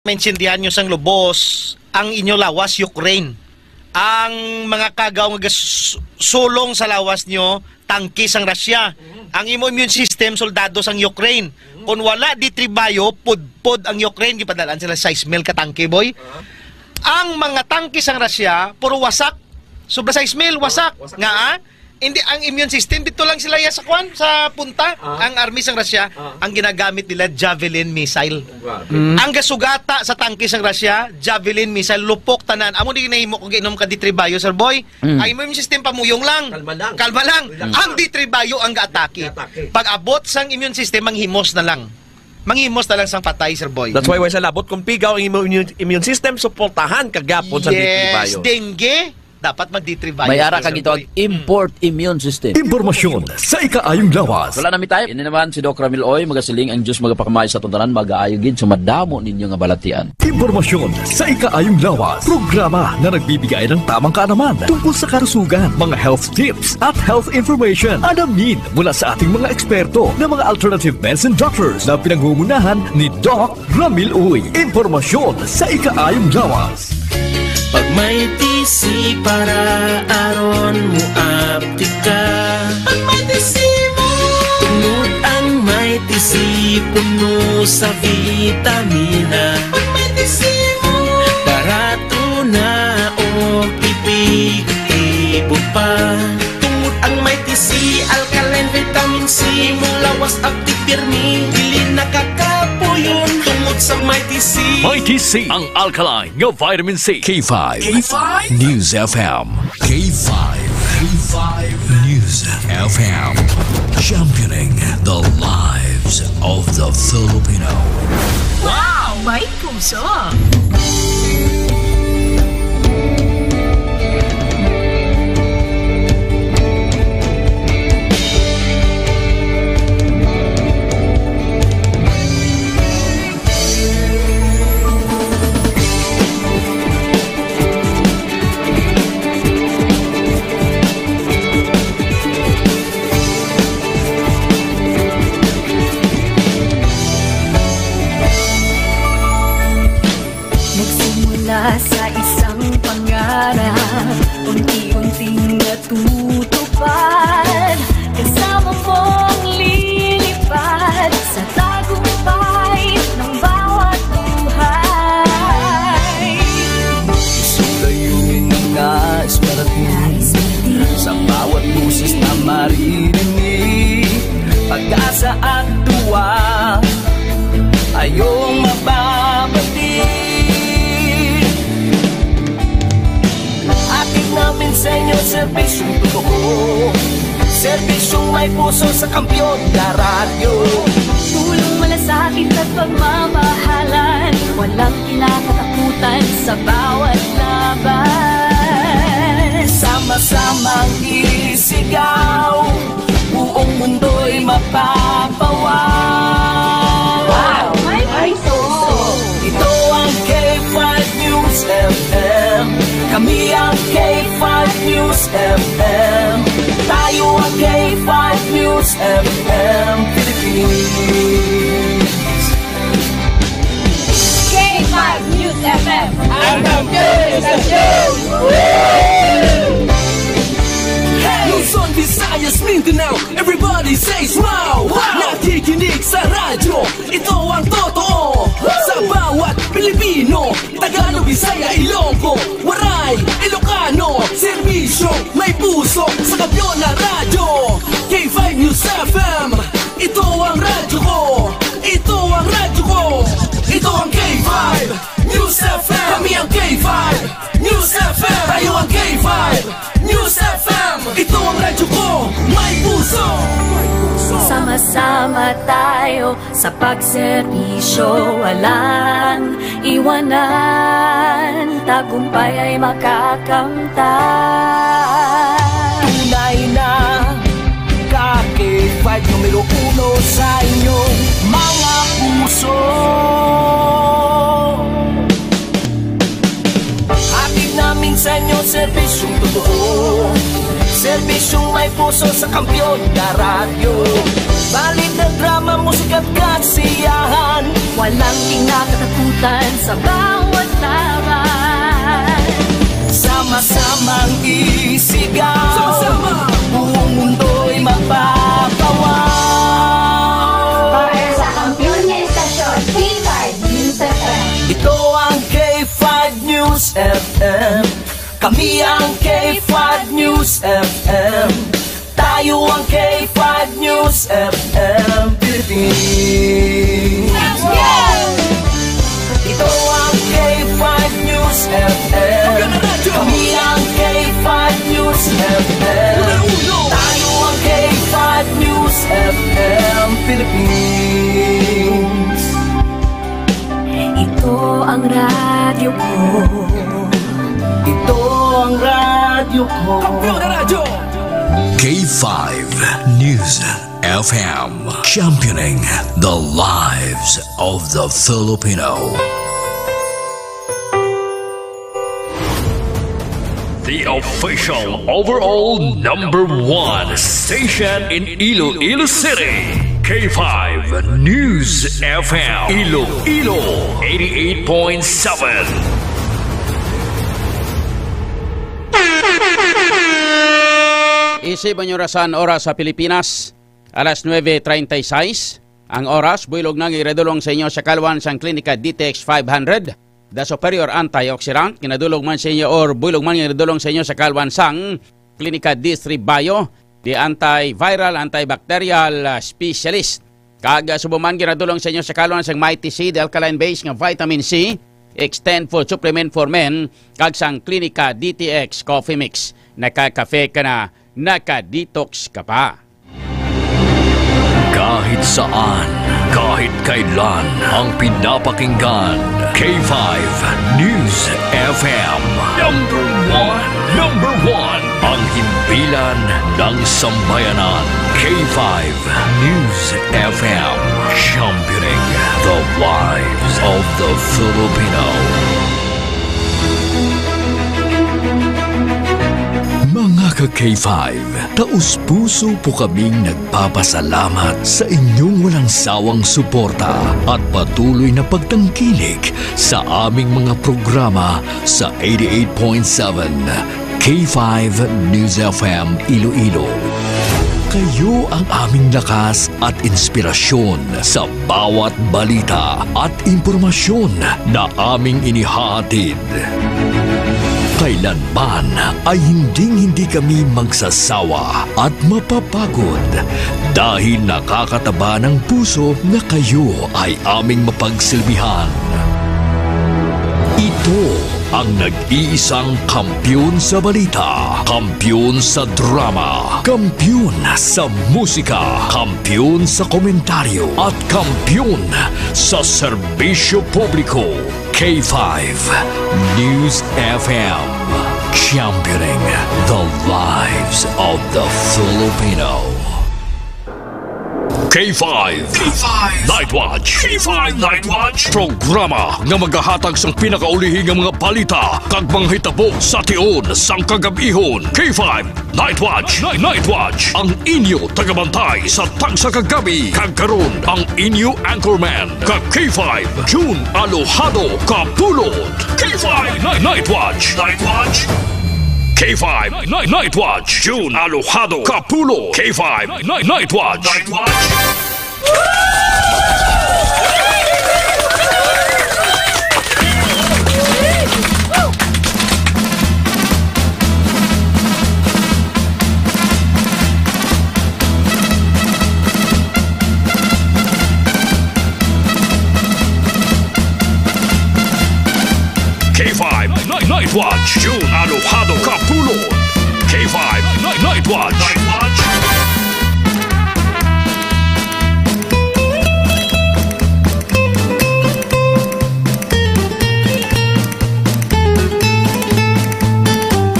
maintindihan nyo sang lubos ang inyo lawas Ukraine. Ang mga kagaw nga sulong sa lawas nyo tangki sang Russia. Ang imo immune system soldado sang Ukraine. Kung wala di tribayo pudpod ang Ukraine gipadalan sila 6,000 ka tangke boy. Ang mga tangki sang Russia puro wasak. Sobra 6,000 wasak. Nga hindi ang immune system dito lang sila sa kwan sa punta. Ang army sang Russia ang ginagamit nila Javelin missile. Ang gasugata sa tangke sang Russia Javelin missile lupok tanan. Amo di ginahimo kung giinom ka di tribayo sir boy. Ang immune system pamuyong lang. Kalma lang. Ang di tribayo ang gaatake. Pag abot sang immune system manghimos na lang. Manghimos na lang sang patay sir boy. That's why sa labot kung pigaw ang immune system suportahan kagapon sa di tribayo. Yes, dengue dapat mag-D3 virus. May ara kang ito ang import immune system. Impormasyon sa ikaayong lawas. Wala namin tayo. Ini naman si Doc Ramil Oy, magasiling ang Diyos magapakamay sa tuntanan, mag-aayogin, sumadamo ninyo nga balatian. Impormasyon sa ikaayong lawas. Programa na nagbibigay ng tamang kaalaman tungkol sa karusugan, mga health tips at health information. Alamin mula sa ating mga eksperto na mga alternative medicine doctors na pinangungunahan ni Doc Ramil Oy. Impormasyon sa ikaayong lawas. Pag may tisi para aron mo aptika. Pag may tisi mo tunod ang may tisi puno sa vitamina. Pag may tisi mo barato na o ipigo pa. Tungod ang may tisi alkaline vitamin C mulawas active pirmi dili nakakapuyon. Tungod sa may tisi ang alkaline ng vitamin C. K5 News FM. K5 News FM. Championing the lives of the Filipino. Wow! May puso! Sa isang pangarap, unti-unting natutupad. Kasama mong lilipad sa tagumpay ng bawat buhay. Isulayin ang nais parating sa bawat busis na maririnig. Pag-asa at tuwa ayong mababati. Namin sa inyo, serbisyong totoo, serbisyong may puso sa kampyon na radyo. Tulong malasakit at pagmamahalan, walang kinakatakutan sa bawat laban. Sama-samang isigaw, buong mundo'y mapapawaw. Wow! May puso! Ito ang K5 News FM. Kami ang K5 News FM. Tayo ang K5 News FM Philippines. K5 News FM. Ang News FM. Luzon, Visayas, Mindanao, everybody says wow! Nakikinig sa radyo, ito ang totoo. Sa bawat Pilipino, Tagalog, Bisaya, Ilonggo, Waray, Ilocano, serbisyo, may puso sa kampyon na radyo. K5 News FM, ito ang radyo ko. Ito ang radyo ko. Ito ang K5 News FM. Kami ang K5 News FM. Tayo ang K5 News FM. Ito ang radyo ko, may puso. Sama-sama tayo sa pagserbisyo, walang iwanan, tagumpay ay makakamtan. Tunay na K5 numero 1 sa inyong mga puso. Hatid namin sa inyo serbisyong totoo, serbisyong may puso sa kampyon na radyo. Balit na drama, musika at kasiyahan, walang kinakatakutan katakutan sa bawat laban. Sama-samang isigaw, sama-sama, buong mundo'y magpapawaw. Para sa kampiyon niya istasyon, K5 News FM. Ito ang K5 News FM. Kami ang K5 News FM. Tayo ang K5 News FM Philippines. Ito ang K5 News FM. Kami ang K5 News FM. Tayo ang K5 News FM Philippines. Ito ang radyo ko. Ito ang radyo ko. K5 News FM, championing the lives of the Filipino. The official overall #1 station in Iloilo City. K5 News FM, Iloilo 88.7. Isip ang orasan oras sa Pilipinas, alas 9:36. Ang oras, builog nang iredulong sa inyo sa kalwan sang klinika DTX 500. The superior antioxidant, kinadulog man sa inyo or builog man iredulong sa inyo sa kalwan sang klinika D3 Bio, the antiviral, antibacterial specialist. Kaga subuman kinadulong sa inyo sa kalwan sang Mighty C, the alkaline base ng vitamin C, extend for supplement for men, kag sang klinika DTX Coffee Mix. Nakakafe ka na, naka-detox ka pa. Kahit saan, kahit kailan, ang pinapakinggan, K5 News FM. Number one, ang himpilan ng sambayanan. K5 News FM, championing the lives of the Filipino. Mga ka-K5, taus-puso po kaming nagpapasalamat sa inyong walang sawang suporta at patuloy na pagtangkilik sa aming mga programa sa 88.7 K5 News FM Iloilo. Kayo ang aming lakas at inspirasyon sa bawat balita at impormasyon na aming inihahatid. Kailanman ay hindi kami magsasawa at mapapagod dahil nakakataba ng puso na kayo ay aming mapagsilbihan. Ito ang nag-iisang kampiyon sa balita, kampiyon sa drama, kampiyon sa musika, kampiyon sa komentaryo, at kampiyon sa serbisyo publiko. K5 News FM, championing the lives of the Filipino. K5 Night Watch, K5 Night Watch, programa nga magahatag sang pinakaulihing nga mga balita kag mga hitabo sa tion sang kagabihon. K5 Night Watch, Night Watch, ang inyo tagabantay sa tagsa kagabi kag karon ang inyo anchorman kag K5 June Alojado Kapulot. K5 Night Watch, Night Watch, K5 Night Watch, June Alojado Capulo. K5 Night Watch, Night Watch. K5 Night Watch, June Alojado Capulo. K5 Night Watch, Night Watch.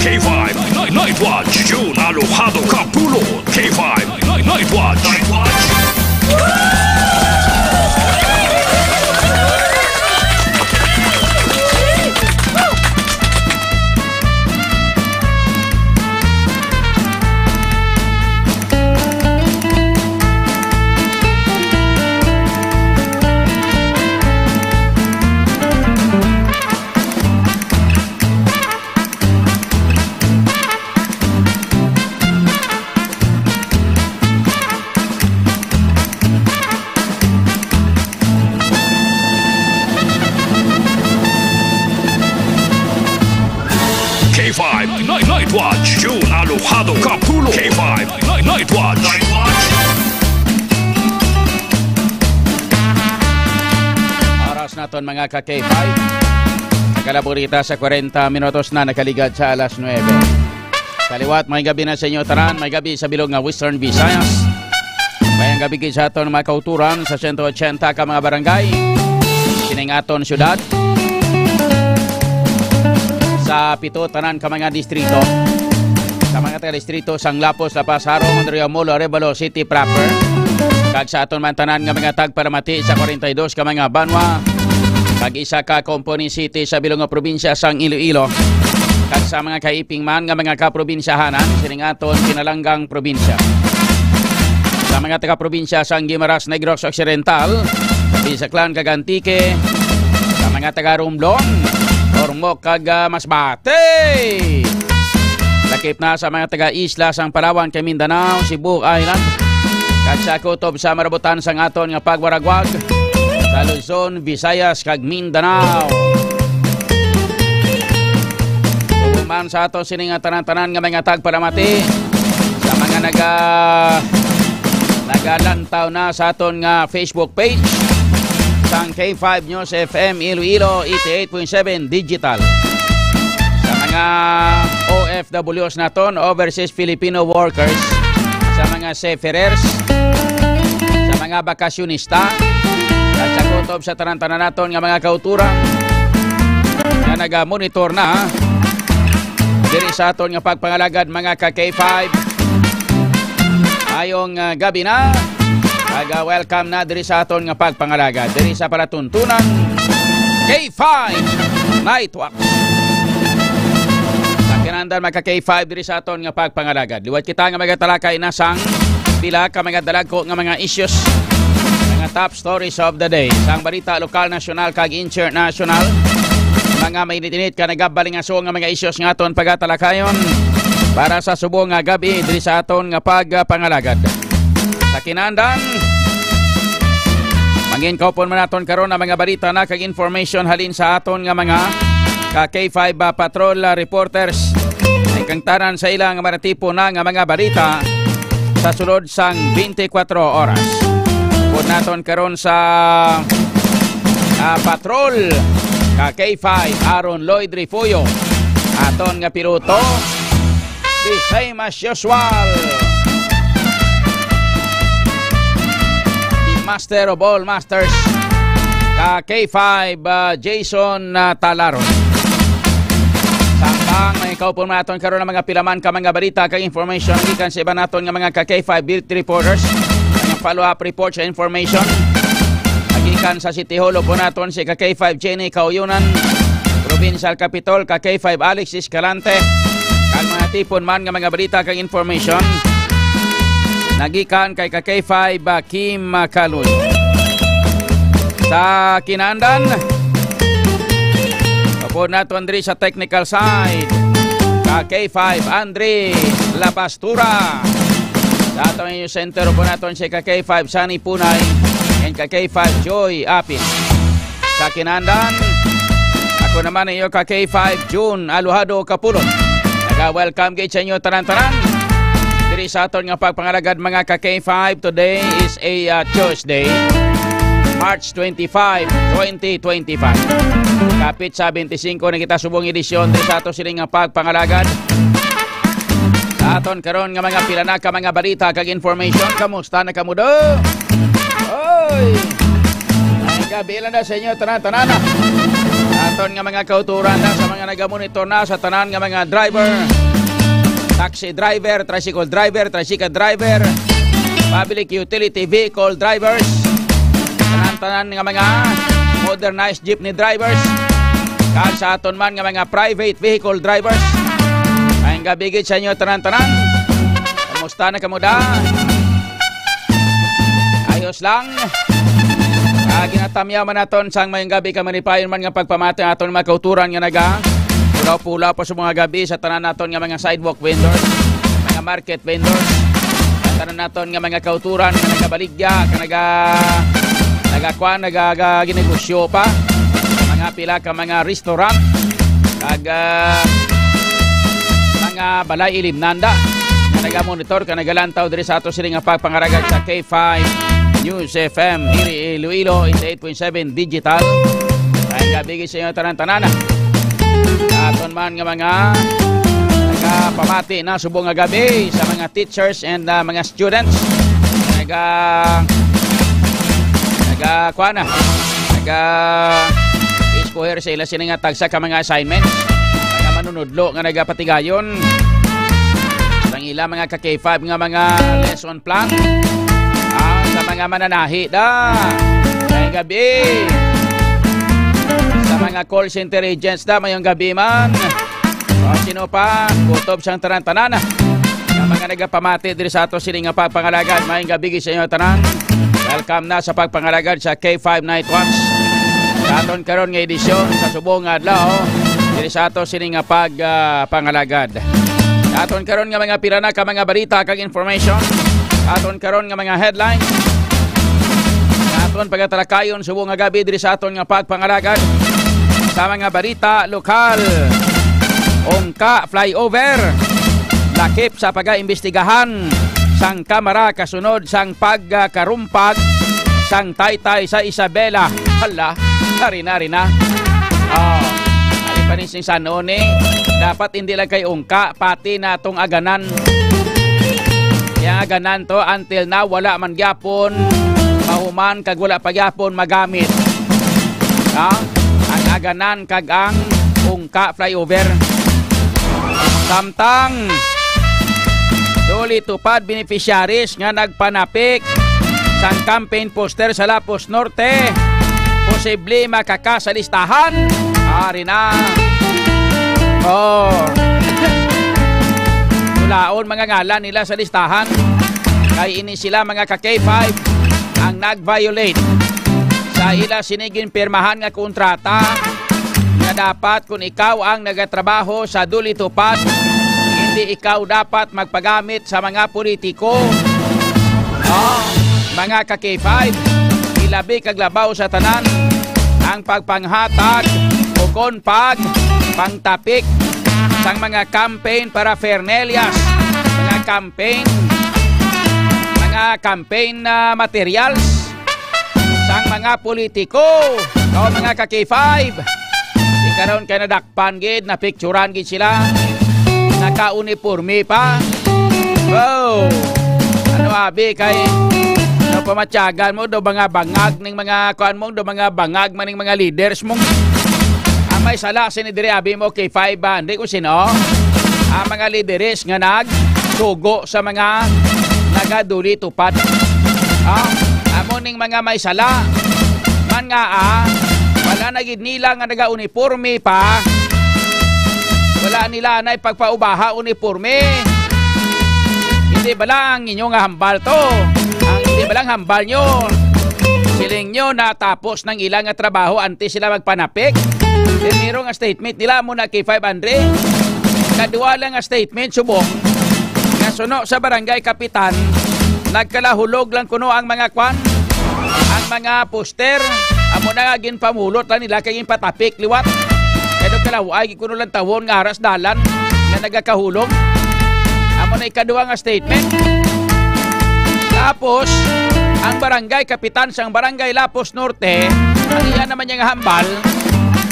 K5 Night Watch, June Alojado Capulo. K5 Night Watch, Night Watch. Night Watch. June Alojado Kapulong. K5 Night Watch. Oras naton mga ka-K5. Kalaborita sa 40 minutos na nakaligad sa alas 9. Kaliwat, may gabi na sa inyo tanan. May gabi sa bilog nga Western Visayas. May ang gabi sa aton mga kauturan sa 180 ka mga barangay. Sining aton syudad. Sa pito tanan ka mga distrito. Sa mga taga-distrito, Sanglapos, Lapas, Harong, Andrea Molo, Arevalo City proper. Kag sa aton man tanan nga mga tagparamati sa 42 ka mga banwa. Kag isa ka Company City sa bilong nga probinsya sang Iloilo. Kag sa mga kaiping man nga mga kaprobinsyahanan sining aton pinalanggang probinsya. Sa mga taga-probinsya sang Guimaras, Negros Occidental, Bisaclan, kag Antique, sa mga taga-Romblon, Ormoc, kag Masbate. Lakip na sa mga taga-Isla sang Palawan, kay Mindanao, Cebu Island, kag sa kutob sa marabutan sang aton nga pagwaragwag sa Luzon, Visayas, kag Mindanao. Tuguman sa aton sining tanan-tanan nga mga tagparamati sa mga nagalantaw na sa aton nga Facebook page sang K5 News FM Iloilo 88.7 Digital. Sa mga OFWs naton, Overseas Filipino Workers, sa mga seafarers, sa mga bakasyonista, at sa kutob sa tanan-tanan naton nga mga kauturan na naga-monitor na diri sa aton nga pagpangalagad mga ka-K5. Ayong gabi na, welcome na diri sa aton nga pagpangalagad diri sa palatuntunan K5 Night Watch. Sa kinandal mga K5 diri sa aton nga pagpangalagad. Liwat kita nga magatalakay na sang pila ka mga dalagko nga mga issues, mga top stories of the day. Sang balita lokal, nasyonal kag international. Mga mainit-init ka nagabaling aso nga mga issues nga aton pagatalakayon para sa subong nga gabi diri sa aton nga pagpangalagad. Sa kinandan, mangin kaupon man naton karon ang mga balita na kag information halin sa aton nga mga ka-K5 patrol reporters. Ay kang tanan sa ilang mga tipo na nga mga balita sa sulod sang 24 oras. Upod naton karon sa patrol ka-K5 Aaron Lloyd Rifuyo. Aton nga piloto, the same as usual, the master of all masters, ka-K5 Jason Talaron. Sambang may kaupon naton karon ng mga pilaman ka mga balita kag information gikan sa iba naton nga mga ka-K5 beat reporters, mga follow-up report sa information gikan sa City Hall po naton si ka-K5 Jenny Kauyunan, Provincial Capitol ka-K5 Alex Escalante. Kag mga tipon man nga mga balita kag information nagikan kay ka-K5 Kim Kaluy. Sa kinandan, po naton diri sa technical side ka-K5 Andre Lapastura. Sa atong yung center po naton si ka-K5 Sunny Punay and ka-K5 Joy Apin. Sa kinandan, ako naman iyo ka-K5 June Alojado Kapulong. Welcome kay sa inyo tanan-tanan diri sa aton nga pagpangalagad mga ka-K5. Today is a Tuesday, March 25, 2025. Kapit sa 25 na kita subong edisyon diri sa aton sining nga pagpangalagad. Sa aton karon nga mga pila na ka mga balita kag information. Kamusta na kamo do? Oy! Ay kabila na sa inyo tanan-tanan. Aton nga mga kauturan na sa mga nagamonitor na sa tanan nga mga driver, taxi driver, tricycle driver, public utility vehicle drivers, tanan nga mga modernized jeepney drivers, kag sa aton man nga mga private vehicle drivers. Ay gabigit sa inyo tanan-tanan. Kamusta na kamo da? Ayos lang. Ginatamya man naton sang mayong gabi ka manipayon man nga pagpamati aton mga kauturan nga naga pula-pula pa sa mga gabi sa tanan naton nga mga sidewalk vendors, mga market vendors, sa tanan naton nga mga kauturan nga nagabaligya ka ginegosyo pa mga pila ka mga restaurant kag mga balay ilimnanda na nagamonitor ka nagalantaw diri sa ato siling nga pagpangaragad sa K5 News FM diri Iloilo 88.7 digital. Ay gabigi sa inyo tanan-tanan. Aton man nga mga nagapamati na subong nga gabi sa mga teachers and mga students iskuher sa ila sila nga tagsa ka mga assignments mga manunudlo nga nagapatigayon ang ila mga ka-K5 nga mga lesson plan sa mga mananahi ngayong gabi sa mga call center agents mayong gabi man sino pa kutob siyang tanan-tanan ang mga nagapamati diri sa ato siling nga pagpangalagad mayong gabi sa inyo tanan. Welcome na sa pagpangalagad sa K5 Night Watch. Sa aton karon nga edisyon sa subong adlaw diri sa ato sining nga pagpangalagad. Sa aton karon nga mga pirana ka mga balita kag information. Sa aton karon nga mga headlines. Sa aton pagatalakayon subong nga gabi diri sa aton nga pagpangalagad sa mga balita lokal. Ongka flyover lakip sa pag-iimbestigahan sang kamera kasunod sang pagkarumpag sang taytay sa Isabela. Hala, harina. Alipanising sa noon dapat hindi lang kay ungka, pati na tong aganan. Yang aganan to, until na wala man gyapon, mahuman kag wala pa gyapon magamit. Ang aganan kag ang ungka flyover. Samtang duli tupad beneficiaries nga nagpanapik sang campaign poster sa Lapos Norte posible makakasalistahan na tulaon mga ngalan nila sa listahan kay ini sila mga ka-K5 ang nag-violate sa ila sinigin pirmahan nga kontrata nga dapat kung ikaw ang nagatrabaho sa duli tupad hindi ikaw dapat magpagamit sa mga politiko. Mga ka-K5, ilabi kaglabaw sa tanan ang pagpanghatag o pagtapik sang mga campaign para fairnelias, mga campaign materials sang mga politiko. Mga ka-K5, ikaroon kay nadakpan gid na picturean gid sila. Naka-uniforme pa. Wow! Ano abi kay pamatyagan mo do mga bangag ning mga kuan mo do mga bangag maning mga leaders mo. May sala sinidiri abi mo kay 5 hindi ko sino. Ang mga leaders nga nagsugo sa mga nagaduli tupad. Amo ning mga may sala man nga wala na gid nila nga naga-uniforme pa. Wala nila na ipagpaubaha uniforme. Hindi ba lang inyo nga hambal to? Ang hindi ba lang hambal nyo? Siling nyo natapos ng ilang nga trabaho antes sila magpanapik. Pero nga statement nila muna kay 500. Kadua lang nga statement subong. Nga suno sa barangay kapitan. Nagkalahulog lang kuno ang mga kwan. Ang mga poster. Amo na nga ginpamulot lang nila kay patapik liwat. Kaya kalaway, kuno lang tawon nga aras dalan na nagakahulog. Amo na ikaduwa nga statement. Tapos, ang barangay kapitan sang barangay Lapos Norte, ang iya naman niya nga hambal,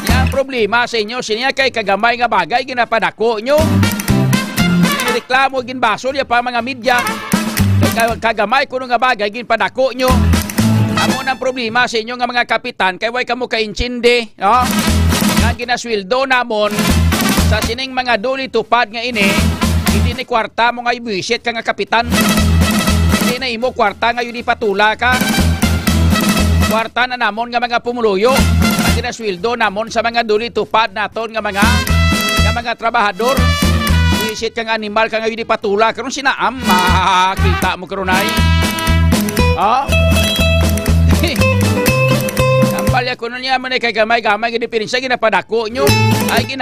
yung problema sa inyo, siya kay kagamay nga bagay, ginapadako nyo. Reklamo, ginbasol, ya pa mga media, kagamay kuno nga bagay, ginpadako nyo. Amo na problema sa inyo nga mga kapitan, kay way kamo kainchindi, no? Nga ginaswildo namon sa sining mga duli tupad nga ini hindi ni kwarta mo nga ibuisit ka nga kapitan hindi na imo kwarta nga yun ipatula ka kwarta na namon nga mga pumuluyo nga ginaswildo namon sa mga duli tupad naton nga mga trabahador ibuisit ka nga animal ka nga yun ipatula karon sinaam makakita mo karon ay Palya ko niya man ay kay gamay-gamay gid pirinsa ginapadako nyo ay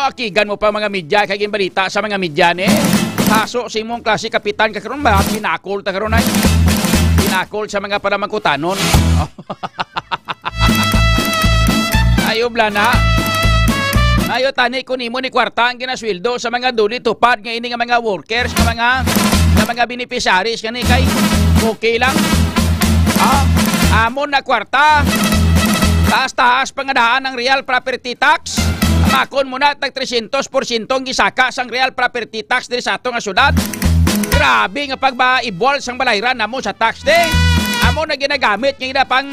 akigan mo pa mga media kay ginbalita sa mga media ni haso si imong klase kapitan ka karon ba pinakol ta karon ay pinakol sa mga paramangkutanon ayo blana Ayo tani kunimo ni kwarta ang ginasweldo sa mga duli tupad nga ini nga mga workers nga mga beneficiaries kani kay okay lang. Amon na kwarta. Taas-taas pangadaan ng real property tax. Amakon mo na tag 300% ang gisaka sang real property tax diri sa ato nga syudad. Grabe nga pagba-ibol sang balayran namo sa tax day. Amo na ginagamit nga pang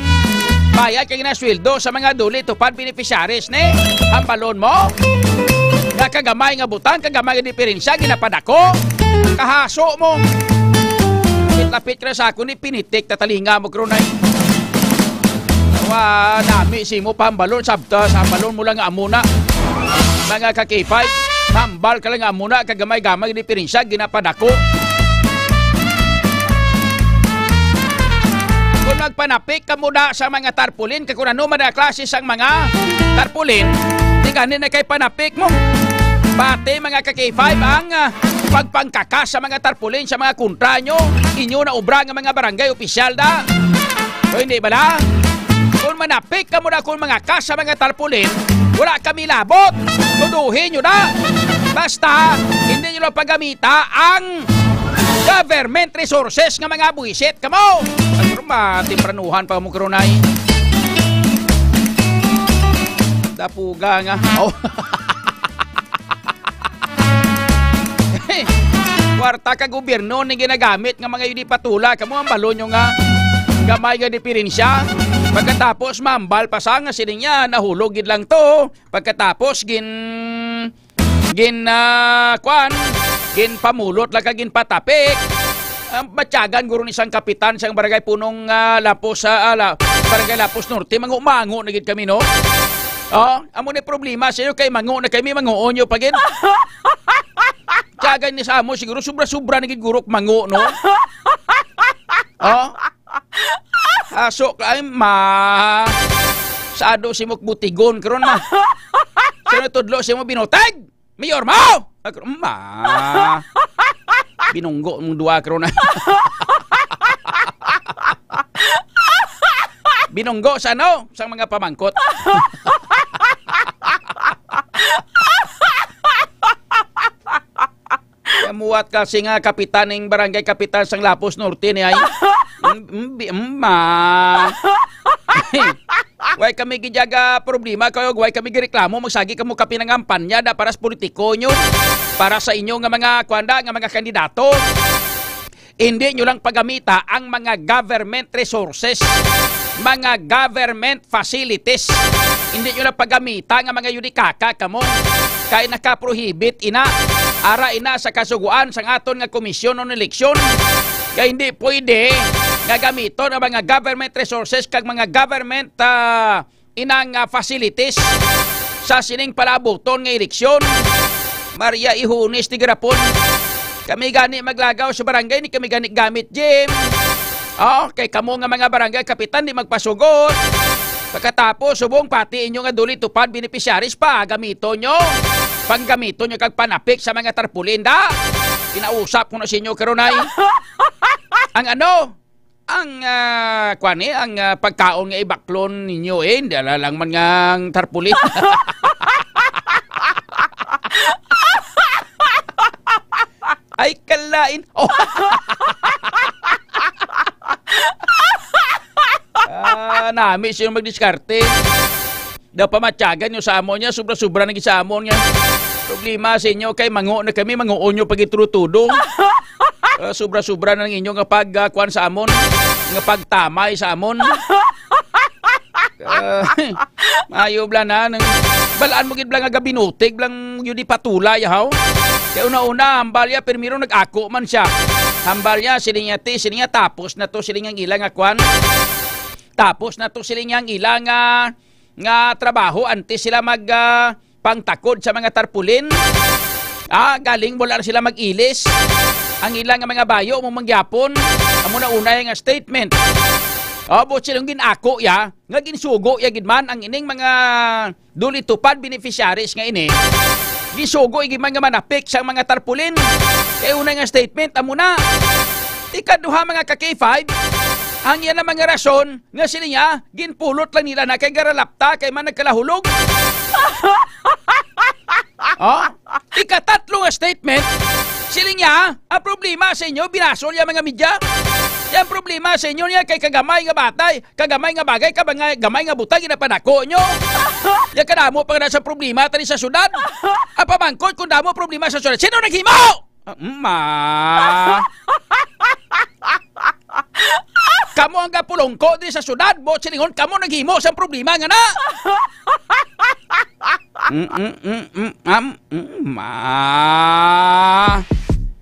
bayad kay ginasweldo sa mga duli tupad beneficiaries ne. Ang balon mo. Kagamay nga butang, kagamay nga diferensya ginapadako. Kahaso mo. Lapit ka na sa ako ni pinitik tatalinga mo kronay. Nami si mo pambalon sabta sa balon mo lang nga amuna. Mga kakipay, mambal ka lang nga amuna kagamay-gamay diferensya ginapadako. Kung nagpanapik ka muna sa mga tarpulin, kung ano man na klase sang mga tarpulin, di ganin na kay panapik mo. Pati mga kakipay ang pagpangkakas sa mga tarpulin sa mga kontra nyo, inyo na obra ng mga barangay opisyal da. O hindi ba na? Kung manapik ka muna kung mga kas sa mga tarpulin, wala kami labot. Tuduhin nyo na. Basta, hindi nyo lang paggamita ang government resources ng mga buwisit. Kamo! Ano ba, timpranuhan pa mo kronay? Dapuga nga. Oh. Kwarta ka gobyerno ni ginagamit ng mga yun patula. Kamo ang balon nyo nga. Gamay nga diferensya. Pagkatapos mambal pasang nga sining niya nahulogid lang to. Pagkatapos gin pamulot lang ka gin patapik. Matyagan guro ni isang kapitan sa barangay punong Lapos sa barangay Lapos Norte mango-mango na gid kami no. Amo ni problema sa iyo kay mango na kami manguon nyo pagin. Tyagan ni sa amo siguro sobra-sobra na gid gurok mango no. Asok ay saado si mo butigon karon ma. Sino tudlo si mo binotag? Mayor mo. Binunggo mong duwa karon na. Binunggo sa ano? Sa mga pamangkot. Kamuat kasi nga kapitan ng barangay kapitan sang Lapos Norte ni ay. Way kami gijaga problema kayo, way kami gireklamo magsagi kamo kapi ng kampanya da para sa politiko nyo, para sa inyo nga mga kwanda nga mga kandidato. Hindi nyo lang pagamita ang mga government resources, mga government facilities. Hindi nyo lang pagamita nga mga yudikaka kamo kay nakaprohibit ina ara ina sa kasuguan sang aton nga komisyon ng eleksyon. Kaya hindi pwede nga gamiton ang mga government resources kag mga government inang facilities sa sining palabuton nga eleksyon. Maria Ihunis ti Garapon. Kami gani maglagaw sa barangay, ni kami gani gamit gym. Kay kamo nga mga barangay kapitan di magpasugot. Pagkatapos subong pati inyo nga duli tupad beneficiaries pa gamito nyo. Panggamito nyo kag panapik sa mga tarpulin da. Kinausap ko na sa inyo karon ay. Ang pagkaon nga ibaklon ninyo hindi lang man nga tarpulin. Ay kalain. Nami siya magdiskarte. Daw pamatyagan nyo sa amon niya, sobra-sobra naging sa amon niya. Problema sa inyo kay mango na kami, manguon nyo pag-itrutudo. Sobra-sobra na ng inyo nga pagkuhan sa amon, nga pagtamay sa amon. Mayo bla na, balaan mo gid bla nga gabinutig, blang yun di patulay, haw. Kaya una-una, hambalya, permiro nag-ako man siya. Hambalya, siling niya tapos na to siling ang ilang akwan. Tapos na to siling ang ilang nga trabaho antes sila pangtakod sa mga tarpulin. Galing wala na sila mag-ilis. Ang ilang nga mga bayo mo mangyapon. Amo na unay nga statement. But silang ginako ya, nga ginsugo ya gidman ang ining mga duli tupad beneficiaries nga ini. Gisugo igiman nga manapik sa mga tarpulin. Kaya unay nga statement amo na. Ikaduha mga ka-K5. Ang yan ang mga rason nga sila niya, ginpulot lang nila na kay garalapta kay man nagkalahulog. Oh, ikatatlo nga statement. Siling niya, ang problema sa inyo, binasol yung mga media. Yung problema sa inyo niya kay kagamay nga batay, kagamay nga bagay, kagamay nga butay, ginapanako nyo. Yung kadamo pa na sa problema tani sa syudad. Ang pamangkot kung damo problema sa syudad. Sino naghimo? Kamu ang gapulongko din sa syudad, bo silingon, kamu naghimo sa problema nga na.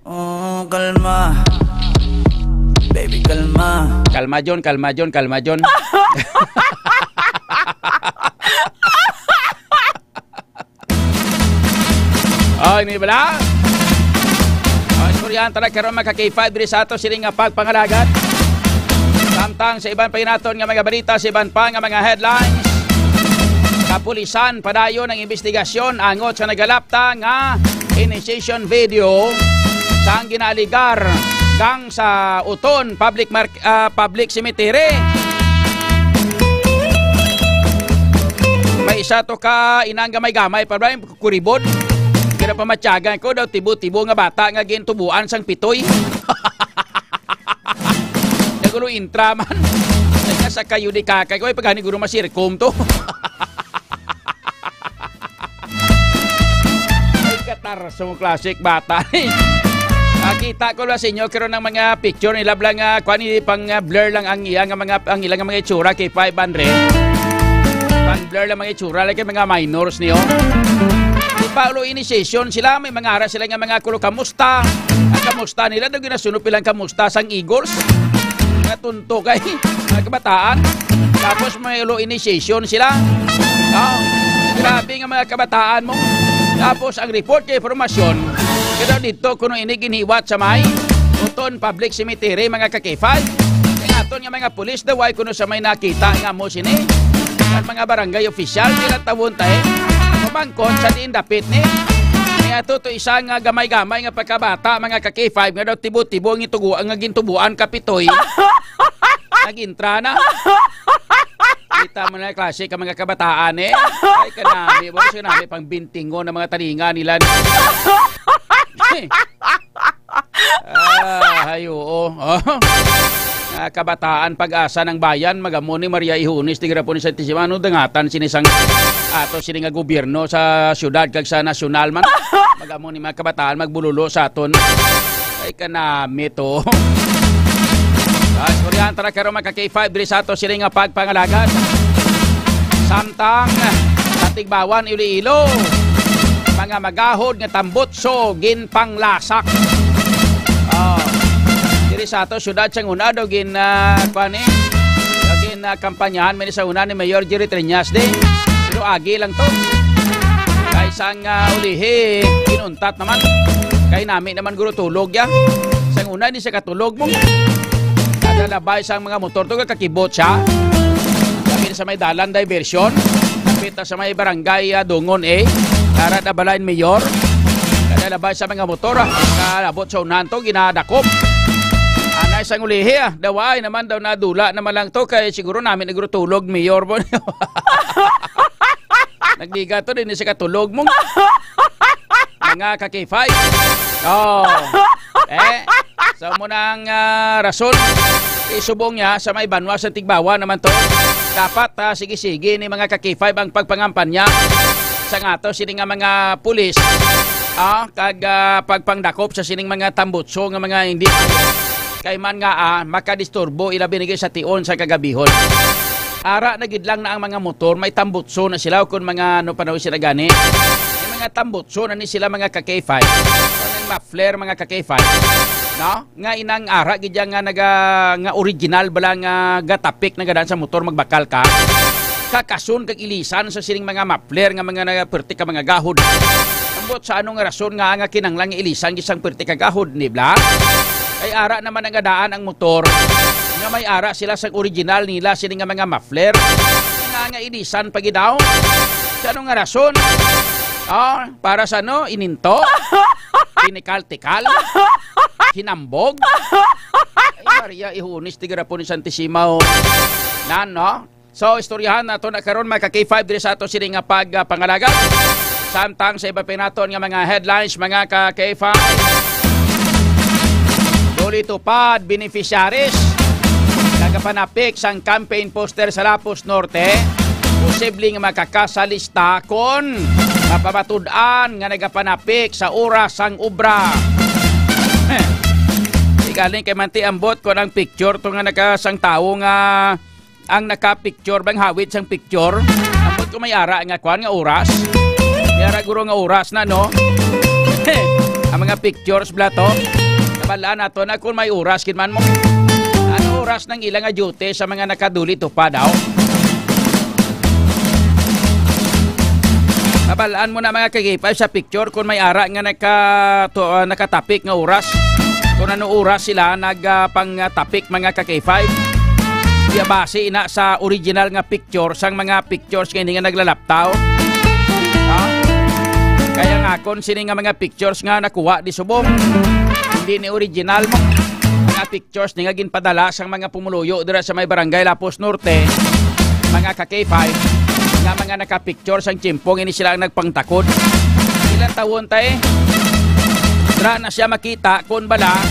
Oh, kalma. Baby, kalma. Kalma John, kalma John, kalma John. Oh, ini bala. Oh, istoryahan talaga karon maka-K5 diri sa ato siling nga pagpangalagat. Samtang sa iban pa naton nga mga balita, sa iban pa nga mga headlines. Kapulisan padayon ng investigasyon angot sa nagalapta nga initiation video sa ginaligar gang sa Uton public cemetery. May isa to ka inang gamay-gamay pa ba kuribod. Kaya pamatyagan ko daw tibo-tibo nga bata nga gintubuan sang pitoy. Nagulo intra man. Sa kayo di kakay ko ay paghani guro masirkom to. Ay katar sa classic bata. Kita ko lang sa inyo karon ng mga picture nila lang kuan pang blur lang ang ilang mga itsura kay 500. Pang blur lang mga itsura like mga minors niyo. Paulo initiation sila may mga ara sila nga mga kulo kamusta. Ang kamusta nila daw ginasunod pilang kamusta sang Eagles. Nga tunto kay mga kabataan. Tapos may ulo initiation sila. Oh, grabe nga mga kabataan mo. Tapos ang report kay informasyon kaya dito kuno ini giniwat sa may Uton Public Cemetery mga ka-K5. Kaya aton nga mga pulis daw ay kuno sa may nakita nga mo sini. At mga barangay official nila tawon tayo. Pamangkot sa diin dapit ni. Kaya to isang gamay-gamay nga pagkabata mga ka-K5 nga daw tibo-tibo ang ituguan nga gintubuan kapitoy. Nagintra na. Kita mo na klase ka mga kabataan eh. Ay kanami, wala siya namin pang bintingo ng mga talinga nila. Oo. Kabataan pag-asa ng bayan, magamo ni Maria Ihunis, tigira po ni Santisimano, dangatan sinisang ato sining nga gobyerno sa syudad kag sa nasyonal man. Magamo ni mga kabataan magbululo sa aton. Ay kanami to. Istoryahan tara karon mga K5 diri sa ato sining nga pagpangalagat. Samtang sa Tigbawan, Iloilo, mga magahod nga tambutso ginpanglasak. Diri sa ato syudad sang una daw gin kampanyahan man sa una ni Mayor Jerry Triñas de. Pero agi lang to. Kay sang ulihi kinuntat naman. Kay nami naman guro tulog ya. Sang una ni sa katulog mo. Lalabay sang mga motor to kakibot siya. Kapit sa may dalan diversion. Kapit sa may barangay Dungon Karat na balain mayor. Lalabay sa mga motor. Kalabot sa unahan to ginadakop. Anay sang ulihi daway naman daw nadula naman lang to. Kaya siguro namin nagtulog mayor mo. Nagdiga to din sa katulog mo. Mga ka-K5. So munang rason isubong niya sa may banwa sa Tigbawan naman to. Dapat sige-sige ni mga ka-K5 ang pagpangampanya sa ngato sining nga mga pulis kag pagpangdakop sa sining mga tambutso nga mga hindi kay man nga makadisturbo ila binigay sa tion sa kagabihon. Ara nagidlang na ang mga motor may tambutso na sila kun mga panahon sila gani. May mga tambutso na ni sila mga ka-K5. Ang muffler mga ka-K5. No? Nga inang ara gidya nga nga original bala nga gatapik na gadan sa motor magbakal ka. Kakasun kag ilisan sa sining mga muffler nga mga nagaperti ka mga gahod. Ambot sa anong rason nga kinanglang ilisan gisang perti ka gahod ni bla. Ay ara naman ang daan ang motor. Nga may ara sila sa original nila sining nga mga muffler. Nga ilisan pagidaw. Sa anong rason? Para sa ininto. Tinikal-tikal. Hinambog. Ay, Maria Ihunis, tigira po ni Santisimao. So, istoryahan na ito na karon mga K5 diri sa ato sining nga pagpangalaga. Samtang sa iba pinaton nga mga headlines, mga ka-K5. Duli tupad, beneficiaries. Kagapanapik sang campaign poster sa Lapus Norte. Posibleng makakasalista kon mapapatudan nga nagapanapik sa oras sang obra. Galing kay manti ambot ko ng picture to nga nakasang tao nga ang naka-picture bang hawid sang picture. Ambot ko may ara nga kwan nga oras. Yara guro nga oras na no. Ang mga pictures bla to. Nabalaan nato na kung may oras kinman mo. Ano oras ng ilang nga duty sa mga nakaduli pa daw. Nabalaan mo na mga kagipay sa picture kung may ara nga nakatapik nga oras. Kung ano oras sila nagpang-tapik mga ka-K5. Diya base ina sa original nga picture sang mga pictures nga hindi nga naglalaptaw. Kaya nga kung sini nga mga pictures nga nakuha di subong hindi ni original mo. Mga pictures ni nga ginpadala sang mga pumuluyo dira sa may barangay Lapus Norte. Mga ka-K5 nga mga naka-picture sang chimpong ini sila ang nagpangtakod. Ilang taon tayo? Dra na siya makita kung bala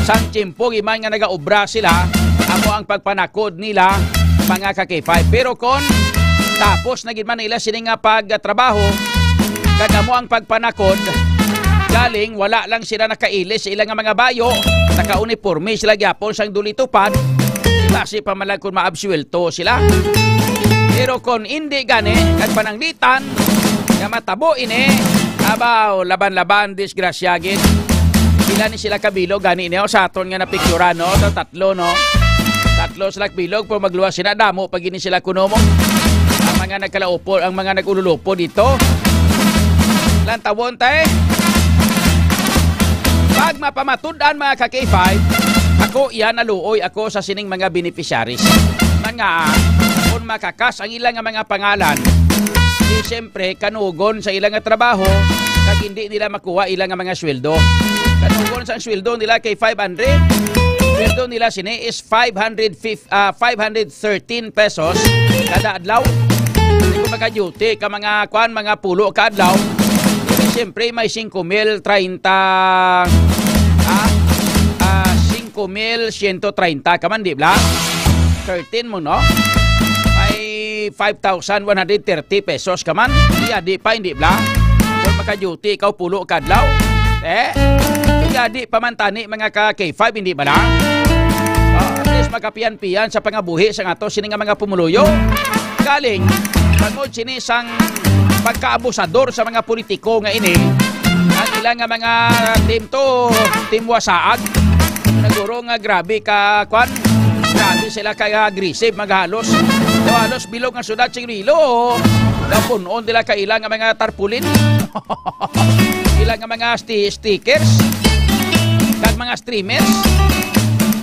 sang chimpong iman nga nagaobra sila amo ang pagpanakod nila mga ka-K5. Pero kung tapos na gid man nila sini nga pagtrabaho kagamo ang pagpanakod galing wala lang sila nakailis sa ilang nga mga bayo naka-uniforme sila gyapon sang duli tupad kasi pa man lang kung maabsuelto sila. Pero kung hindi gani kag pananglitan nga matabo ini abaw, laban-laban, disgrasyagin. Pila ni sila kabilog, gani niyo sa aton nga napiktura, no? Tatlo, no? Tatlo sila kabilog, po magluwas sila, damo, pag ini sila kunomong. Ang mga nagkalaupo, ang mga nagululupo dito. Lantawon tayo. Pag mapamatudan mga ka-K5, ako iyan naluoy ako sa sining mga beneficiaries. Mga, kung makakas ang ilang mga pangalan, siyempre kanugon sa ilang trabaho kag hindi nila makuha ilang mga sweldo. Kanugon sa sweldo nila kay 500. Sweldo nila sini is 513 pesos kada adlaw. Hindi ko maka-duty ka mga kwan mga pulo ka adlaw. Siyempre may 5,030 5,130 ka man di ba? 13 mo no? 5,130 pesos ka man. Di pa, hindi bla. Kung maka-duty, ikaw pulo kadlaw. Di pa man tani mga ka-K5, hindi ba lang? At least makapian-pian sa pangabuhi sa nga to, sini nga mga pumuluyo. Galing, pagod sini sang pagkaabusador sa mga politiko nga ini. Ang ilang nga mga team wasaag. Naguro nga grabe ka, kwan. Grabe sila kaya aggressive, maghalos. Halos bilog nga sudad sing rilo. Dapunon nila ka ilang nga mga tarpulin. Ilang nga mga stickers. Kag mga streamers.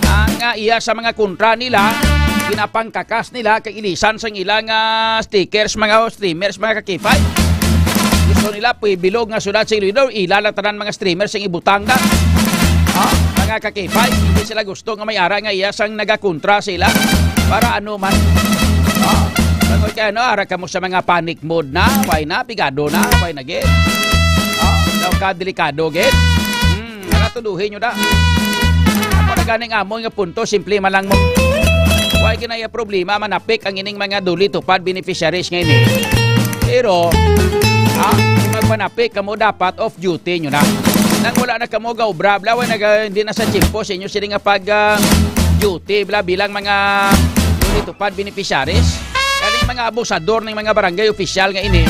Ang iya sa mga kontra nila, pinapangkakas nila kag ilisan sang ilang stickers, mga streamers, mga ka-K5. Gusto nila bilog nga sudad sing rilo, ilalatanan mga streamers sing ibutanga. Mga ka-K5, hindi sila gusto nga may ara nga iya sang nagakontra sila para ano man. Pagod ka ara ka mo sa mga panic mode na, why na, pigado na, why na gid. Daw ka delikado gid. Nakatuluhin nyo da. Ako na ganing amon nga punto, simple man lang mo. Why kinaya problema, manapik ang ining mga duli tupad beneficiaries ngayon eh. Pero, magpanapik kamo dapat off duty nyo na. Nang wala na kamo gaobra, bla, hindi na sa chimpo sa inyo sila nga pag duty, bla, bilang mga duli tupad beneficiaries. Kaya mga abusador ng mga barangay official nga ini,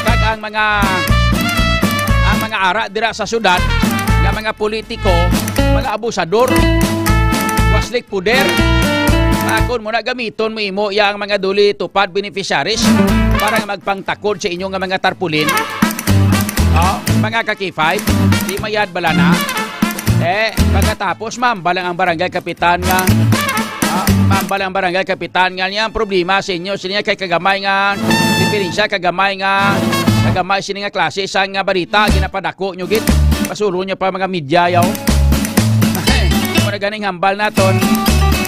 kag ang mga ara dira sa syudad, nga mga politiko, mga abusador, waslik puder. Akon mo na gamiton mo imo yang mga duli tupad beneficiaries para magpangtakod sa inyong mga tarpulin. Mga ka-K5, di mayad bala na. Pagkatapos mambalang ang barangay kapitan nga. Mambalang ang barangay kapitan nga niya. Ang problema sa inyo, siya kay kagamay nga diferensya, kagamay siya nga klase sa nga balita, ginapadako nyo git. Pasulo nyo pa mga media yaw. Kung na ganing hambal naton,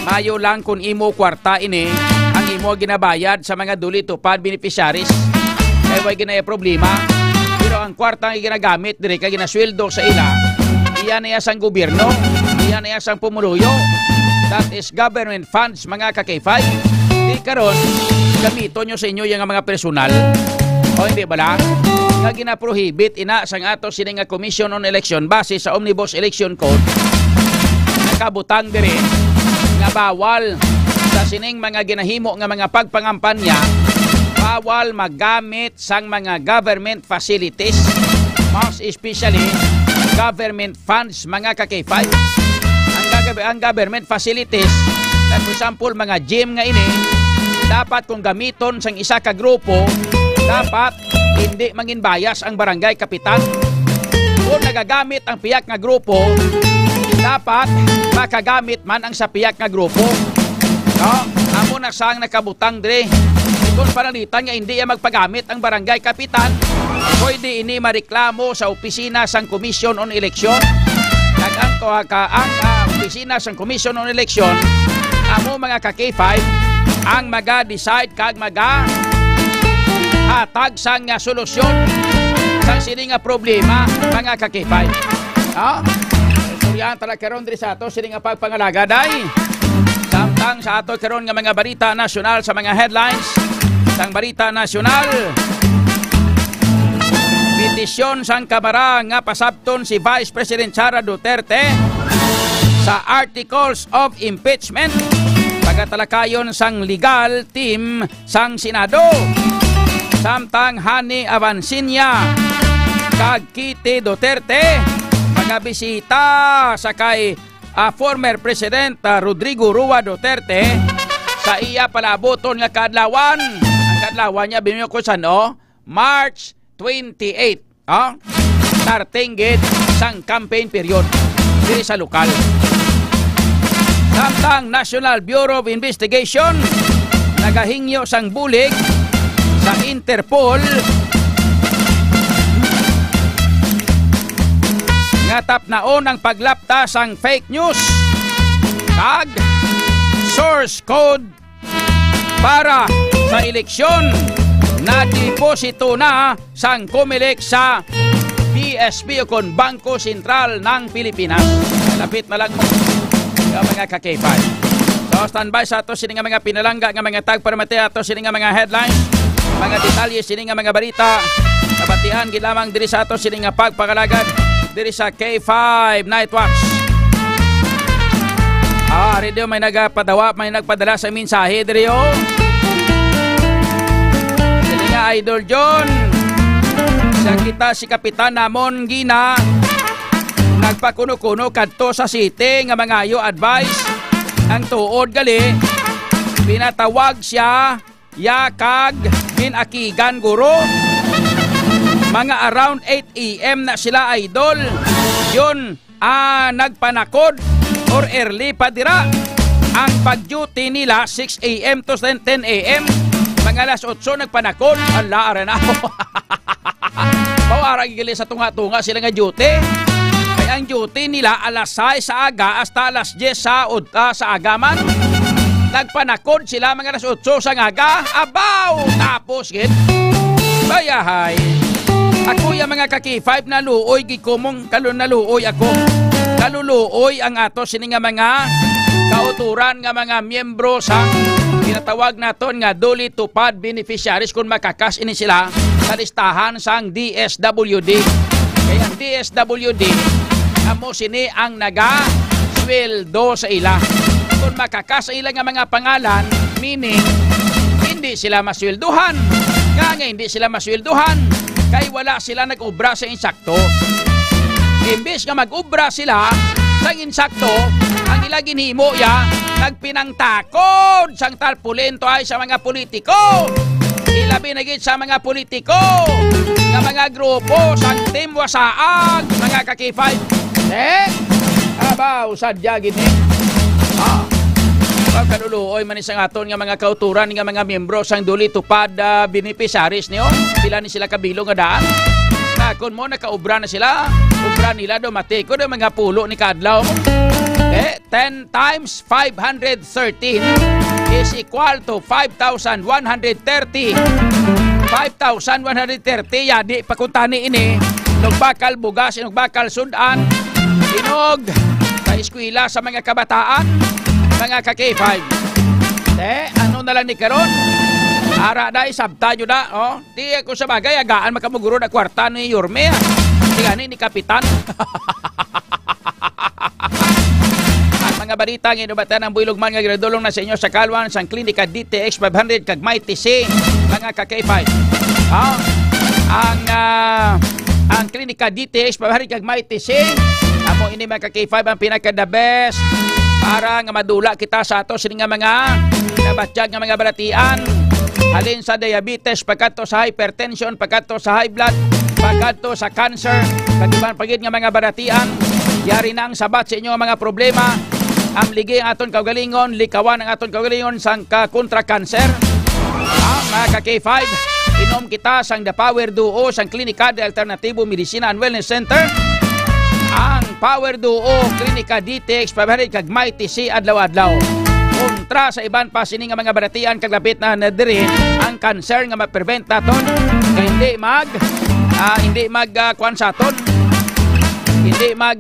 mayo lang kung imo kwarta ini, ang imo ginabayad sa mga duli tupad beneficiaries. Kaya why ginaya problema. Pero ang kwarta nga ginagamit dire kay ginasweldo sa ila, iyan na sang gobyerno, iyan na sang pumuluyo. That is government funds, mga ka-K5. Di karon gamito nyo sa inyo yung mga personal. O hindi bala? Nga gina-prohibit ina sang ato sini nga Commission on Election base sa Omnibus Election Code. Nakabutang dire nga bawal sa sining mga ginahimo nga mga pagpangampanya, bawal magamit sang mga government facilities, most especially government funds, mga ka-K5. Ang government facilities, like for example mga gym nga ini, dapat kung gamiton sang isa ka grupo, dapat hindi mangin bias ang barangay kapitan. Kung nagagamit ang piyak nga grupo, dapat makagamit man ang sa piyak nga grupo. No? Amo na sang nakabutang dire. Kung panalitan nga hindi magpagamit ang barangay kapitan, pwede ini mareklamo sa opisina sang Commission on Election. Ang opisina sang Commission on Election, amo mga ka-K5 ang maga-decide kag hatag sang solusyon sang sini nga problema, mga ka-K5. Istoryahan tala karon diri sa ato sini nga pagpangalaga day. Samtang sa ato karon nga mga balita nasyonal sa mga headlines sang balita nasyonal. Petisyon sang Kamara nga pasabton si Vice President Sara Duterte sa Articles of Impeachment. Pagatalakayon sang legal team sang Senado. Samtang Hani Avancinia kag Kitty Duterte pagabisita sa kay former President Rodrigo Roa Duterte sa iya palaboton nga kadlawan. Ang kadlawan niya binyo ko sa March 28. Starting gate sang campaign period diri sa lokal. Samtang National Bureau of Investigation nagahingyo sang bulig sa Interpol nga tapnaon ang paglapta sang fake news kag source code para sa eleksyon na deposito na sang Comelec sa BSP o kon Bangko Sentral ng Pilipinas. Lapit na lang mo mga ka-K5. So standby sa ato sini nga mga pinalangga nga mga tag para mati ato sini nga mga headlines, mga detalye sini nga mga balita. Nabatihan gid lamang diri sa ato sini nga pagpakalagad diri sa K5 Night Watch. Radio may nagpadala sa mensahe diri Idol John sa kita si Kapitan namon gina nagpakuno-kuno kadto sa city nga mangayo advice ang tuod gali pinatawag siya yakag minakigan guro mga around 8 AM na sila idol yun nagpanakod or early pa dira ang pag-duty nila 6 AM to 10 AM mga alas 8 nagpanakon, ala aran ako. Pawarang gili sa tunga-tunga sila nga duty. Kaya ang duty nila alas 6 sa aga hasta alas 10 sa agaman. Nagpanakon sila mga alas 8 sa aga. Abaw! Tapos gid. Bayahay. Ako yung mga ka-K5 na luoy gikumong kalon na luoy ako. Kaluluoy ang ato sini nga mga kauturan nga mga miyembro sa tinatawag naton nga duly tupad beneficiaries kung makakas ini sila sa listahan sang DSWD. Kaya ang DSWD amo sini ang naga-sweldo sa ila. Kung makakas sa ila nga mga pangalan, meaning hindi sila maswelduhan. Nga hindi sila maswelduhan kay wala sila nag-ubra sa insakto. Imbis nga mag-ubra sila sa insakto, ang ila ginhimo nagpinangtakod sang tarpulento ay sa mga politiko. Ilabi na gid sa mga politiko nga mga grupo sang Team Wasaag, mga ka-K5. Abaw sadya gid pagkaluluoy man isang aton nga mga kauturan nga mga miyembro sang duly tupad beneficiaries niyo. Pila ni sila kabilo nga daan. Kung mo nakaubra na sila, ubra nila domatiko ng mga pulo ni kadlaw. 10 times 513 is equal to 5,130 5,130 yadi pakuntani ini. Inog bakal bugas, inog bakal sudan, inog sa eskwela sa mga kabataan, mga ka-K5. Ano na lang ni karon? Ara na isabta nyo na, oh. Di ako sa bagay, agaan makamuguro na kwarta ni Yorme. Di gani ni Kapitan. Ang mga balita ng inubatan ng Builogman nga gradulong na sa inyo sa Kalwan, sa Klinika DTX 500 kag may TC, mga ka-K5. Ang Klinika DTX 500 kag may TC, amo ini mga ka-K5 ang pinaka-the best para nga madula kita sa ato sini nga mga nabatyag nga mga balatian. Halin sa diabetes, pagkato sa hypertension, pagkato sa high blood, pagkato sa cancer, kagiban pagid nga mga balatian. Yari nang sabat sa inyo mga problema. Amligi ang aton kaugalingon, likawan ang aton kaugalingon sang kontra cancer. Mga ka-K5, inom kita sang The Power Duo sang Klinika de Alternativo Medicina and Wellness Center. Ang Power Duo Klinika DTX 500 kag may TC adlaw-adlaw. Kontra sa iban pa sini nga mga baratian kag lapit na nadiri ang cancer nga ma-prevent naton nga hindi mag kuan sa aton. Hindi mag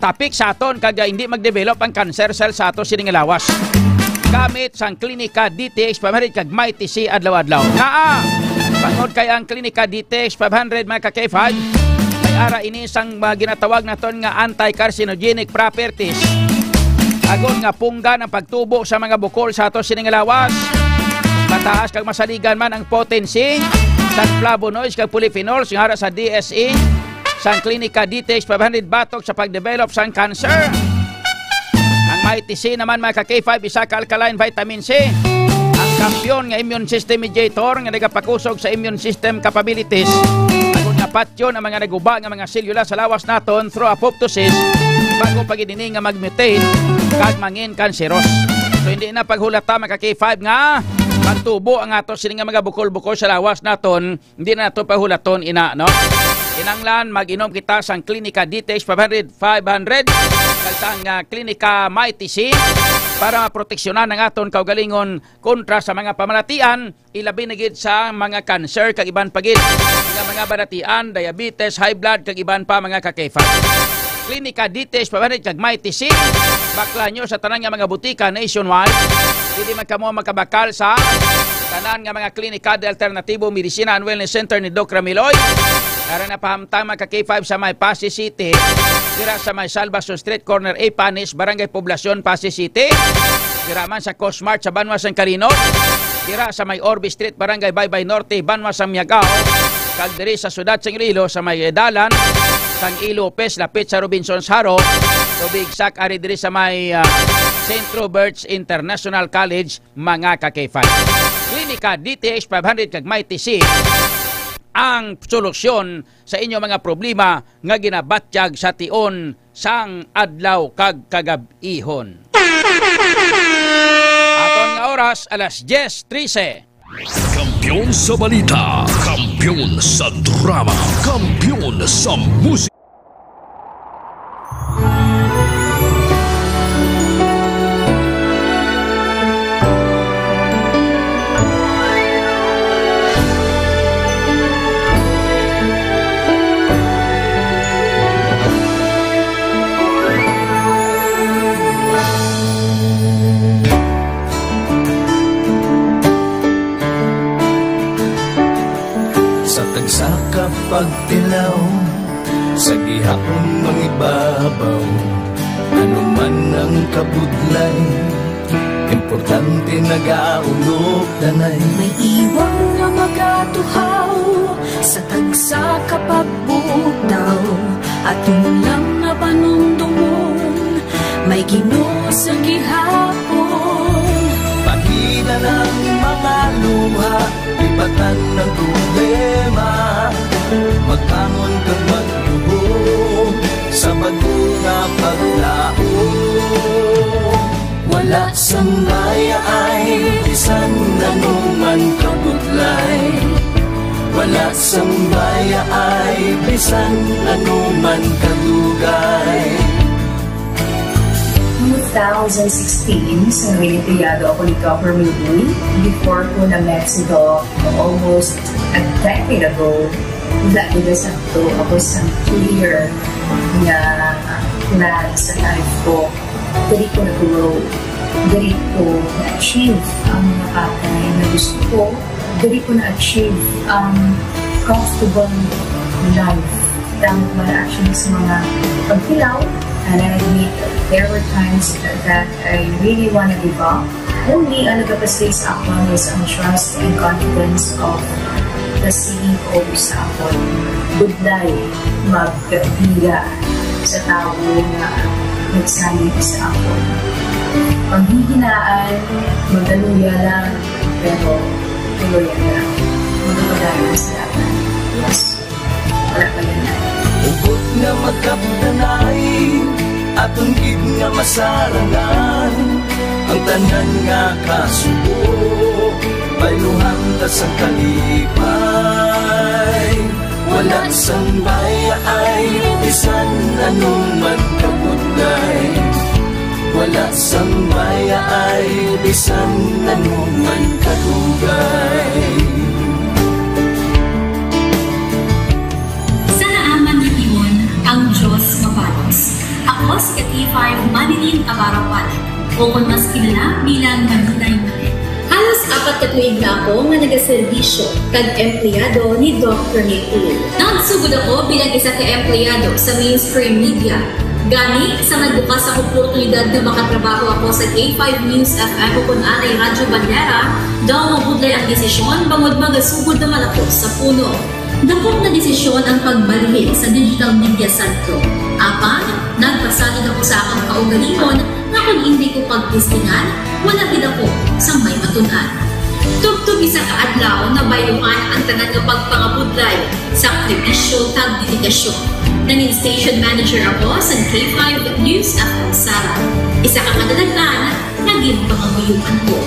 topic sa aton kag hindi mag-develop ang cancer cell sa ato sini nga lawas. Gamit sang Klinika DTX 500 kag may TC adlaw-adlaw. Pangod kay ang Klinika DTX 500 mga ka-K5 may ara ini sang ginatawag naton nga anti-carcinogenic properties. Agon nga punggan ang pagtubo sa mga bukol sa ato sini nga lawas. Mataas kag masaligan man ang potency sa flavonoids kag polyphenols nga ara sa DSE sang Klinika DTX 500 batok sa pagdevelop sang cancer. Ang may TC naman mga ka-K5 isa ka alkaline vitamin C. Ang kampiyon nga immune system mediator nga nagapakusog sa immune system capabilities. Agon nga patyon ang mga naguba nga mga selula sa lawas naton through apoptosis bago pagidini nga mag-mutate kag mangin cancerous. So hindi na paghulata mga ka-K5 nga magtubo ang ato sini nga mga bukol-bukol sa lawas naton, hindi na nato pahulaton ina, no? Kinanglan mag-inom kita sang Klinika DTX 500 kag sang Klinika may TC para maproteksyonan ang aton kaugalingon kontra sa mga pamalatian, ilabi na gid sa mga cancer kag iban pagid nga mga baratian, diabetes, high blood kag iban pa mga ka-K5. Klinika DTX 500 kag may TC bakla nyo sa tanan nga mga butika nationwide. Hindi man kamo makabakal sa tanan nga mga Klinika de Alternativo Medicina and Wellness Center ni Doc Ramiloy. Para na pahamtang mga ka-K5 sa may Pasig City, dira sa may Salvason Street Corner A Panis, Barangay Poblacion, Pasig City. Dira man sa Cosmart sa Banwas San Carino. Dira sa may Orbe Street, Barangay Baybay Norte, Banwas San Miagao. Kag diri sa Sudad Sang Iloilo sa may Dalan, Sang Ilopes, lapit sa Robinson's Haro. Tubig sak ari diri sa may St. Robert's International College, mga ka-K5. Klinika DTX 500 kag may TC ang solusyon sa inyo mga problema nga ginabatyag sa tion sang adlaw kag kagab-ihon. Aton nga oras alas 10:13. Kampiyon sa balita, kampiyon sa drama, kampiyon sa musika. Sa kapagtilaw, sa gihapon mangibabaw, ano man ang kabudlay, importante nagaulog danay. May iwang nga magatuhaw, sa tagsa kapagbutaw, at lang nga panumdumon, may Ginoo sa gihapon. Pahina ng mga luha, ibatan ng problema, magbangon kang magluhog sa bagunga paglaong. Wala sang maya ay bisan nanuman kabudlay, wala sang maya ay bisan nanuman kadugay. 2016, sa Olimpiado ako ni Dr. Mili. Before ko na-met si Doc, almost a decade ago, ako sa clear na plan sa life ko. Dali ko na-grow. Dali ko na-achieve ang mga bagay na gusto ko. Dali ko na-achieve ang comfortable life. Dahil wala actually sa mga pagkilaw. And I admit there were times that I really want to give up. Only ang nagkapasay sa akin is ang trust and confidence of the CEO sa akin. Budlay magkabila sa tao na nagsalit sa akin. Paghihinaan, magaluya lang, pero tuloy lang. Magpapadayon sa laban. Yes. Wala pa yan na. Ugot nga magkapdanay, atong gid nga masarangan, ang tanan nga kasubo, bayluhan ta sa kalipay. Wala sang baya ay bisan anong man kabudlay. Wala sang baya ay bisan anong man kadugay. Ang Diyos mapalos. Ako si K5 Manilin Abarapan, o kung mas kilala bilang Manilay Manil. Halos 4 ka tuig na ako nga nagaserbisyo kag empleyado ni Dr. Nick. Nagsugod ako bilang isa ka empleyado sa mainstream media. Gani sa nagbukas ang oportunidad na makatrabaho ako sa K5 News FM o kung anay Radyo Bandera, daw mabudlay ang desisyon bangod magasugod naman ako sa puno. Dakot na desisyon ang pagbalhin sa digital media sentro. Apan, nagpasalig ako sa akong kaugalingon na kung hindi ko pagtistingan, wala din ako sa may matunan. Tugtog isa kaadlaw na bayuhan ang tanan ng pagpangabudlay sa aktivisyo kag dedikasyon. Nanging station manager ako sa K5 News FM Sara. Isa ka kadagdagan, naging pangabuyuhan ko.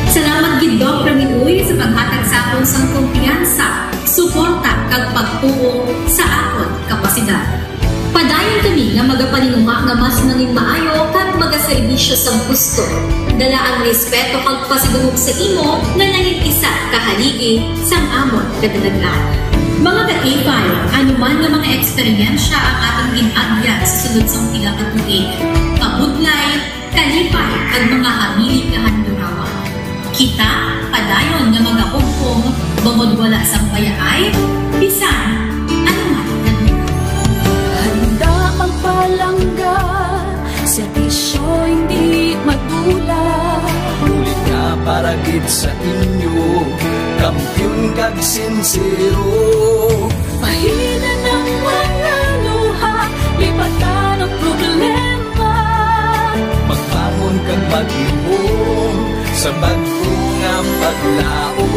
Salamat gid Dr. Minuy sa paghatag sa akon sang kumpiyansa, suporta kag pagtuo sa akon kapasidad. Padayon kami nga magapaninuma nga mas nanging maayo kag magaserbisyo sa gusto. Dala ang respeto kag pasigugog sa imo nga nanging isa kahaligi sang amon kadagdagan. Mga ka-K5, anuman nga mga eksperyensya ang atong ginagyan sa sunod sang pila ka tuig. Kabudlay, kalipay kag mga hamilig nga handurawan. Kita, padayon nga magakugkong, bangod wala sang bayaay, bisan, anuman ganun. Handa magpalangga, serbisyo hindi madula. Ulit nga para gid sa inyo, kampiyon kag sincero. Mahina ng mga luha, lipatan ang problema. Magbangon kang mag-iwong sa bago nga paglao.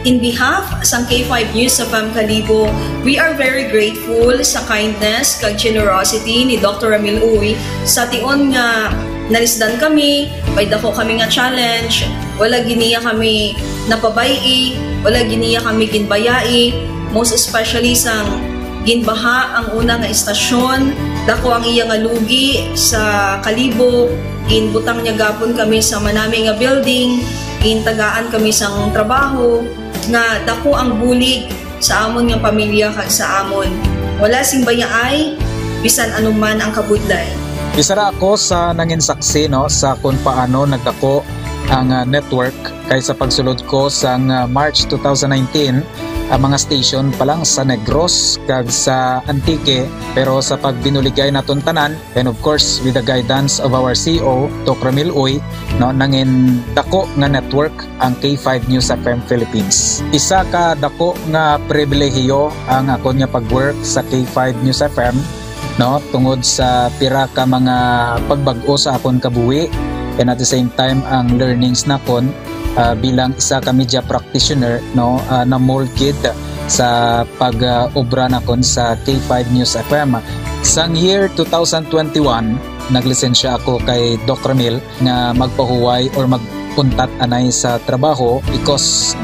In behalf sa K5 News sa Kalibo, we are very grateful sa kindness kag generosity ni Dr. Ramil Uy sa tion nga nalisdan kami, may dako kami nga challenge, wala giniya kami napabayi, wala giniya kami ginbayai, most especially sang ginbaha ang una nga istasyon, dako ang iya nga lugi sa Kalibo, ginbutang niya gapon kami sa manami nga building, gintagaan kami sang trabaho, nga dako ang bulig sa amon nga pamilya kag sa amon. Wala sing bayaay, bisan anuman ang kabudlay. Isa ra ako sa nangin saksi no sa kung paano nagdako ang network kay sa pagsulod ko sa March 2019 ang mga station pa lang sa Negros kag sa Antique, pero sa pagbinuligay naton tanan and of course with the guidance of our CEO Dr. Ramil Uy no nangin dako nga network ang K5 News FM Philippines. Isa ka dako nga pribilehiyo ang ako nga pagwork sa K5 News FM no tungod sa pira ka mga pagbag-o sa akon kabuhi and at the same time ang learnings nakon bilang isa ka media practitioner no na molded sa pag-obra nakon sa K5 News FM. Sang year 2021 naglisensya ako kay Dr. Ramil nga magpahuway or untat anay sa trabaho because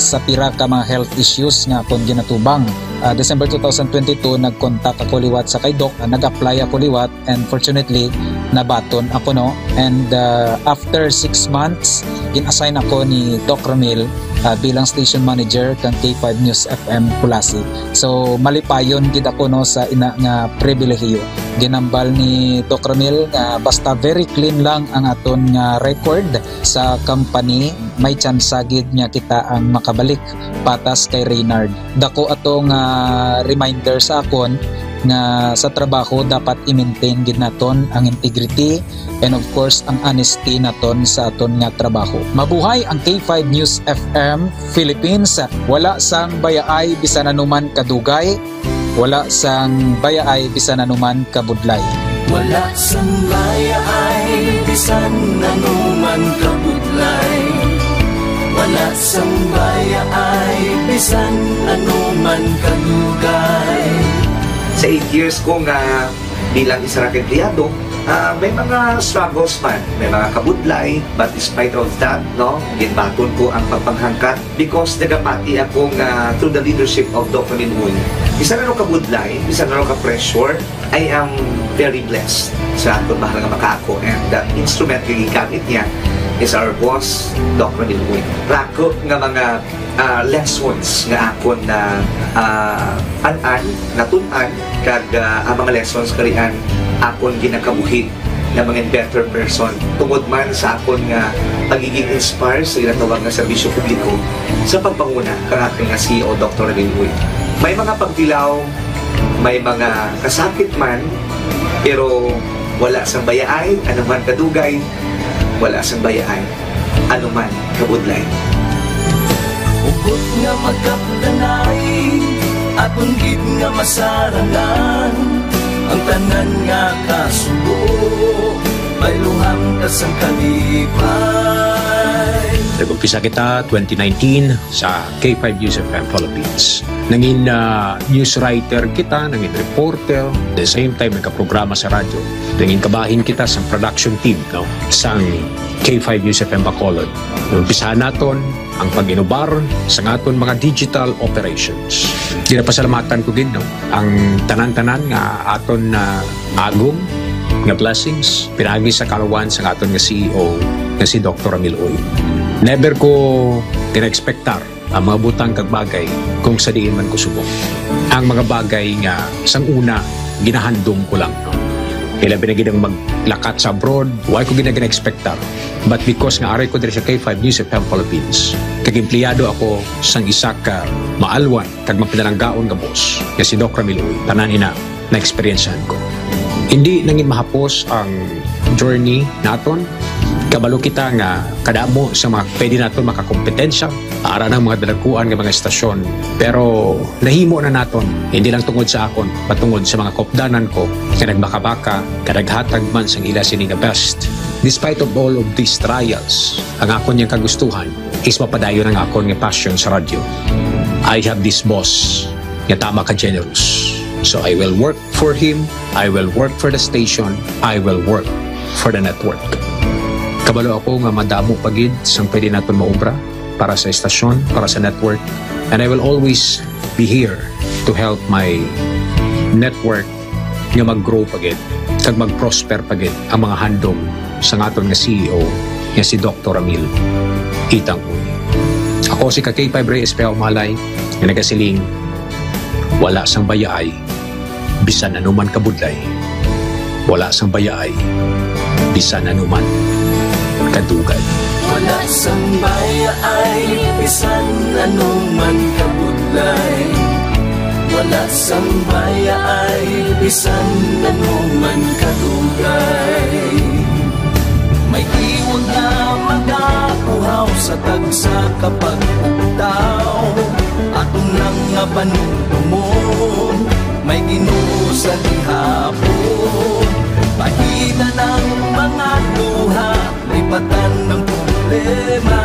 sa pira ka mga health issues nga akong ginatubang. December 2022 nag-contact ako liwat sa kay Doc, nag-apply ako liwat and fortunately nabaton ako no. And after 6 months in-assign ako ni Doc Ramil bilang station manager kang K5 News FM Kulasi. So malipayon gid ako no sa ina nga pribilehiyo. Ginambal ni Doc Ramil nga basta very clean lang ang aton nga record sa company, may chance gid nga kita ang makabalik patas kay Reynard. Dako atong reminder sa akon nga sa trabaho dapat i-maintain gid naton ang integrity and of course ang honesty naton sa aton nga trabaho. Mabuhay ang K5 News FM Philippines. Wala sang bayaay bisan anuman kadugay, wala sang bayaay bisan anuman kabudlay. Wala sang bayaay bisan anuman kabudlay. Wala sang bayaay bisan anuman kadugay. Sa 8 years ko nga bilang isang empleyado, may mga struggles man, may mga kabudlay, but despite of that, no, ginbaton ko ang pagpanghangkat because nagapati ako nga through the leadership of Dr. Minun. Isa na kabudlay, isa na ka-pressure, I am very blessed sa aton mahal nga makaako, and the instrument nga gigamit niya is our boss, Dr. Minun. Rako nga mga lessons nga akon na natunan kag ang mga lessons karian akon ginakabuhi na mga better person tungod man sa akon nga pagiging inspired sa ginatawag nga serbisyo publiko sa pagpanguna kang aking nga CEO Dr. Ramil. May mga pagdilaw, may mga kasakit man, pero wala sang bayaay anuman kadugay, wala sang bayaay anuman kabudlay. Ugot nga magkapdanay at unggit nga masarangan ang tanan nga kasubo may luhang kasang kalipay. Nag-umpisa kita 2019 sa K5 News FM Philippines. Nangin news writer kita, nangin reporter, at the same time nagka-programa sa radyo. Nangin kabahin kita sa production team no, sa K5 News FM Bacolod. Umpisahan naton ang pag-inubar sa aton mga digital operations. Ginapasalamatan ko din no, ang tanan-tanan nga aton na agong nga blessings pinagi sa kalawan sa aton nga CEO nga si Dr. Ramil Uy. Never ko tinexpectar ang mga butang kag bagay kung sa diin man ko subok. Ang mga bagay nga sang una ginahandom ko lang no. Kailan binagidang maglakat sa abroad, why ko gina-expectar. But because nga aray ko diri sa K5 News FM Philippines, kag-empleyado ako sang isa ka maalwan kag mapinalanggaon nga boss, nga si Doc Ramil Uy, tanan ina na experiencehan ko. Hindi nangin mahapos ang journey naton. Kabalo kita nga kadamo sa mga pwede naton makakompetensya para ng mga dalaguan ng mga estasyon. Pero nahimo na naton, hindi lang tungod sa akon, patungod sa mga kopdanan ko na nagbaka-baka, kadaghatag man sang ila sini nga best. Despite of all of these trials, ang akon niyang kagustuhan is mapadayon ang akon nga passion sa radyo. I have this boss nga tama ka generous. So I will work for him, I will work for the station, I will work for the network. Kabalo ako nga madamo pagid sang pwede naton maubra para sa estasyon, para sa network. And I will always be here to help my network nga mag-grow pagid, kag mag-prosper pagid ang mga handom sa aton nga CEO nga si Dr. Ramil Itang Uy. Ako si K5 Reyes Peao Malay nga nagasiling wala sang bayaay bisan anuman kabudlay. Wala sang bayaay bisan anuman kadugay. Wala sang bayaay bisan anuman kabudlay. Wala sang bayaay bisan anuman kadugay. May iwag na magakuhaw sa tagsa kapag ugtaw. Atong lang nga panuntumon, may Ginoo sa gihapon. Pahina ng mga luha, lipatan ng problema.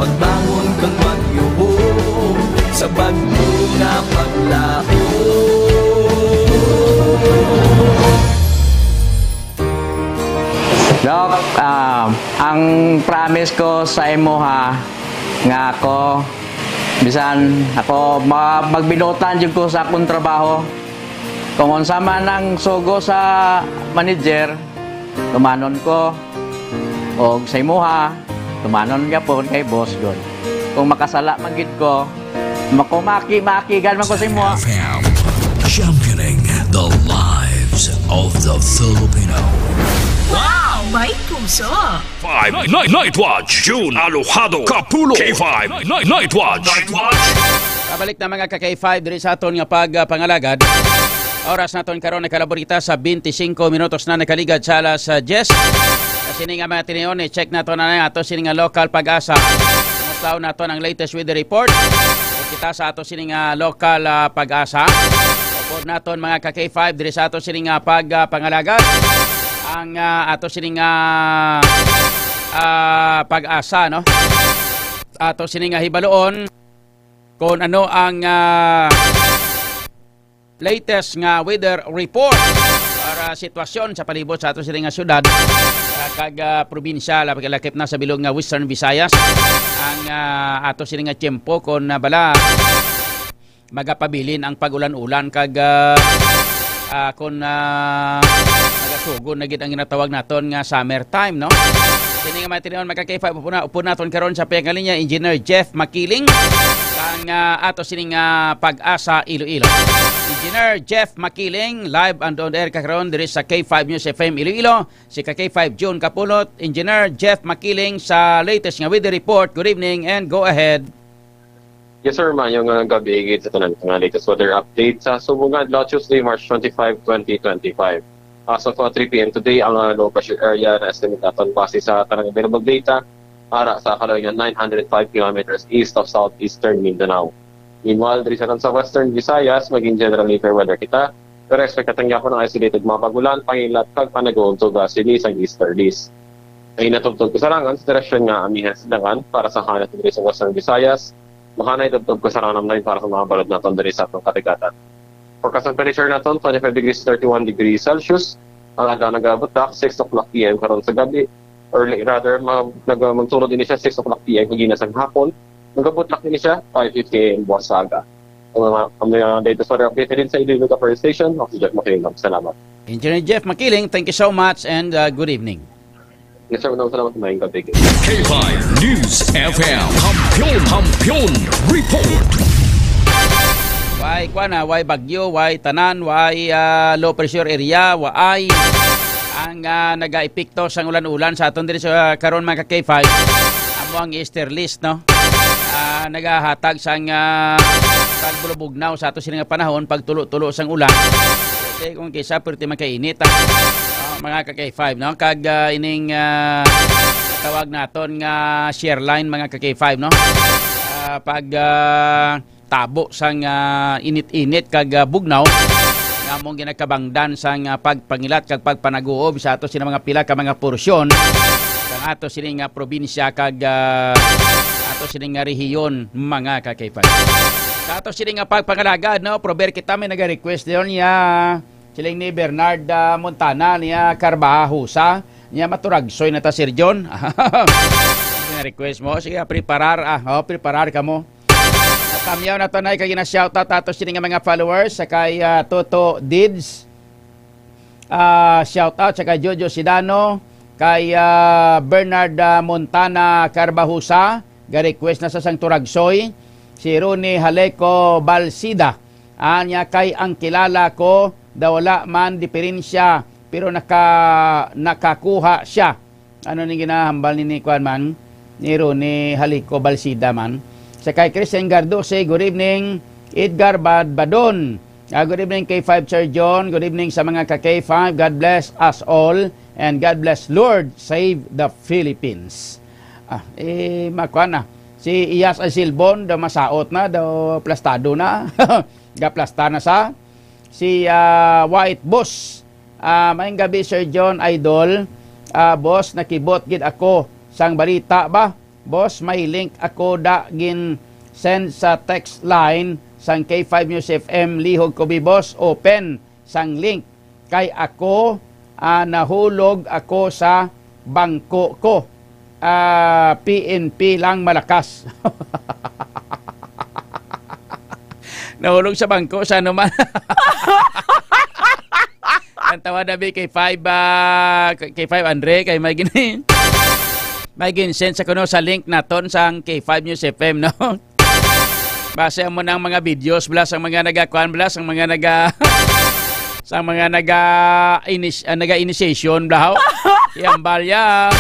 Magbangon kang magyubong sa bagyo nga paglaon. Doc, ang ang promise ko sa imo ha, nga ako, bisan ako magbinutan jud ko sa akong trabaho. Kung unsa man ang sugo sa manager, tumanon ko. O sa imo ha, tumanon gyapon kay boss god. Kung makasala magid ko, makumaki-makigan man ko sa imo. Championing the lives of the Filipino. Wow! May puso! 5 Night Watch, June Alojado, Kapulo, K5 Night Watch. Pabalik na mga ka-K5 diri sa aton nga pagpangalagad. Oras naton karon na kalaborita sa 25 minutos na nakaligad sa alas 10. Kasi nga mga tiniyon, check naton na ato sini nga local pag-asa. Mustaw naton ang latest weather report. Kita sa ato sini nga local pag-asa. Upod naton mga ka-K5 diri sa ato sini nga pagpangalagad. Ang ato sini nga pag-asa, no? Ato sini nga hibaloon kung ano ang latest nga weather report para sitwasyon sa palibot sa ato sini nga syudad kag probinsya lakip na sa bilog nga Western Visayas. Ang ato sini nga tiempo kung bala magapabilin ang pagulan-ulan kag kung nagasugod na gid ang ginatawag naton nga summertime, no? Kini nga matinion magka-K5 upo naton karon sa pinakalinya Engineer Jeff Makiling kang ato sini nga pag-asa Iloilo. Engineer Jeff Makiling live and on air karon diri sa K5 News FM Iloilo. Si K5 June Kapulot, Engineer Jeff Makiling sa latest nga weather report. Good evening and go ahead. Yes sir, mayong gabi sa tanan nga latest weather update sa Subungan, Tuesday, March 25, 2025. As of 3 p.m. today, ang low pressure area na estimate natin base sa tanang available data para sa kalawayan 905 kilometers east of southeastern Mindanao. Meanwhile, diri sa Western Visayas, maging generally fair weather kita, pero expect natin yapon ng isolated mga pagulan, pangilat, kag panag-uuntog sinis ang easterlies. Ay natugtog ko sarangan sa direksyon nga amihan silangan para sa kanat diri sa Western Visayas, makanay tugtog ko sarangan line para sa mga balod naton diri sa atong katigatan. Forecast temperature naton 25 degrees 31 degrees Celsius. Ang adlaw nagabot 6 o'clock PM karon sa gabi, or rather magsulod din siya 6 o'clock PM maginas ang hapon. Nagabutlak din siya 5:50 AM buwas sa aga. Ang mga latest weather update din sa Iloilo Power Station. Ako si Jeff Makiling. Salamat. Engineer Jeff Makiling, thank you so much and good evening. Yes sir, salamat sa mga gabi. K5 News FM Kampiyon Report. Why why bagyo, why tanan, why low pressure area, why ang naga-epekto sa ulan-ulan sa aton diri sa karon mga K5. Amo ang easterlies, no? Nagahatag sang pagbulubugnaw sa ato sini nga panahon pagtulo-tulo sang ulan. Kasi kung kaysa perti makainit mga ka-K5, no? Kag ining tawag naton nga share line mga ka-K5, no? Pag tabo sang init-init kag bugnaw nga mong ginakabangdan sang pagpangilat kag pagpanaguob sa ato sini mga pila ka mga porsyon kang ato sini nga probinsya kag ato sini nga rehiyon mga ka-K5. Sa ato sini nga pagpangalagad, no, prober kita may naga-request diyon niya siling ni Bernard Montana niya Carbahusa niya maturagsoy na ta Sir John. Request mo sige preparar preparar ka mo. Kamyaw na tanay kay gina-shoutout ato sini nga mga followers sa kay Toto Dids. Shoutout sa kay Jojo Sidano, kay Bernard Montana Carbahusa, ga-request na sa sang turagsoy. Si Ronnie Haleco Balsida, anya kay ang kilala ko daw wala man diferensya pero nakakuha siya. Ano ni ginahambal ni Kuan man ni Ronnie Haleco Balsida man. Sa kay Christian Gardose, good evening. Edgar Badon, good evening K5 Sir John, good evening sa mga ka-K5, God bless us all, and God bless Lord, save the Philippines. Makuha na. Si Iyas Asilbon, daw masaot na, daw plastado na, gaplasta na sa. Si White Boss, maayong gabi Sir John, idol, boss, nakibot gid ako sang balita ba? Boss, may link ako gin send sa text line sang K5 News FM lihog ko bi boss, open sang link kay ako nahulog ako sa bangko ko. PNP lang malakas. Nahulog sa bangko sa ano man. Ang tawa na kay 5 Andre kay may gini. May ginsend sa kuno sa link naton sa K5 News FM, no? Base mo ng mga videos, blas ang mga nagakuan, blas ang mga sa mga naga-initiation, blahaw. Iyambal ya.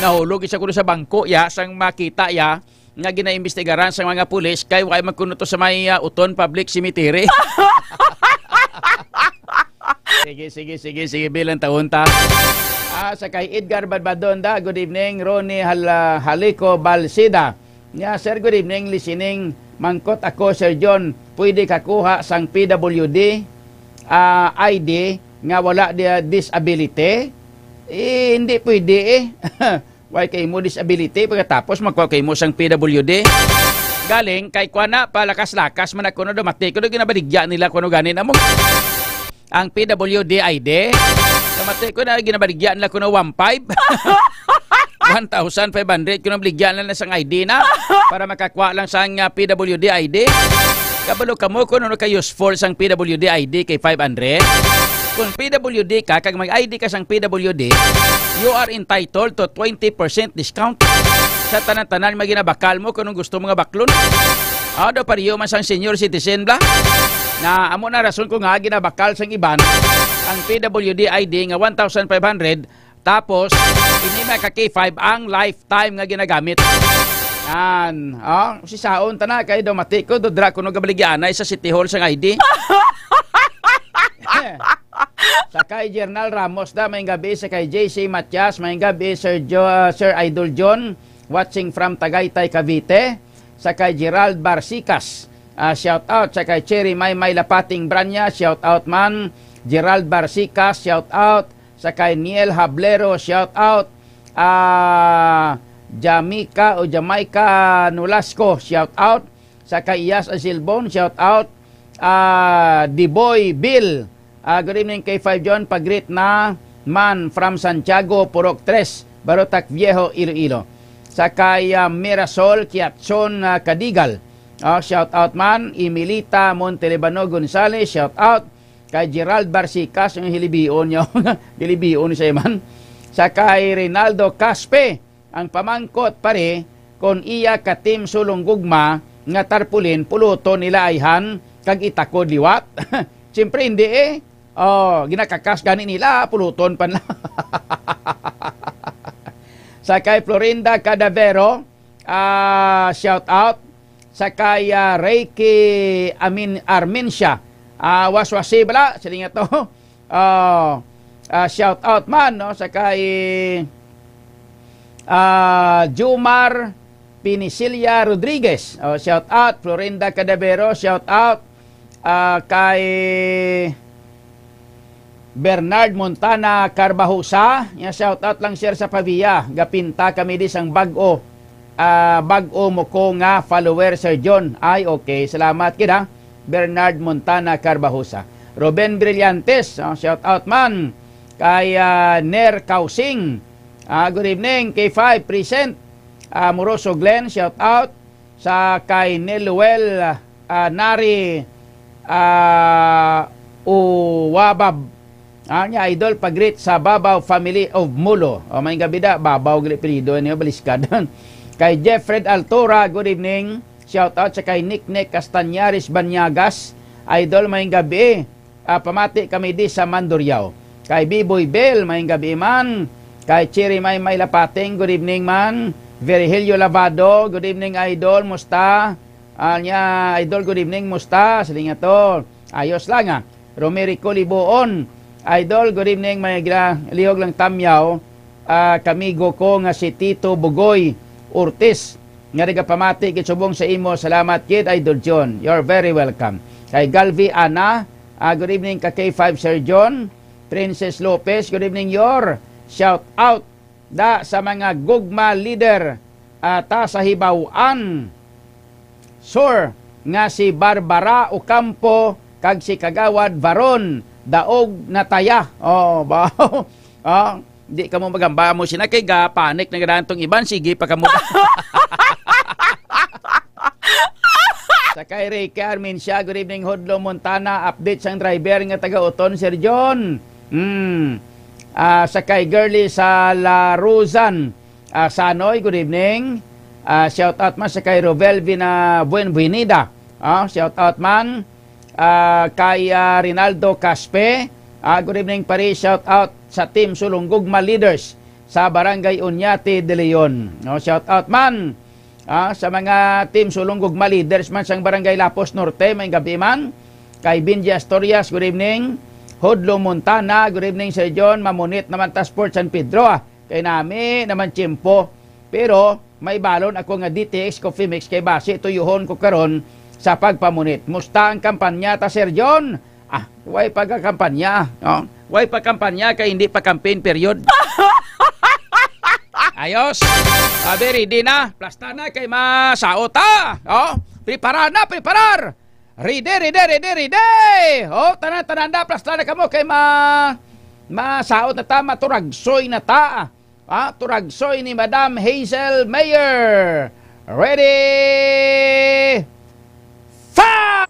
Nahulog isa kuno sa bangko ya, sang makita ya, nga ginaimbestigaran sa mga pulis kay way magkuno to sa may Uton Public Cemetery. Sige, bilang taon ta. Sa kay Edgar Badbadonda, good evening. Ronnie Haliko Balsida. Sir, good evening. Listening. Mangkot ako, Sir John. Pwede kakuha sang PWD ID nga wala dia disability? Hindi pwede Why kay mo disability pagkatapos magkuha kay mo sang PWD? Galing kay kuana palakas-lakas man ako no dumati ko ginabaligya nila kuno ganin amo. Ang PWD ID dumati ko na ginabaligya nila kuno 1,500 1,500 kuno baligyan na sang ID na para makakuha lang sang PWD ID. Kabalo kamo kuno ka useful sang PWD ID kay 500. Kung PWD ka kag mag-ID ka sang PWD, you are entitled to 20% discount sa tanan-tanan maginabakal mo kung gusto mga baklon. Do pariyo man sang senior citizen bla. Na amo na rason ko nga ginabakal sang iban ang PWD ID nga 1,500 tapos ini ka K5 ang lifetime nga ginagamit. Si saon tana kay domati ko dodra kuno gabaligyan sa City Hall sang ID. Sa kay Jernal Ramos da may gabi, sa kay JC Matias may gabi, Sir Idol John watching from Tagaytay, Cavite. Sa kay Gerald Barsikas, shout out. Sa kay Cherry May Lapating Branya, shout out man. Gerald Barsikas, shout out. Sa kay Niel Hablero, shout out. Jamaica Nolasco, shout out. Sa kay Iyas Asilbon, shout out. Diboy Bill, good evening kay 5 John, pagrit na man from Santiago, Purok 3, Barotac Viejo, Iloilo. Sa kay Mirasol Kiatson Kadigal, shout out man. Emilita Montelebano Gonzales, shout out. Kay Gerald Barsikas, yung hilibion nyo, hilibion siya man. Sa kay Rinaldo Caspe, ang pamangkot pare, kon iya katim sulong gugma, nga tarpulin, puluto nila ayhan, kag itakod liwat. Siyempre hindi ginakakas gani nila, puluton pan lang. Sa kay Florinda Cadavero, shout out. Sa kay Reiki Armencia, waswasi bala, silinga to. Shout out man, no? Sa kay Jumar Pinicilia Rodriguez, shout out. Florinda Cadavero, shout out. Kay Bernard Montana Carbajosa, shout out lang share sa Pavia, gapinta kami di sang bago mo ko nga follower Sir John. Ay okay, salamat kita Bernard Montana Carbajosa. Ruben Brillantes, shout out man. Kay Ner Kausing, good evening K5 present. Moroso Glenn, shout out. Sa kay Neluel Nari Uwabab, niya idol pagrit sa Babaw Family of Mulo. May gabi da, Babaw Giliprido niyo baliskad. Kay Jeffred Altora, good evening. Shout out sa kay Nick Castañares Banyagas, idol may gabi. Pamati kami di sa Mandurriao. Kay Biboy Bell, may gabi man. Kay Cherry May Lapating, good evening man. Virgilio Lavado, good evening idol, musta? Niya idol, good evening, musta? Saling to, ayos lang Romerico Liboon, idol, good evening, may lihog lang tamyaw. Kamigo ko nga si Tito Bugoy Ortiz, nga riga pamati kitsubong sa imo, salamat kid idol John, you're very welcome. Kay Galvi Ana, good evening ka K5 Sir John. Princess Lopez, good evening your, shout out da sa mga gugma leader ta sa Hibawaan Sur nga si Barbara Ocampo kag si Kagawad Varon daog nataya Di ka mo magamba mo sina kay ga panik na ganahan tong iban. Sige pa ka mo. Sakay Ray Carmen siya. Good evening, Hodlo Montana. Update sang driver nga taga-Uton, Sir John. Sakay Girly sa La Rosan. Sanoy, good evening. Shout out man sakay Rovelvina Buenvenida. Shout out man. Kay Rinaldo Caspe. Good evening pare. Shout out sa Team Sulunggugma Leaders sa Barangay Uñate de Leon. Shout out man. Sa mga Team Sulunggugma Leaders man sang Barangay Lapos Norte, may gabi man. Kay Binji Astorias, good evening. Hodlo Montana, good evening Sir John. Mamunit naman ta Sports San Pedro. Kay nami naman tiyempo. Pero may balon ako nga DTX Coffee Mix kay base tuyuhon ko karon sa pagpamunit. Musta ang kampanya ta Sir John? Way pagkakampanya. Way pagkampanya kay hindi pa campaign period. Ayos. Ready na. Plasta na kay masaota. Prepara na, preparar. Ready. Tanan na. Plasta na kamo kay masaot na ta. Maturagsoy na ta. Turagsoy ni Madam Hazel Mayer. Ready. Fire!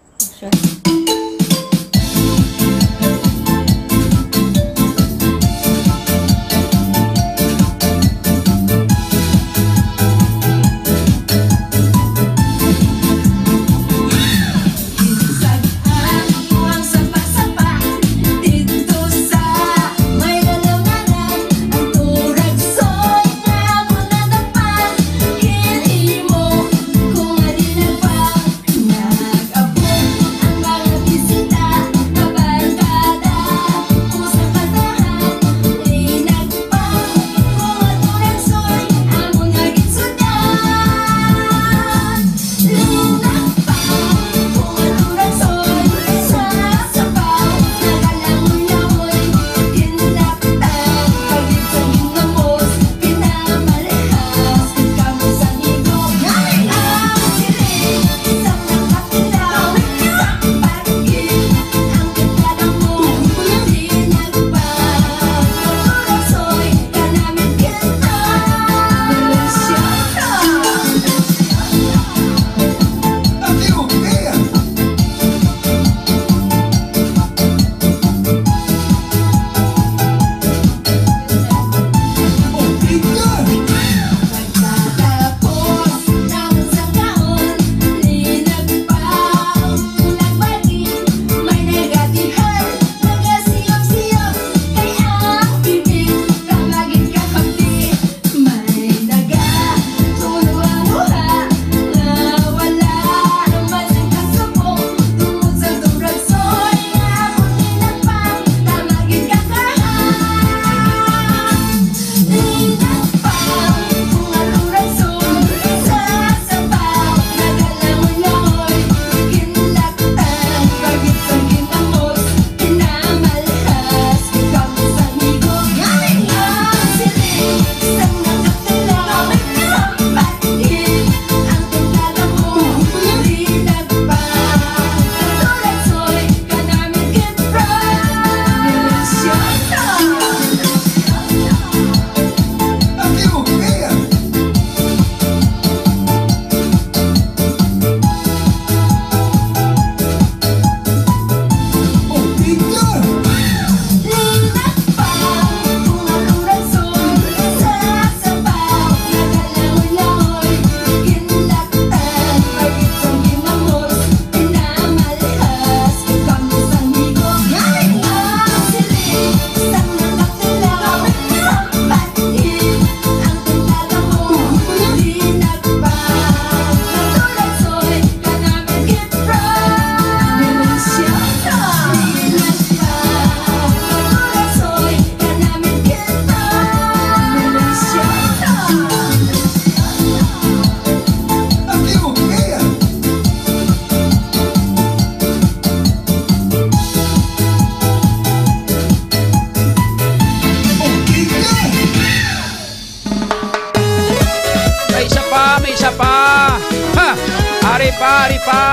Ari pa.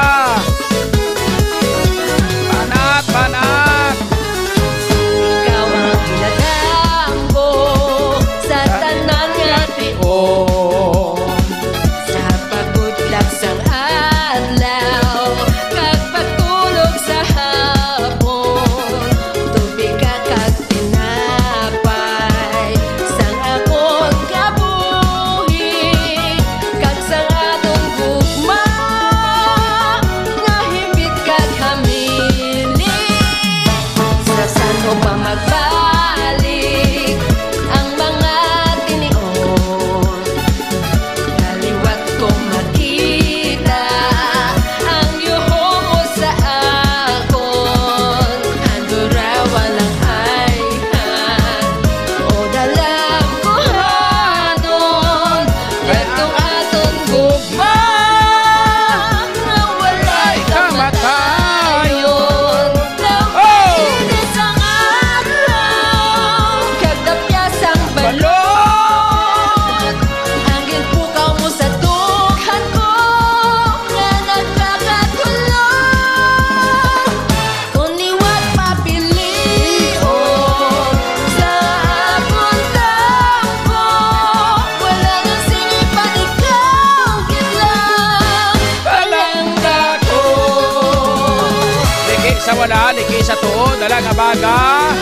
Panat. Ikaw ang kinagam ko. sa wala, liki sa tuo, dalang abaga,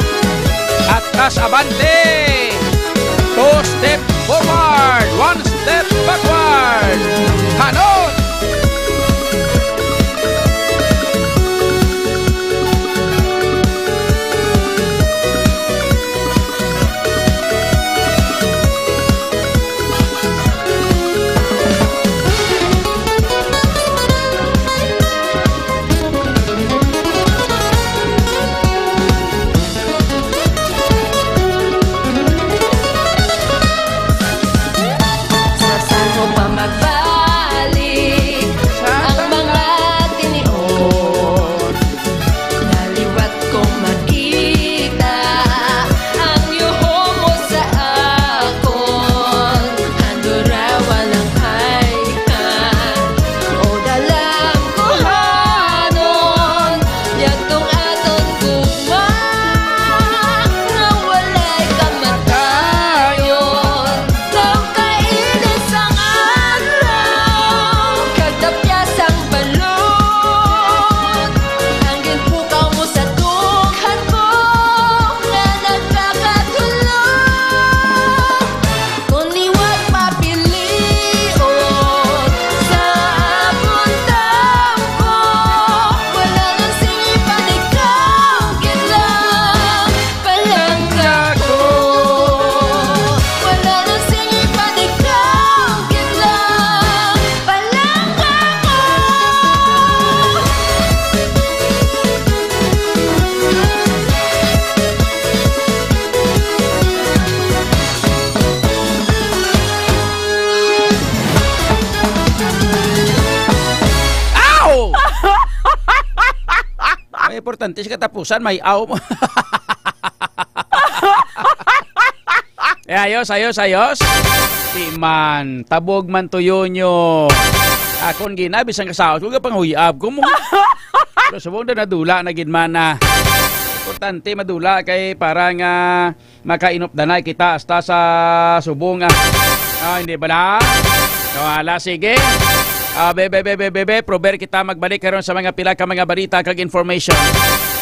atras abante. 2 step forward, 1 step backward. Hanot! Importante sa katapusan, may aw mo. Ayos. Di man, tabog man tuyo nyo. Akon ginabi sang kasaos, kung ka panghuyab ko mo. Pero subong na nadula na ginman na. Importante madula kay para nga makainop danay kita hasta sa subong. Hindi ba na? Wala, sige. Bebe, prober kita magbalik karon sa mga pila ka mga balita kag information.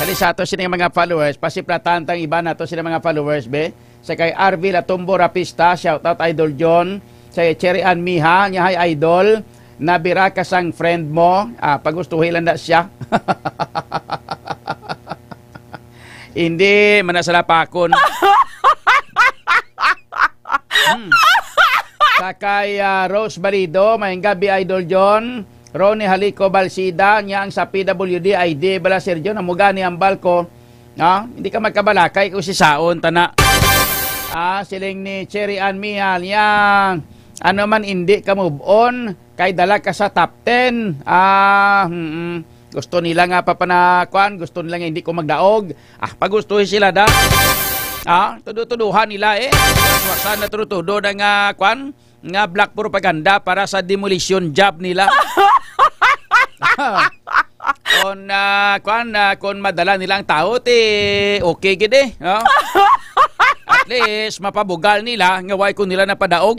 Kali sa ato sila mga followers, pasiplatan tang iba na to sila mga followers, be. Sa kay Arvil Atumbo Rapista, shout out Idol John. Sa Cherry Ann Miha, niya hay Idol. Nabira ka sang friend mo, pagustuhin lang na siya. Hindi, manasalapakon. Sakay Rose Balido, mayang gabi Idol John. Ronnie Halico Balsida, niya ang sa PWD ID, bala Sergio, namugani ang balko. Hindi ka magkabalakay kung si Saon, tana. Siling ni Cherry Ann Mihal, yang ano man hindi ka move on, kay dala ka sa top 10. Gusto nila nga papanakuan, gusto nila nga hindi ko magdaog. Pagustuhin sila da. Tuduhan nila Wasan na tudo na nga kwan, nga black propaganda para sa demolition job nila. Kung madala nilang tao, okay gede. At least, mapabugal nila, nga way ko nila napadaog.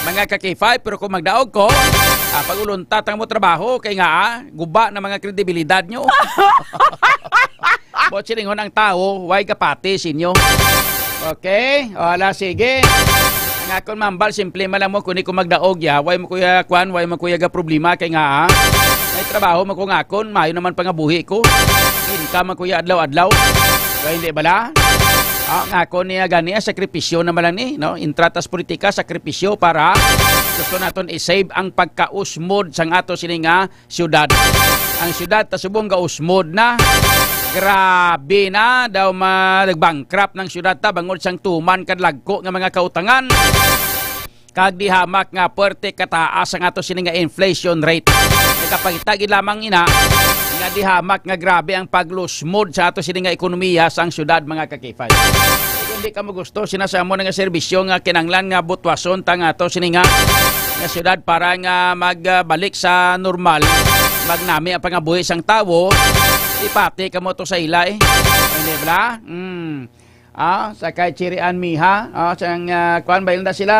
Mga kakifay, pero kung magdaog ko, pag-uluntat ang mo trabaho, kay nga, guba na mga kredibilidad nyo. Bot silingon ang tao, way kapati sinyo. Okay? Wala, sige. Ang akong mambal, simple malang mo, kung ko magdaog ya, way mo kuya kwan, way mo kuya ga problema, kay nga, may trabaho mo kung akon, mayo naman pangabuhi ko. Income mo kuya adlaw-adlaw. Kaya hindi bala? Ang akon niya gani, sakripisyo naman lang ni, no? Intratas politika, sakripisyo para gusto naton i-save ang pagka-usmod sang ato sininga syudad. Ang syudad, tasubong ga-usmod na. Grabe na daw nag-bankrupt ng syudad ta bangod sang tuman kadlagko nga mga kautangan. Kag dihamak nga puwerte kataas ang ato sini nga inflation rate. Kapagitagid lamang ina nga dihamak nga grabe ang paglusmod sa ato sini nga ekonomiya sang syudad mga kakifay. Kung di ka mo gusto sinasamo nga serbisyo nga kinanglan nga butwason tang ato sini nga syudad para nga magbalik sa normal, magnami ang pangabuhi sang tawo. Ipati ka mo to sa ila Hindi ba? Sa kay Cherry Ann Miha, sang kuan ba na sila,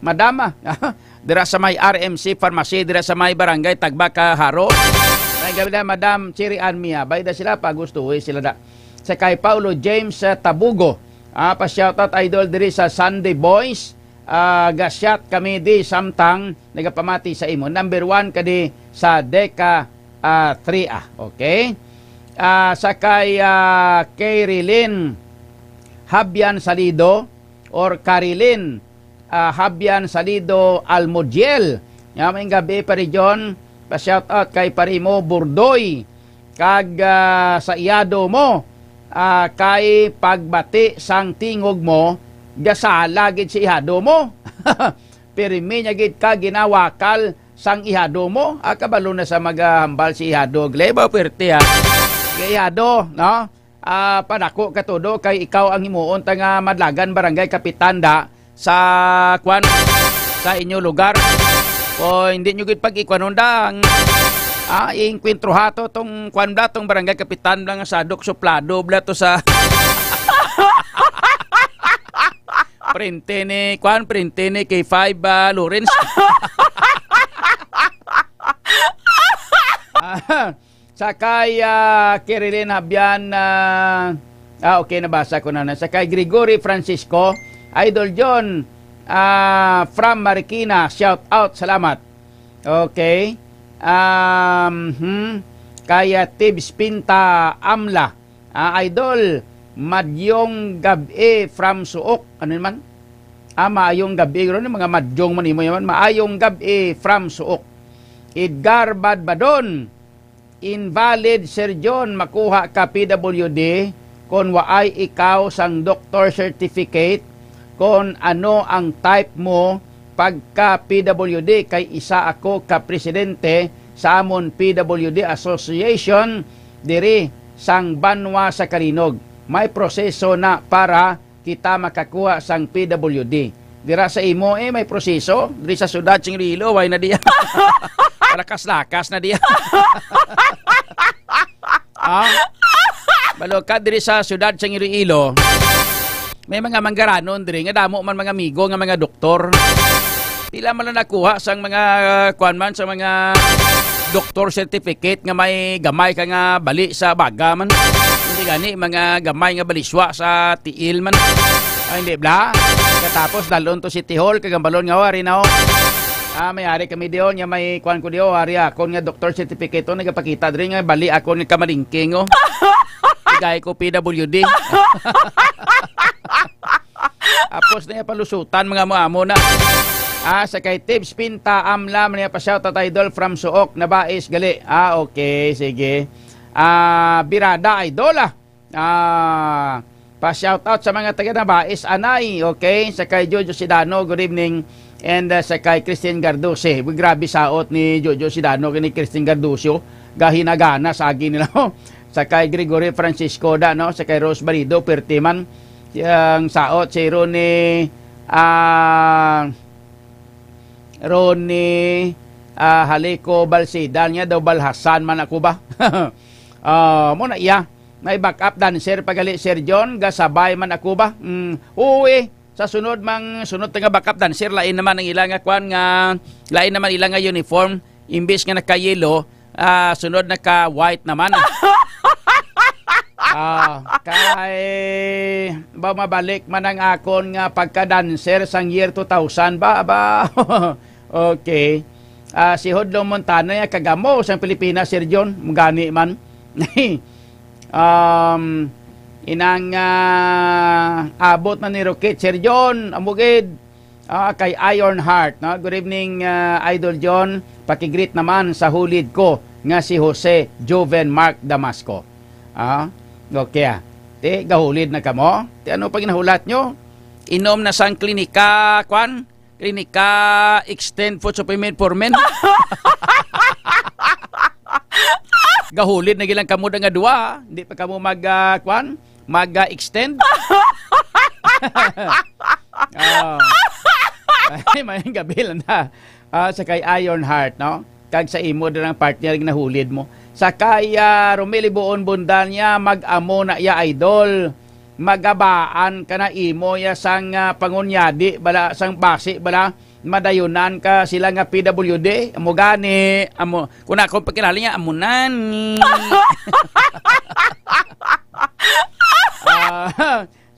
madama. Dira sa may RMC Pharmacy, dira sa may barangay Tagbaka Haro. May gabi na, Madam Chiri Anmia. Bayda sila pa gusto sila da. Sa kay Paulo James Tabugo. Pa-shoutout idol diri sa Sunday Boys. Gasyat kami di samtang nagapamati sa imo. Number 1 kadi sa Deka 3A. Okay? Sa kay Karilyn Habyan Salido or Karilyn Habyan Salido Almodiel. May gabi pa rin John. Pa-shoutout kay Parimo Burdoy. Kag sa iyado mo. Kay pagbati sang tingog mo. Gasala gid si ihado mo. Pero minya gid ka ginawakal sang ihado mo. Kabalo na sa maghambal si ihado. Gleba pwerte ha. Ihado, no? Padako katudo kay ikaw ang himuon nga Madlagan Barangay Kapitan da sa kwan sa inyo lugar. O hindi nyo gid pag-ikwanon da ang inkwentro hato tong kwan bla tong Barangay Kapitan bla nga sadok suplado bla to sa printe ni K5 Lawrence. Sakay Kirilin Habyan okay, nabasa ko na. Sakay Gregory Francisco, Idol John from Marikina, shout out, salamat. Okay. Kaya Tibs Pinta Amla, Idol Madyong Gabi from Suok. Ano naman? Maayong gabi ron mga madyong man imo yaman. Maayong gabi from Suok. Edgar Badbadon, invalid Sir John, makuha ka PWD kung waay ikaw sang doctor certificate kung ano ang type mo pagka PWD kay isa ako ka presidente sa amon PWD Association diri sang Banwa sa Kalinog. May proseso na para kita makakuha sang PWD. Dira sa imo may proseso diri sa syudad sing Rilo way na diya. Lakas-lakas na diya. Balo ka diri sa syudad sing Iloilo. May mga manggaranon diri nga damo man mga amigo nga mga doktor. Pila man lang nakuha sang mga kuan man sa mga doctor certificate nga may gamay ka nga bali sa baga man. Hindi gani mga gamay nga baliswa sa tiil man. Hindi bla. Katapos dalon to City Hall kag balon nga wari na. May ari kami diyon nga may kuan ko diyo ari akon nga doctor certificate to nagapakita diri nga bali akon nga kamalingking oh. Igay ko PWD. Apos na palusutan mga muamo na. Sa kay Tips Pinta Amla man pa shoutout idol from Suok na bais gali. Okay, sige. Birada idol pa shoutout sa mga taga na bais anay. Okay, sa kay Jojo Sidano, good evening. And sa kay Christine Gardose. Grabe saot ni Jojo Sidano kini Christine Gardosio. Gahinagana sa agi nila. Sa kay Gregory Francisco da no, sa kay Rose Barido Pertiman yang saot si Ronnie Haliko Balsida niya daw balhasan man ako ba. Muna iya may backup dancer pagali Sir John gasabay man ako ba. Uwi sa sunod nga backup dancer lain naman ang ilang kwan nga lain naman ilang nga uniform imbis nga naka yellow sunod naka white naman. Kay ba mabalik man ang akon nga pagka-dancer sang year 2000 ba? Okay. Si Hodlong Montano ya kagamo sang Pilipinas Sir John, mugani man. Inang abot man ni Rocket Sir John, amugid kay Iron Heart, no? Good evening Idol John. Pakigreet naman sa hulid ko nga si Jose Joven Mark Damasco. Okay gahulid na kamo. Ano pag ginahulat nyo? Inom na sang klinika, kwan? Klinika Extend Food Supplement for Men. Gahulid na gilang kamo nga duwa. Hindi pa kamo kwan? Mag-extend. May gabi lang na. Sa kay Iron Heart, no? Kag sa imo din ang partner na hulid mo. Sa kaya Romeli Buon Bundan niya mag-amo na ya idol. Magabaan ka na imo ya sang pangunyadi bala sang basi bala madayunan ka sila nga PWD, amo gani, amo kun ako pagkilala niya amo nani.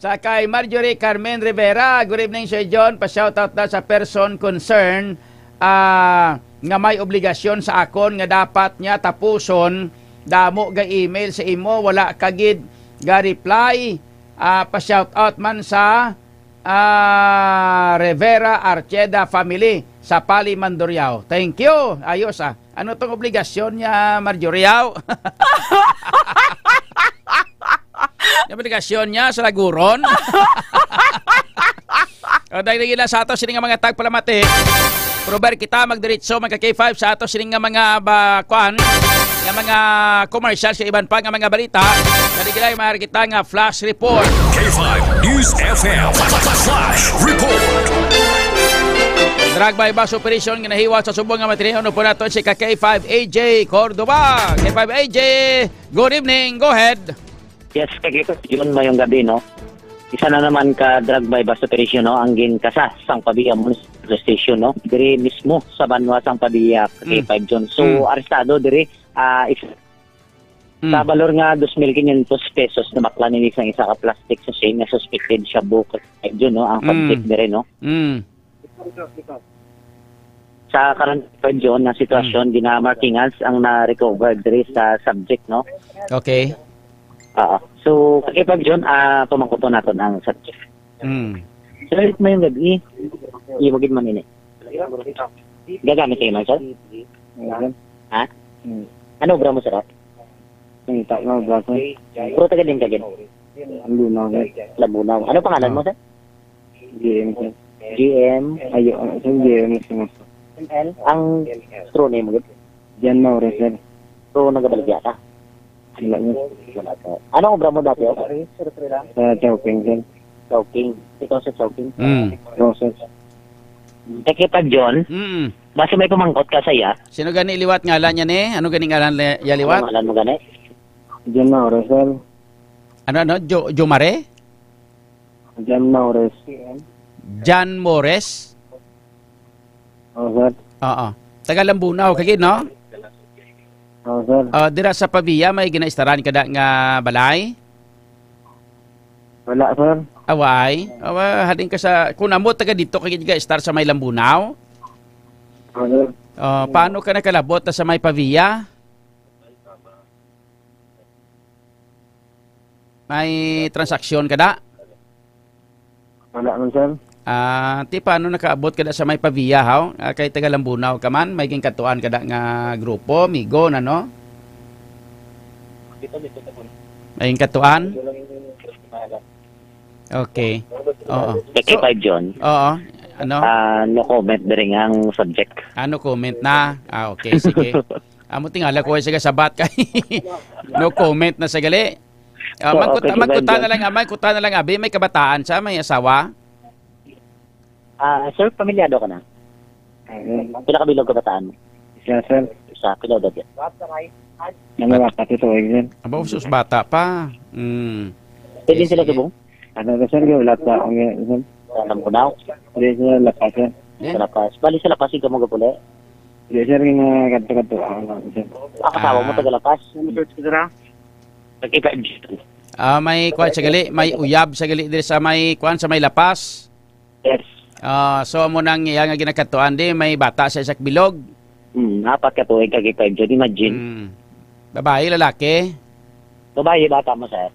Sa kay Marjorie Carmen Rivera, good evening Sir John, pa-shoutout na sa person concerned nga may obligasyon sa akon nga dapat niya tapuson, damo ga email sa imo, wala kagid ga reply, pa-shoutout man sa Rivera Archeda family sa Pali Mandurriao. Thank you. Ayos Ano tong obligasyon niya Marjorie? Yung obligasyon niya sa Laguron. Dahil nagila sa ato sining nga mga tagpalamati. Prober kita magdiretso magka K5 sa ato sining nga mga kuan nga mga commercial sa iban pa nga mga balita. Dahil nagila yung mga kita nga flash report. K5 News FM Flash Report. Drug by bus operation nga nahiwa sa subong nga matineo no po naton si K5 AJ Cordoba. K5 AJ, good evening. Go ahead. Yes, kagito yun mayong gabi, no? Isa na naman ka drug by bus operation, no? Ang ginkasa sang Pabia Municipal Station, no? Diri mismo sa Banwa sang Pabia K5 John. So, arestado diri sa balor nga 2,500 pesos na bakla ni isang isa ka plastic sa chain na suspected siya bukas John, no? Ang subject diri, no? Sa current John na sitwasyon, ginamarkingan ang na-recover diri sa subject, no? Okay. So, kapag John, pumangkuto natin ang subject. Salit mo yung gabi, iwagid man ini. Gagamit kayo man, sir? Ha? Ano obra mo, sir? Tak na obra ko. Puro taga din kagin? Labunaw. Ano pangalan mo, sir? GM. GM? Ayo, GM. Ang true name mo, Jan Maures, sir. So, nagabaligya ka? Anong obra mo dati? Sa Chowking, sir. Chowking. Ikaw sa Chowking? Process. Tekipag John, basta may pumangkot ka saya. Sino gani liwat ngalan niya ni? Ano gani ngalan ya liwat? Ano ngalan mo gani? Jan Maures, sir. Ano? Jomare? Jan Maures. Jan Mores? Sir. Oo. Taga Lambunaw, kagid, no? Sir. Dira sa Pavia, may ginaistaran kada nga balay? Wala, sir. Away? Hading ka sa... Kung amo taga dito, kagid ka star sa may Lambunaw? Sir. Paano ka nakalabot sa may Pavia? May transaksyon kada? Wala man, sir. Paano nakaabot kada sa may Pavia, haw? Kay taga Lambunaw ka man, may ginкатуан kada nga grupo, migo na, no? May ginкатуан? Okay. Oo. K5 John. Oo. Ano? No comment diri ang subject. Ano comment na? Okay, sige. Amo tingala ko sa sabat kay. No comment na sa gali. Magkuta na lang, magkuta na lang abi, may kabataan sa may asawa. Sir, pamilyado ka na? Pila ka bilog kabataan mo? Isa, sir. Isa, pila daw yan? Nangawakat ito, sir. Aba, sus, bata pa. Pwede sila subong? Ano na, sir? Wala pa. Alam ko na. Hindi, sir. Lapas, sir. Sa lapas. Bali sa lapas, ikaw mo gapuli? Hindi, sir. Yung kanto-kanto. Kasawa mo taga lapas? May kwan sa gali, may uyab sa gali diri sa may kwan sa may lapas. Yes. So mo nang iya nga ginakatuan di may bata sa isak bilog. Apat ka tuig kag ipag jud, imagine. Babae, lalaki? Babae, bata mo, sir.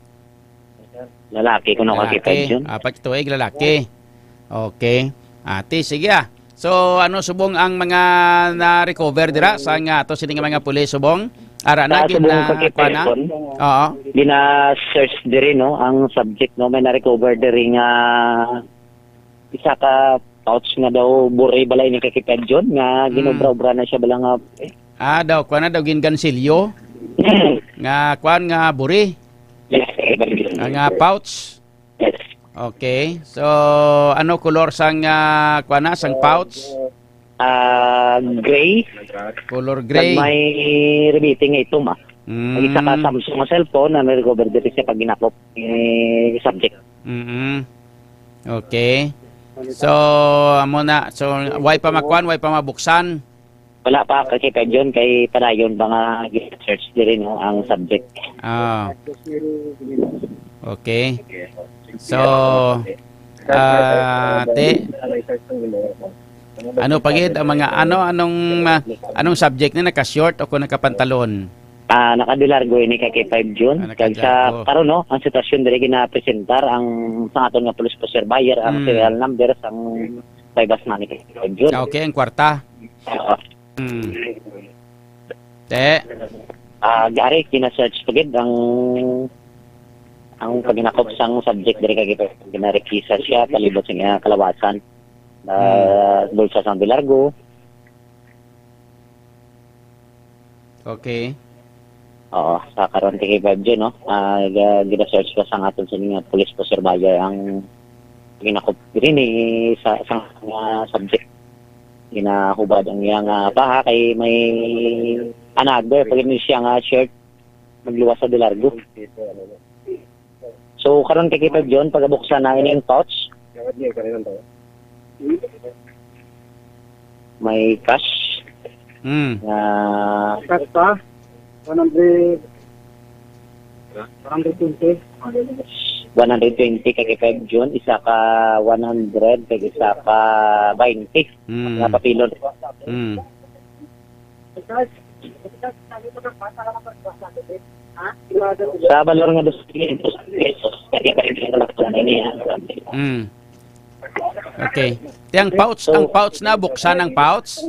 Lalaki kuno kag ipag jud. Apat ka tuig lalaki. Okay. Ate, sige So ano subong ang mga na-recover dira sa nga ato sining mga pulis subong? Ara na na Oo. Gina-search diri, no, ang subject, no, may na-recover diri nga isa ka pouch nga daw buri balay ni kakipad John nga ginobra-obra na siya bala nga daw kuan na daw gingansilyo nga kuan nga buri. Yes, nga pouch. Yes. Okay. So ano color sang kuan na sang pouch? Gray. Color gray. May rebating nga itom Ang isa ka Samsung cellphone na recover dito siya pag ginakop subject. Okay. So, amo na. So, why pa makuan, why pa mabuksan? Wala pa kasi pa John kay padayon mga search din no ang subject. Ah. Okay. So, ano pagid ang mga anong subject na naka-short o kung naka-pantalon? Nakadulargo ini kay 5 June. Kag sa karon no, ang sitwasyon diri gina-presentar ang sa aton nga police officer buyer ang serial number sang Paybas Money kay 5 June. Okay, ang kwarta. Gari kina-search pagid ang paginakop sang subject diri kay gina-requisa siya palibot sa iya kalawasan. Bulsa sang Dulargo. Okay. Oo, sa karon kay 5 June no. Gina-search ko sang aton sa nga police officer buyer ang ginakop diri ni sa subject. Ginahubad ang iyang paha kay may another pag siya nga shirt magluwas sa Dulargo. So karon kay 5 June pagabuksan na ining pouch. May cash. Cash pa? 120. 120 kay 5 June, isa ka 100 kay isa ka 20 nga papilon. Sa balor nga 200 pesos kay 5 June niya. Okay. Ang pouch na buksan ang pouch.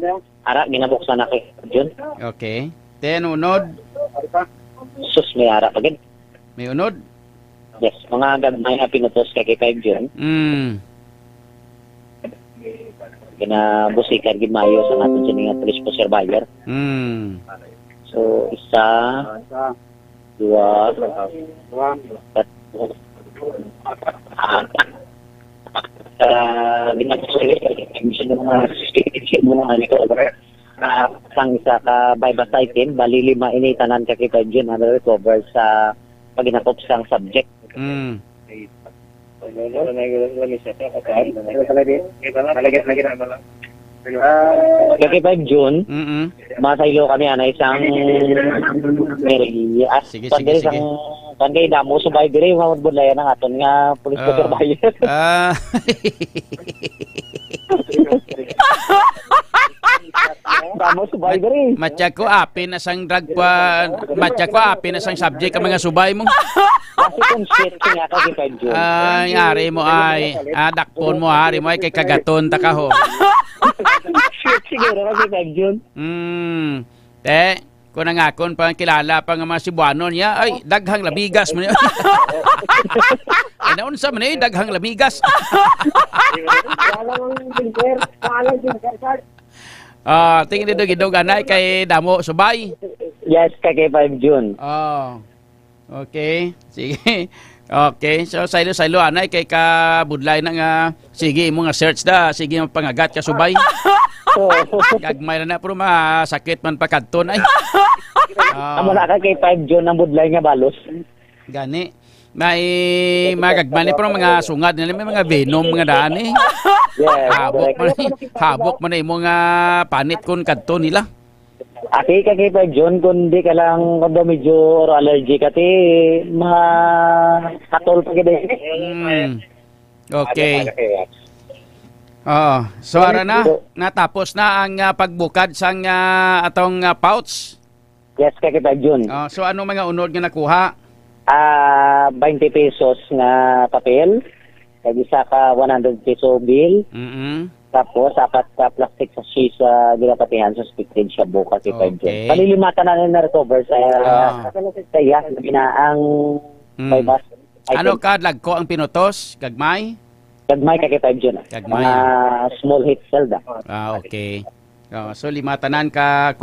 Ara ginabuksan na kay 5 June. Okay. Then unod. Sus may ara pagid. May unod. Yes, mga gagmay na pinutos kay 5 June. Ginabusikan gid mayo sa aton sa nga police officer buyer. So isa, dua, sang isa ka bypass item, bali 5 ini tanan ka kay 5 June na recover sa paginakop sang subject. Kay 5 June, masaylo kami isang sige. Kay damo subay diri mga budlayan ng aton nga police officer buyer. Damo subay diri. Matya ko apin na sang drug pa, matya ko apin na sang subject ang mga subay mo. Kasi kung shit nga kay 5 June. Ay, ari mo ay, dakpon mo ari mo ay kay kagaton ta ka ho. Shit siguro kasi 5 June. Kung nangakon pa kilala pa nga mga Cebuano niya, ay, daghang labigas mo niya. Ay, naunsa man daghang labigas. Tingin dito giduganay kay damo subay. Yes, kay 5 June. Okay. Sige. Okay. So, saylo anay kay kabudlay na nga, sige mo nga search da, sige mo pangagat ka subay. Gagmay na pero masakit man pagkadton ay. Amo na kay 5 June ang budlay nga balos. Gani. May magagmani pero mga sungad nila, may mga venom mga daan eh. Habok man ay mga panit kon kadton nila. Ati kay 5 June kundi ka lang kundo medyo or allergy ka ti katol pa gid. Okay. So ara na natapos na ang pagbukad sang atong pouch. Yes, kay 5 June. So ano mga unod nga nakuha? 20 pesos nga papel, kag isa ka 100 peso bill. Tapos apat ka plastic sa sa ginapatihan sa suspected siya buka kay 5 June. Palilimatan na recover sa iya ginaang Paybas. Ano ka lagko ang pinutos? Gagmay? Gagmay kay 5 June. Gagmay. Small hit cell da. Okay. So limatanan ka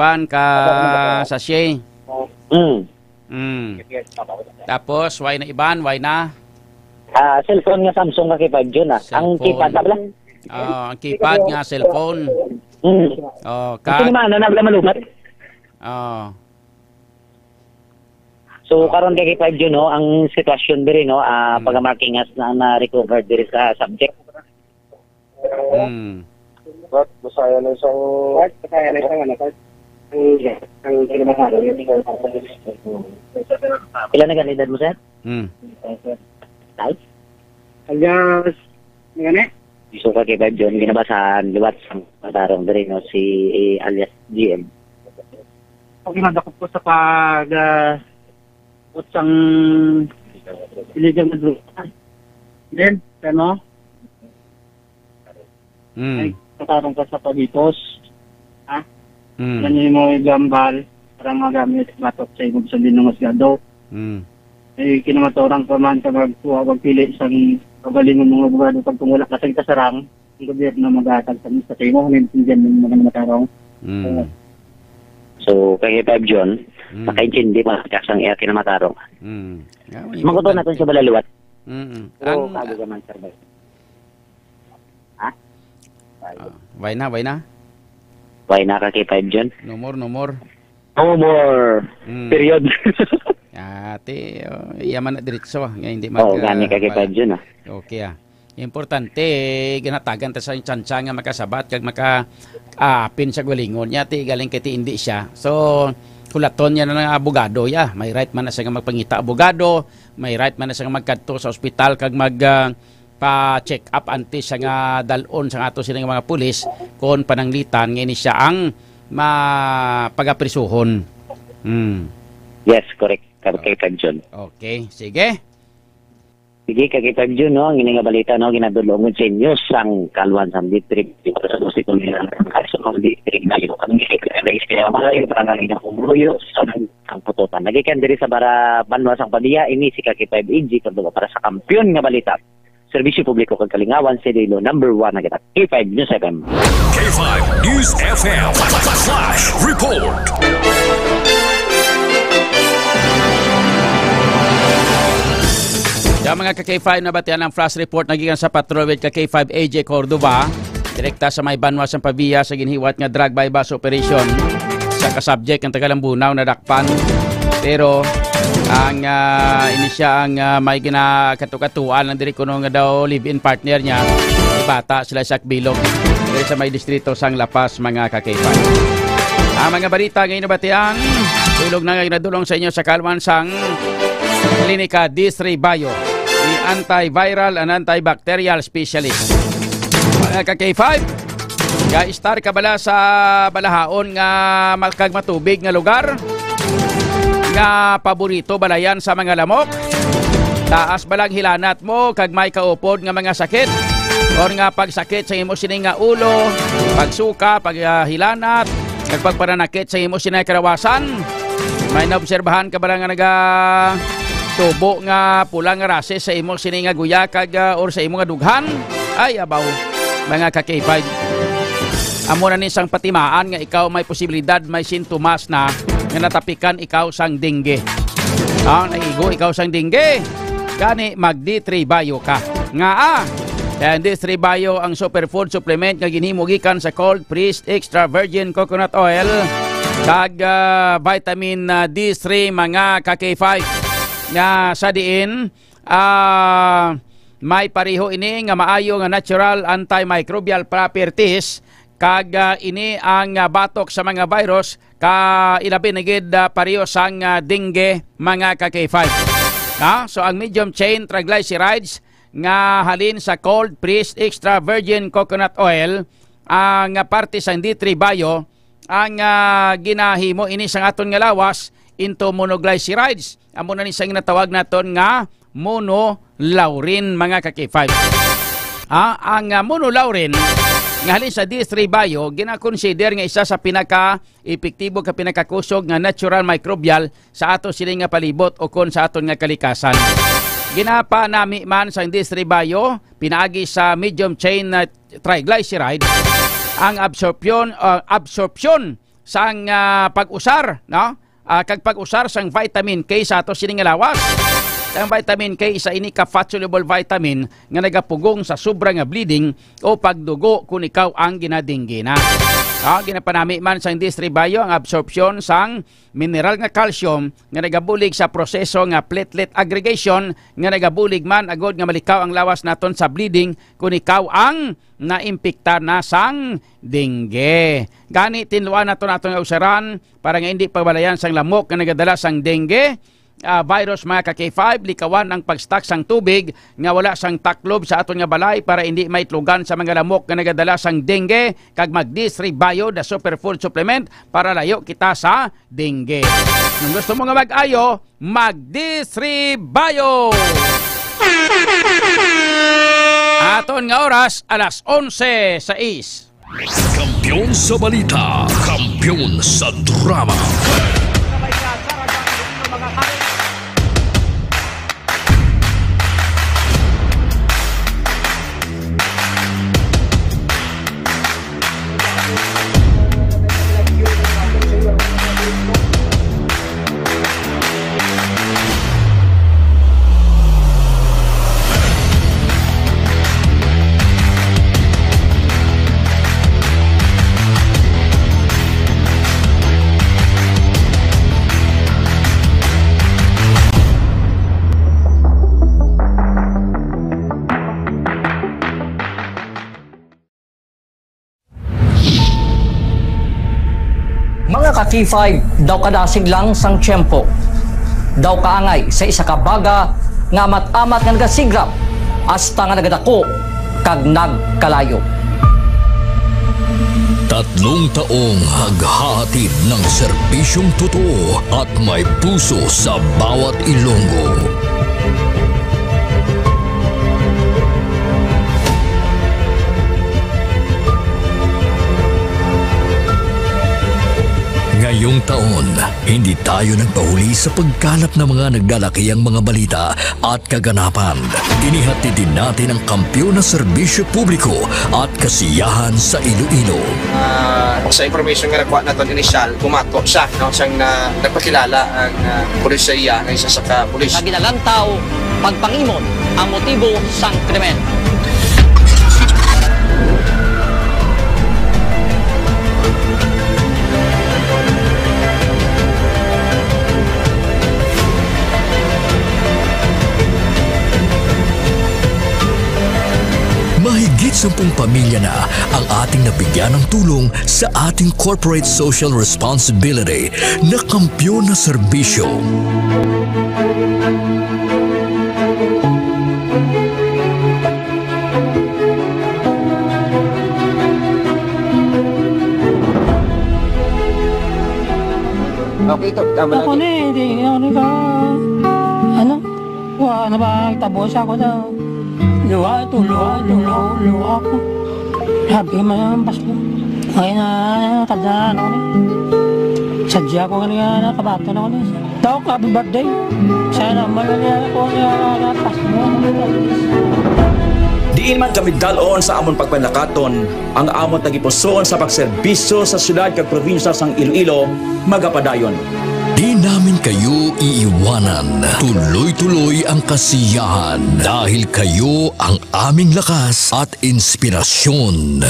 sachet. Tapos why na iban, why na? Cellphone nga Samsung kay 5 June Ang keypad tabla. Ang keypad nga cellphone. Kasi naman na malumat. So karon kay 5 June ang sitwasyon diri pag-marking as na recover diri sa subject. Ba't masaya na isang... Ilan na ganidad mo, sir? Live? Alias, gani? So, kay Vibe John, ginabasahan, liwat sa matarong dari, no, si alias GM. Pag ginadakot ko sa utsang illegal na droga. Then, ano? Ay, katarong ka sa pagitos. Ha? Ganyan mo yung gambal para magamit matot sa ibig sabihin ng masgado. Eh, kinamatorang pa man ka magpili isang kagalingon ng abogado pag kung wala kasing kasarang ang gobyerno mag-aatag sa timo, nintindihan ng mga matarong. So, kay Vibe John, nakaintindi pa kasang iya kinamatarong. Maguto natin sa balaliwat. Oo, kago ka man, sir. Ha? Why na? Why na ka kay Vibe John? No more. No more. Period. Ate, yaman na diretso. Hindi gani ka kay Vibe John, ah. Okay, ah. Importante, ginatagan ta sa tsansa nga makasabat kag maka-apin sa gulingon niya, ti galing kiti hindi siya. So, kulaton niya na ng abogado, ya. May right man na siya magpangita abogado, may right man na siya magkadto sa ospital kag pa-check up antes siya nga dalon sa ato sila mga pulis kon pananglitan nga ini siya ang pagaprisuhon. Yes, correct. Kay Vibe John. Okay, sige. Sige, kay Vibe John, no, ang nga balita, no, ginadulungon sa inyo sang Kalwan sa district sa dosi ko nila ng district na yun. Ang kaya malayo parang ang inakumuloyo sa ang pututan. Nagikan diri sa Banwa sang Padilla, ini si kay Vibe EG para sa kampiyon nga balita. Serbisyo Publiko kag Kalingawan, Sedilo, number 1 na kita. K5 News FM. K5 News FM. Flash Report. Sa mga ka-K5 na batian ng flash report nagikan sa patrol with ka-K5 AJ Cordoba, direkta sa may Banwa sa Pavia sa ginhiwat nga drug bypass operation sa kasubject ng Tagalambunaw na dakpan. Pero ang inisya ang may ginakatukatuan ng dirikuno nga daw live-in partner niya, bata sila sa Bilog diri sa may distrito sang Lapas, mga ka-K5. Ang mga balita ngayon na batian, tulog na ngayon na dulong sa inyo sa Kalwan sang Klinika D3 Bio, the antiviral and antibacterial specialist. Mga ka-K5, ga-star ka bala sa balahaon nga kag matubig nga lugar, nga paborito balayan sa mga lamok, taas balang hilanat mo kag may kaupod nga mga sakit, or nga pagsakit sa imo sining nga ulo, pagsuka, paghilanat, kag pagparanakit sa imo sinay karawasan, may naobserbahan ka bala nga tubo nga pulang nga rase sa imo sini nga guya kag or sa imo nga dughan, ay abaw, mga ka-K5, amo na ni sang patimaan nga ikaw may posibilidad, may sintomas na nga natapikan ikaw sang dengue. Naigo ikaw sang dengue, gani mag D3 Bio ka nga and D3 Bio ang superfood supplement nga ginhimo gikan sa cold pressed extra virgin coconut oil kag vitamin D3, mga ka-K5, nga sa diin may pareho ini nga maayo nga natural antimicrobial properties kag ini ang batok sa mga virus ka ilabi na gid pareho sang dengue, mga ka-K5. So ang medium chain triglycerides nga halin sa cold pressed extra virgin coconut oil ang parte sa D3 Bio ang ginahimo ini sa aton nga lawas into monoglycerides. Amo na ni sa ginatawag naton nga monolaurin, mga ka-K5. Ang monolaurin nga halin sa D3 Bio gina-consider nga isa sa pinaka-epektibo ka pinakakusog nga natural microbial sa ato sila nga palibot o kon sa aton nga kalikasan. Ginapa nami man sa D3 Bio pinaagi sa medium chain triglyceride ang absorption sang pag-usar, no? Kag pag-usar sang vitamin K sa ato sining lawas. ang vitamin K isa ini ka fat-soluble vitamin nga nagapugong sa sobra nga bleeding o pagdugo kung ikaw ang ginadinggi na. Ginapanami man sa industry bio ang absorption sang mineral nga calcium nga nagabulig sa proseso nga platelet aggregation nga nagabulig man agod nga malikaw ang lawas naton sa bleeding kung ikaw ang naimpikta na sang dengue. Gani tinluan naton nga usaran para nga hindi pabalayan sang lamok nga nagadala sang dengue virus mga ka-K5, likawan ang pag-stock sang tubig nga wala sang taklob sa aton nga balay para hindi maitlugan sa mga lamok nga nagadala sang dengue kag mag-D3 Bio the superfood supplement para layo kita sa dengue. Kung gusto mo nga mag-ayo, mag-D3 Bio! Aton nga oras, alas 11:06. Kampiyon sa balita, kampiyon sa drama. Mga ka-T5, daw kadasig lang sang tiyempo. Daw kaangay sa isa ka baga nga amat-amat nga nagasigrap hasta nga nagadako kag nagkalayo. 3 taong haghahatid ng serbisyong totoo at may puso sa bawat Ilonggo. Ngayong taon, hindi tayo nagpahuli sa pagkalap ng mga naglalakihang mga balita at kaganapan. Inihatid din natin ang kampiyon na serbisyo publiko at kasiyahan sa Iloilo. Sa information nga nakuha natin inisyal, pumato siya. Siyang nagpakilala ang pulisya ng isa sa ka-pulis. Naginalantaw, pagpangimon ang motibo sang krimen. Mahigit 10 pamilya na ang ating nabigyan ng tulong sa ating corporate social responsibility na kampiyon na serbisyo. Okay, ito. Tama lagi. Ako na eh. Ano ka? Ano? Ano ba? Tapos ako na. Luha ito, luha ko. Sabi mo yung basko. Ngayon na, kadaan ako na. Sadya ko kanina, kabato na ako na. Tawag, happy birthday. Sana malala ko na pasko mo. Diin man kami dalon sa amon pagpanakaton, ang amon nagipusoon sa pagserbisyo sa syudad kag probinsya sang Iloilo, magapadayon. Di namin kayo iiwanan. Tuloy-tuloy ang kasiyahan dahil kayo ang aming lakas at inspirasyon.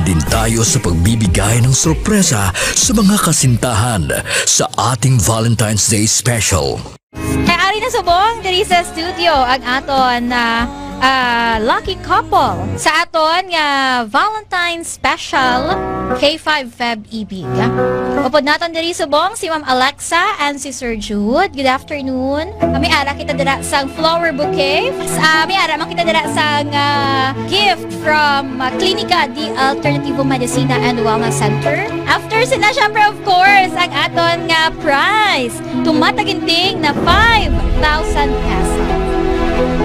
Din tayo sa pagbibigay ng sorpresa sa mga kasintahan sa ating Valentine's Day Special. Ari na subong diri sa studio ang aton na lucky couple sa aton nga Valentine's Special K5 Feb Ibig. Upod naton diri subong si Ma'am Alexa and si Sir Jude. Good afternoon. May ara kita dira sang flower bouquet. May ara man kita dira sang gift from Clinica di Alternativo Medicina and Wellness Center. After sina syempre of course ang aton nga prize tumataginting na 5,000 pesos.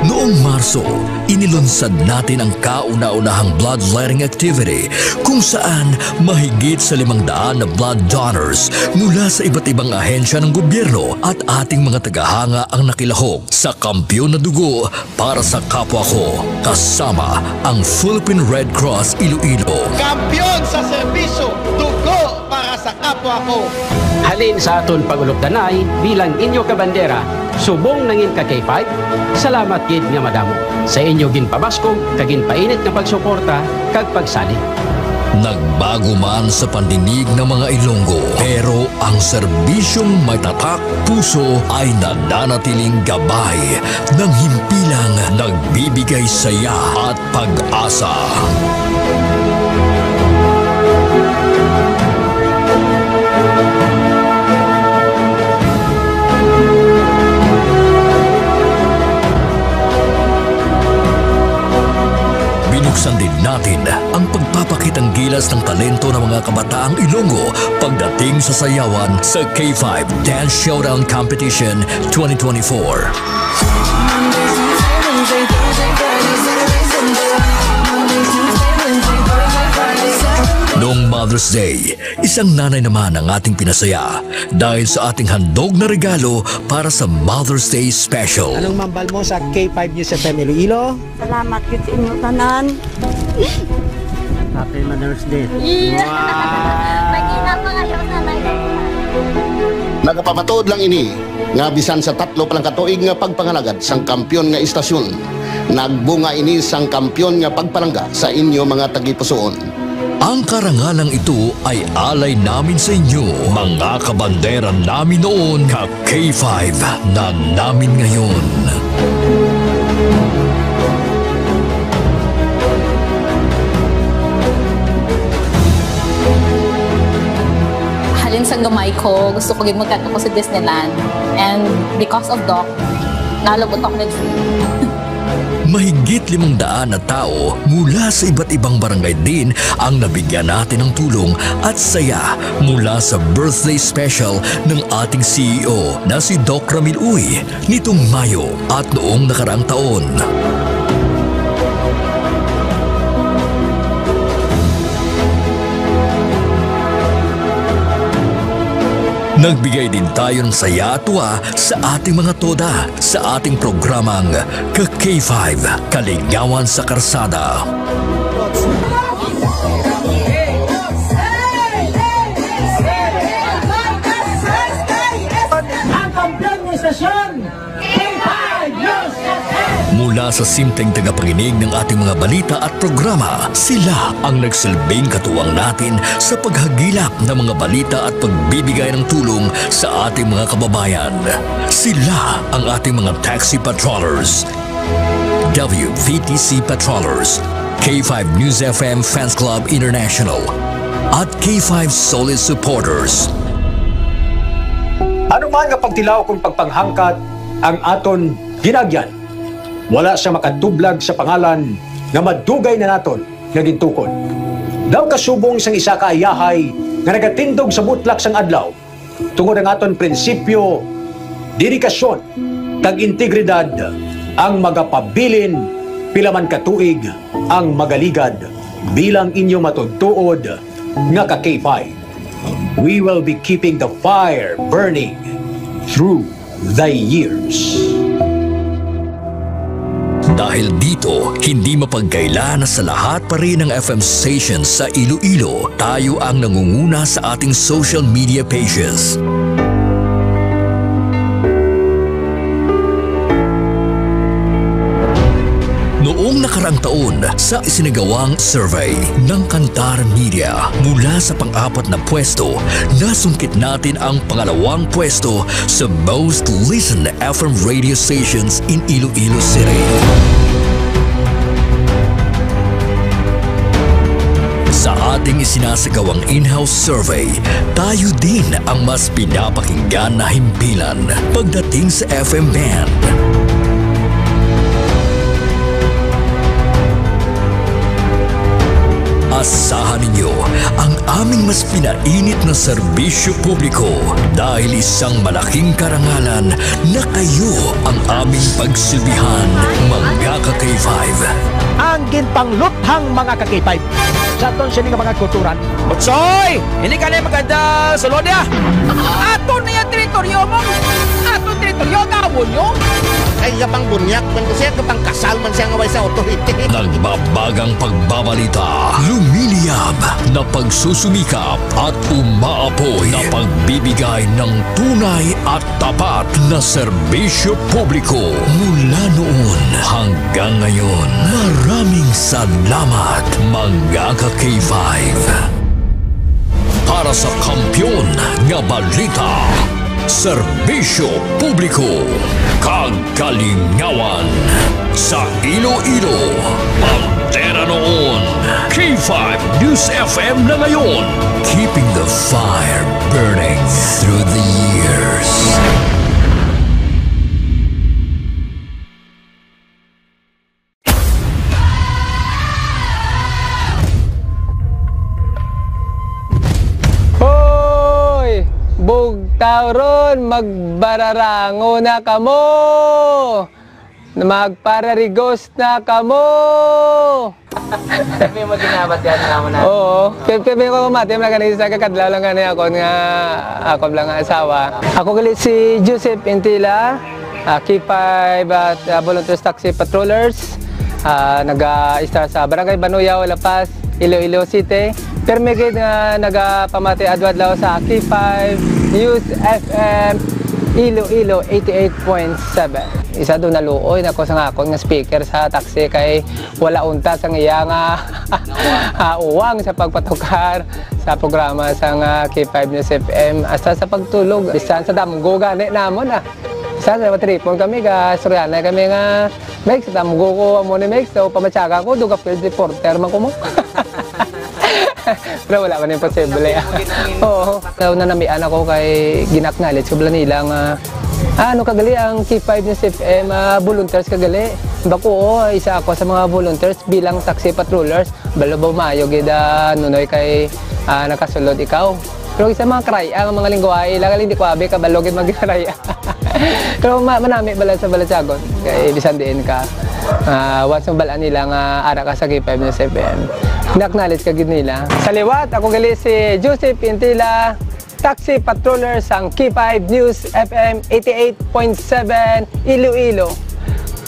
Noong Marso, inilunsad natin ang kauna-unahang bloodletting activity kung saan mahigit sa 500 na blood donors mula sa iba't ibang ahensya ng gobyerno at ating mga tagahanga ang nakilahok sa Kampiyon na Dugo para sa kapwa ko, kasama ang Philippine Red Cross Iloilo. Kampiyon sa serbisyo, dugo para sa kapwa ko. Halin sa aton pagulok-danay bilang inyo kabandera, subong nangin ka K5, salamat gid nga madamo. Sa inyo ginpabaskog, kaginpainit nga pagsuporta, kag pagsali. Nagbago man sa pandinig ng mga Ilonggo, pero ang serbisyong may tatak puso ay nananatiling gabay ng himpilang nagbibigay saya at pag-asa. Binuksan din natin ang pagpapakitang gilas ng talento ng mga kabataang Ilonggo pagdating sa sayawan sa K5 Dance Showdown Competition 2024. Noong Mother's Day, isang nanay naman ang ating pinasaya dahil sa ating handog na regalo para sa Mother's Day Special. Anong mambal mo sa K5 News FM Iloilo? Salamat yun sa inyo tanan. Happy Mother's Day. Yeah. Magina pa kayo nanay. Nagapamatuod lang ini nga bisan sa 3 palang katuig nga pagpangalagad sang kampiyon nga istasyon. Nagbunga ini sang kampiyon nga pagpalangga sa inyo mga tagipusoon. Ang karangalang ito ay alay namin sa inyo, mga kabandera namin noon, ka K5 na namin ngayon. Halin sa gamay ko, gusto ko magkanta ko sa Disneyland. And because of Doc, nalabot ako na Mahigit 500 na tao mula sa iba't ibang barangay din ang nabigyan natin ng tulong at saya mula sa birthday special ng ating CEO na si Doc Ramil Uy nitong Mayo at noong nakaraang taon. Nagbigay din tayo ng saya at tuwa sa ating mga toda sa ating programang Ka-K5 Kaligawan sa Karsada. Ang kampiyon ng istasyon, K5 News FM! Mula sa simpleng tagapakinig ng ating mga balita at programa, sila ang nagsilbing katuwang natin sa paghagilap ng mga balita at pagbibigay ng tulong sa ating mga kababayan. Sila ang ating mga taxi patrollers, WVTC patrollers, K5 News FM Fans Club International, at K5 Solid Supporters. Ano man nga pagtilaw kung pagpanghangkat ang aton ginagyan, wala siya makatublag sa pangalan nga madugay na naton nga gintukod. Daw kasubong sang isa ka ayahay nga nagatindog sa mutlak sang adlaw tungod ang aton prinsipyo, dedikasyon, kag integridad ang magapabilin pila man katuig ang magaligad bilang inyo matudtuod nga ka K5. We will be keeping the fire burning through the years. Dahil dito, hindi mapagkaila na sa lahat pa rin ng FM stations sa Iloilo, tayo ang nangunguna sa ating social media pages. Noong nakaraang taon, sa isinagawang survey ng Kantar Media, mula sa pang-4 na pwesto, nasungkit natin ang pangalawang pwesto sa most listened FM radio stations in Iloilo City. Sa ating isinasagawang in-house survey, tayo din ang mas pinapakinggan na himpilan pagdating sa FM band. Asahan ninyo ang aming mas pinainit na serbisyo publiko dahil isang malaking karangalan na kayo ang aming pagsilbihan, mga ka-K5. Ang ginpangluthang mga ka-K5 sa aton siya mga kulturan. Utsoy! Hindi ka na maganda sa lodya! Ato na yung teritoryo mo! Ato teritoryo, gawon nyo! Ay, kapang bunyak man ko siya, kapang kasal man siya ngaway sa authority. Nagbabagang pagbabalita, lumiliyab na pagsusumikap at umaapoy na pagbibigay ng tunay at tapat na serbisyo publiko. Mula noon hanggang ngayon, maraming salamat mga ka-K5. Para sa kampyon nga balita, serbisyo publiko, kagalingawan sa Iloilo. Pantera noon, K5 News FM na ngayon, keeping the fire burning through the years. Bugtauron, magbararango na kamo, magpararigos na kamo. Sabi mo ginabat yan naman na. Oo, sabi ko mati, magaling sa kakadlaw lang ganyan ako nga ako lang asawa. Ako galit si Joseph Intila, K5 at Volunteers Taxi Patrollers, nag-start sa Barangay Banuyaw, La Paz, Iloilo City. Permigid nga nagapamati adwadlaw sa K5 News FM Iloilo 88.7. Isa doon naluoy na ko sa ngakon nga speaker sa taxi kay wala unta sa iya nga uwang sa pagpatukar sa programa sa K5 News FM hasta sa pagtulog. Bisan sa damgo gani namon Sa tripon kami ga Soriana kami nga Mex damgo ko amo ni Mex so pamatsaga ko duga field reporter man ko mo. Pero wala man imposible. Oo. Na namian ako kay ginaknalit ko bala nila nga ano kagali ang K5 News FM volunteers kagali. Bako isa ako sa mga volunteers bilang taxi patrollers. Balabaw mayo gid nunoy kay nakasulod ikaw. Pero isa mga kraya ang mga lingwahe lang hindi ko abi kabalo gid magkraya. Pero manami bala sa Balatsagon kay bisan diin ka. Once balaan nila nga ara ka sa K5 News FM. Naknalit ka gid nila. Sa liwat ako gali si Joseph Intila, taxi patroller sang K5 News FM 88.7 Iloilo.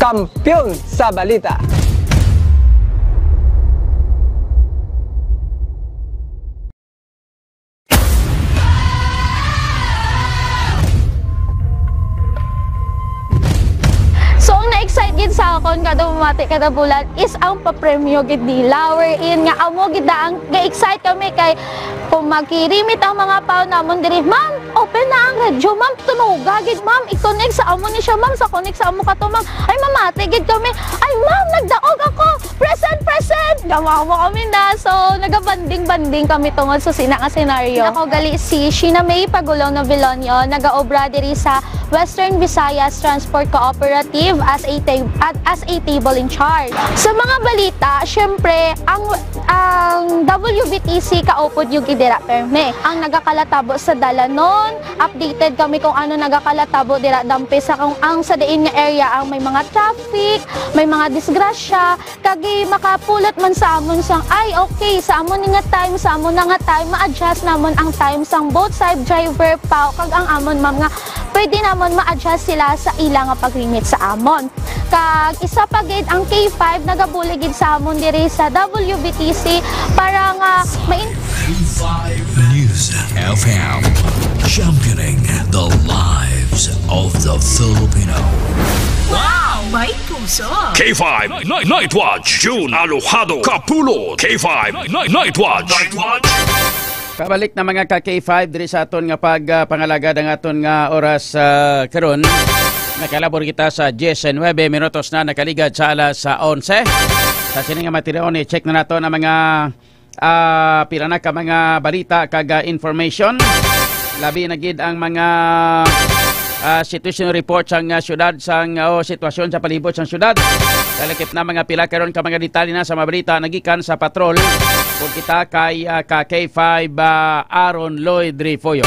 Kampiyon sa balita. Na-excite gid sa akon kada bumati kada bulan is ang papremyo gid nila wherein nga amo gid ang ga-excite kami kay kung magkirimit ang mga pao namon diri, ma'am, open na ang radyo, ma'am, tunuga gid, ma'am, i-connect sa amo ni siya, ma'am, sa connect sa amo kato, ma'am, ay mamati gid kami, ay ma'am, nagdaog ako, present, gamawa kami na, so naga-banding kami tungod sa sina nga senaryo. Ako gali si Sheena May Pagulaw Novelonio, nagaobra diri sa Western Visayas Transport Cooperative as a table in charge. Sa mga balita, syempre, ang WBTC kaupod yung idira perme. Ang nagakalatabo sa Dalanon, updated kami kung ano nagakalatabo dira dampi sa kung ang sa diin nga area ang may mga traffic, may mga disgrasya, kagi makapulot man sa amon sang ay okay sa amon nga time, sa amon nga time ma-adjust namon ang time sang both side driver pa kag ang amon ma'am nga pwede namon ma-adjust sila sa ilang nga paglimit sa amon. Kag isa pa gid ang K5 nagabuli gid sa amon diri sa WBTC para nga K5 News FM, championing the lives of the Filipino. Wow! May puso! K5 Night Watch, June Alojado Kapulot. K5 Night Watch. Kabalik na mga ka-K5 diri sa aton nga pangalagad ang aton nga oras karon. Nakalabor kita sa 19 minutos na nakaligad sa alas 11. Sa sining nga material ni check na nato ang mga pila na ka mga balita kag information. Labi na gid ang mga situation report sang syudad sang sitwasyon sa palibot sang syudad. Kalakip na mga pila karon ka mga detalye na sa mga balita nagikan sa patrol. Kung kita kay K5 Aaron Lloyd Rifoyo.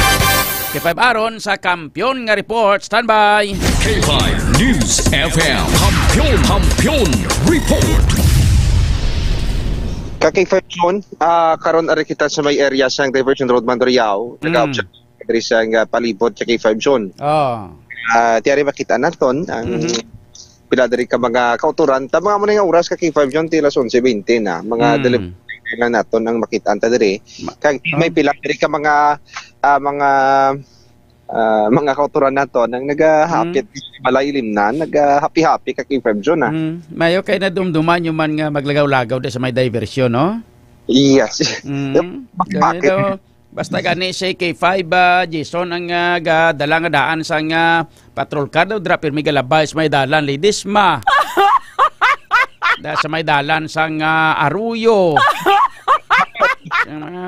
K5 Aaron sa kampiyon nga report. Standby. K5 News FM Kampiyon Report. K5 John, karon ari kita sa may area sang Diversion Road Mandurriao. Nag-object dari sa palibot sa K5 John. Tiyari makita naton ang pila dari ka mga kauturan. Tama mo na nga oras ka K5 John tila 11:20 na. Mga delivery na naton ang makita anta diri. Kag may pila dari ka mga kauturan naton ang nagahapit malaylim na, nagahappy-happy ka K5 John Mayo kay na dumduman yung man nga maglagaw-lagaw sa may diversion, no? Yes. Bakit? Basta gani si K5 Jason ang dala nga daan sa patrol car daw dra pirmi galabay sa may dalan ladies ma. Sa may dalan sa Aruyo.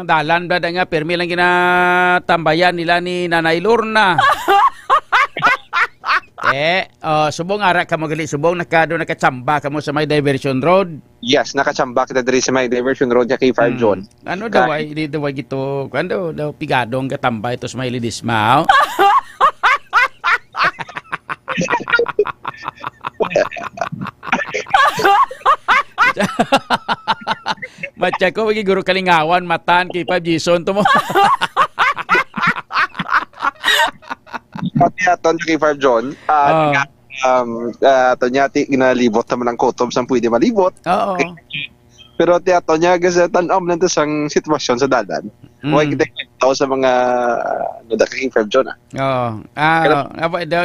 Dalan ba nga pirmi lang ginatambayan nila ni Nanay Lorna. Subong ara ka magali subong nakachamba ka mo sa may diversion road. Yes, nakachamba kita diri sa may diversion road ya K5 John. Ano daw ay gito kando daw pigadong katambay to sa may Lidisma. Matya ko guro kalingawan matan K5 Jason to mo. Pati aton K5 John, aton niya ginalibot naman ang kotob sang pwede malibot. Oo. Pero ti aton niya kasi tanom lang to sang sitwasyon sa dalan. Huwag kita ito sa mga K5 John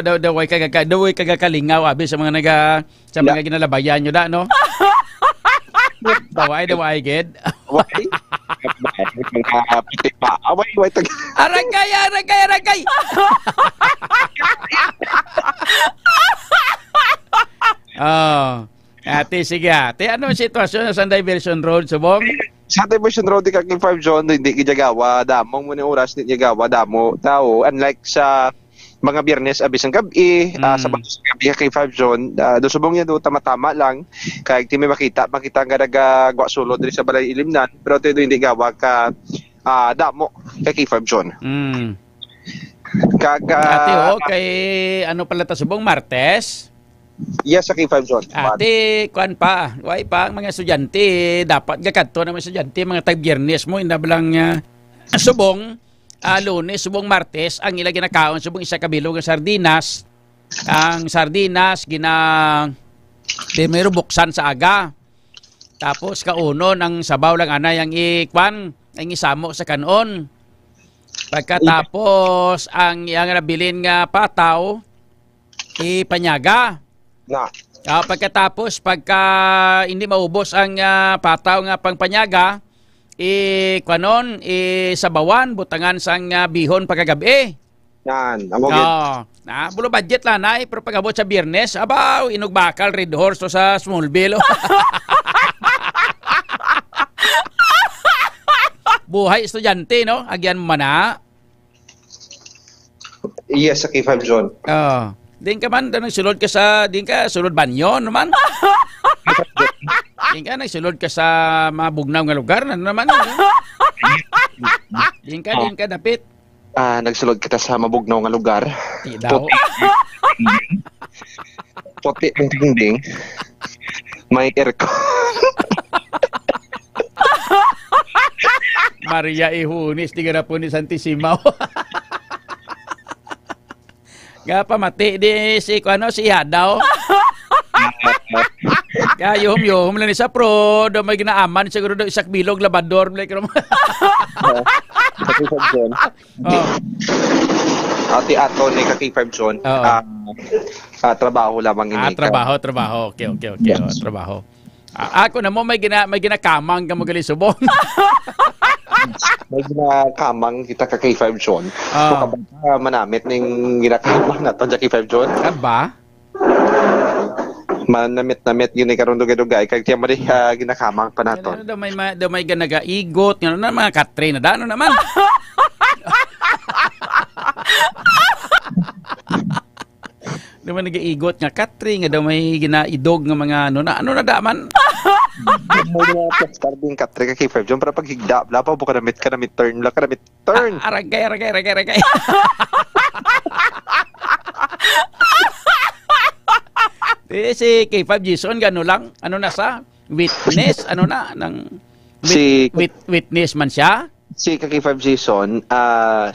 daw ay kagakalingaw abi sa mga mga ginalabayan nyo da, no? Daway gid. Why? Pitik pa. Away tag. Aragay. Ate sige ate, ano ang sitwasyon sa Diversion Road subong? Sa Diversion Road ka K5 John, hindi gijagawa damong mo ni oras ni gijagawa damo tao unlike sa mga Biyernes abis ang gabi sa batos gabi K5 John do subong niya do tama-tama lang kay ti may makita nga nagagwa sulod diri sa balay ilimnan pero ti hindi gawa ka damo kay K5 John. Ate kay ano pala ta subong Martes? Yes, sa K5 John. Ate kuan pa, way pa ang mga estudyante dapat gakadto na mga estudyante mga tag Biyernes mo inablang subong Lunes, subong Martes, ang ila ginakaon subong isa kabilog ng sardinas. Ang sardinas primero buksan sa aga. Tapos kaunon ang sabaw lang anay ang ikwan, ang isamo sa kanon. Pagkatapos ang nabilin nga pataw ipanyaga. Pagkatapos pagka hindi maubos ang pataw nga pangpanyaga, kwanon sabawan butangan sang bihon pagkagabi. Yan, amogit. Bulo budget lang na pero pagabot sa Biyernes, abaw inugbakal Red Horse sa Smallville. Buhay estudyante no, agyan mo na. Yes, sa K5 John. Din ka man nagsulod ka sa sulod banyo naman. Din ka nagsulod ka sa mabugnaw nga lugar na naman. Din ka dapit. Nagsulod kita sa mabugnaw nga lugar. Di daw. Puti ang dingding. May aircon. Maria Ihunis, di ka po ni Santisimaw. Pamati di si Hadaw. Kaya yum lang ni sa pro, do may ginaaman siguro do isak bilog labador like rom. Ati ato ni K5 John. Trabaho lamang ini. Trabaho. Okay. Trabaho. Ako na mo may ginakamang ka magaling subong. May ginakamang kita ka K5 John. So manamit ning ginakamang nato sa K5 John. Aba? manamit gini karon dugay-dugay kag tiyan mo di ginakamang pa naton. Daw may ganagaigot ngano na mga katre na dano naman. Daw may nagaigot nga katre nga daw may ginaidog nga mga ano na daman. Mo na starting katre ka K5 John para pag higda bla pa kanamit turn la kanamit turn. Aragay. Si K5 Jason gano lang ano na sa witness ano na ng witness man siya. Si K5 Jason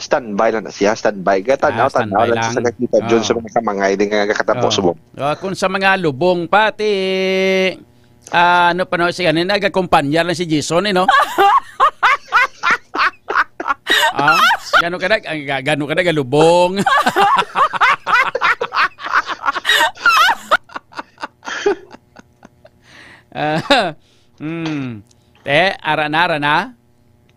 standby lang na siya, standby tanaw lang sa K5 John sa mga kamangay din nga katapos subong. Kung sa mga lubong pati ano pa no siya nagakumpanya lang si Jason no. Gano kada lubong. Ara na.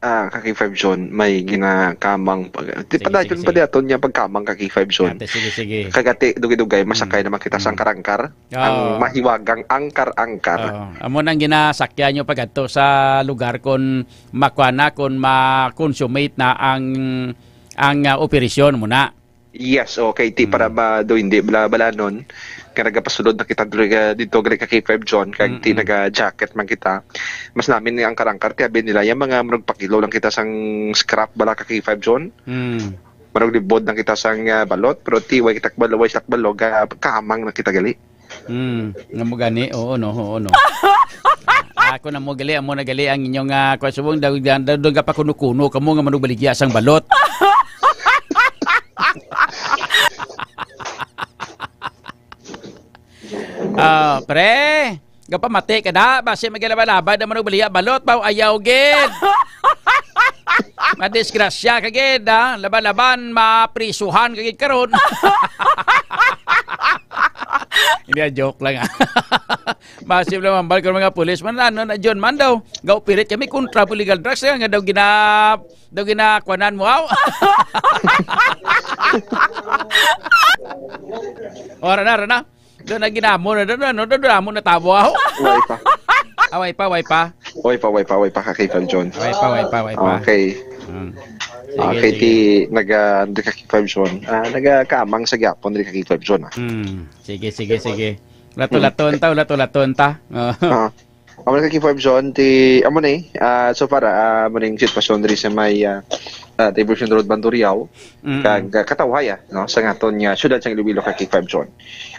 Kaki-5 John, may ginakamang padayon pa daton niya pagkamang kaki-5 John. Sige. Kagati dugay-dugay masakay naman kita sang karangkar. Ang mahiwagang angkar-angkar. Amo nang ginasakyan nyo pagadto sa lugar kon makwana kon ma-consummate na ang operasyon mo na. Yes, okay. Para ba do hindi balanon. Kaya pasulod na kita dito ka K5 John kag naga-jacket man kita. Mas namin ang karangkar tiabi nila yung mga marag pakilo lang kita sang scrap bala ka K5 John. Marag libod lang kita sang balot pero way takbalo kamang na kita gali. Nga mo gani oo no. Ako na mo gali amo na gali ang inyong kwasubong daw ka pa kuno kamo nga manubaligya sang balot. Pre, gapamati ka na, basi magalaban-laban na manugbaliya balot, pao ayaw gid. Madisgrasya ka gid, laban-laban, maprisuhan ka gid karon. Hindi joke lang Masif lang mambal ko mga pulis man na John man daw. Gaw pirit kami kontra illegal drugs nga daw ginakwanan mo aw. Ora na. Doon na ginamo na doon na tabo ako. Way pa. Way pa K5 John. Way pa. Okay. Okay, ti nag-K5 John. Nagkamang sa gyapon ri K5 John. Sige. Lato-laton ta. Amo na K5 John amo ni so para amo ning sitwasyon diri sa may Diversion Road Banduriao kag katawhaya no sa ngaton nga syudad sang Iloilo kag K5 John.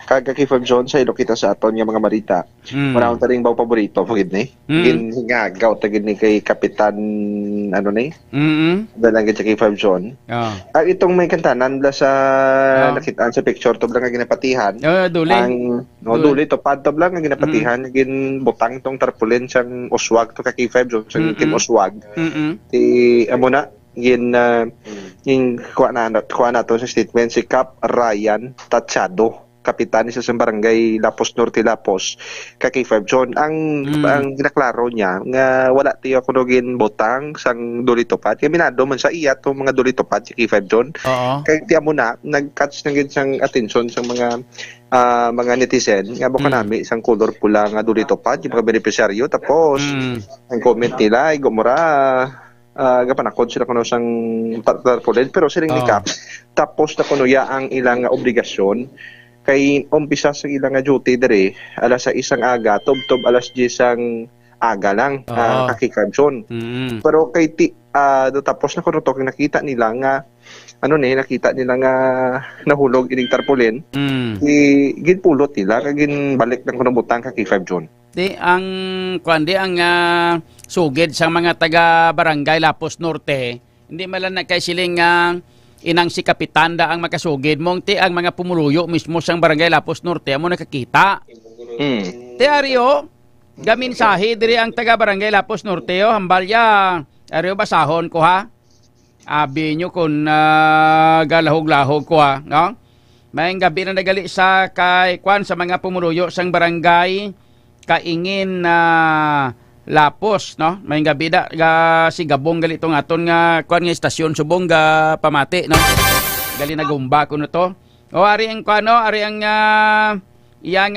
Kag K5 John sa ilo kita sa aton nga mga marita. Wala ta ring baw paborito pugid ni. Ginhingagaw ta gid ni kay Kapitan ano ni? Dalang gid sa K5 John. Itong may kantanan bla sa nakitaan sa picture to lang nga ginapatihan. Duli. Duli to pad to lang nga ginapatihan gin butang tong tarpaulin sang Oswag to kay K5 John sang Team Oswag. Ti amo na yung kuha na to sa statement si Cap Ryan Tachado, kapitan sa barangay Lapos Norte Lapos kay K5 John. Ang ginaklaro niya nga wala tiyo kunogin botang sang dulitopad kay minado man sa iya to mga dulitopad si K5 John. Kay tiya mo na nag-catch na gid sang attention sang mga netizen nga buka nami isang color pula nga dulitopad yung mga beneficiaryo tapos ang comment nila ay gumura gapanakod sila kuno sang tarpaulin pero siling ni Cap tapos na kuno ya ang ilang obligasyon kay umpisa sa ilang duty dire alas 6 ang aga tubtob alas 10 ang aga lang K5 John. Pero kay tapos na kuno to nakita nila nga nakita nila nga nahulog ining tarpaulin ginpulot nila kag ginbalik lang kuno butang K5 John. Ang sugid sa mga taga barangay Lapos Norte, hindi malan na kay siling inang si Kapitan da ang makasugid mong ang mga pumuluyo mismo sang barangay Lapos Norte amo nakakita. Aryo gaminsahe diri ang taga barangay Lapos Norte hambalya aryo basahon ko ha. Abi nyo kung galahog-lahog ko ha, no? May gabi na nagali sa kay kwan sa mga pumuluyo sang barangay kaingin na Lapos, no? May gabi da si Gabong gali itong aton nga kuan nga istasyon subong ga pamati, no? Gali nagumba kuno to. O ari ang kuano, ari ang iyang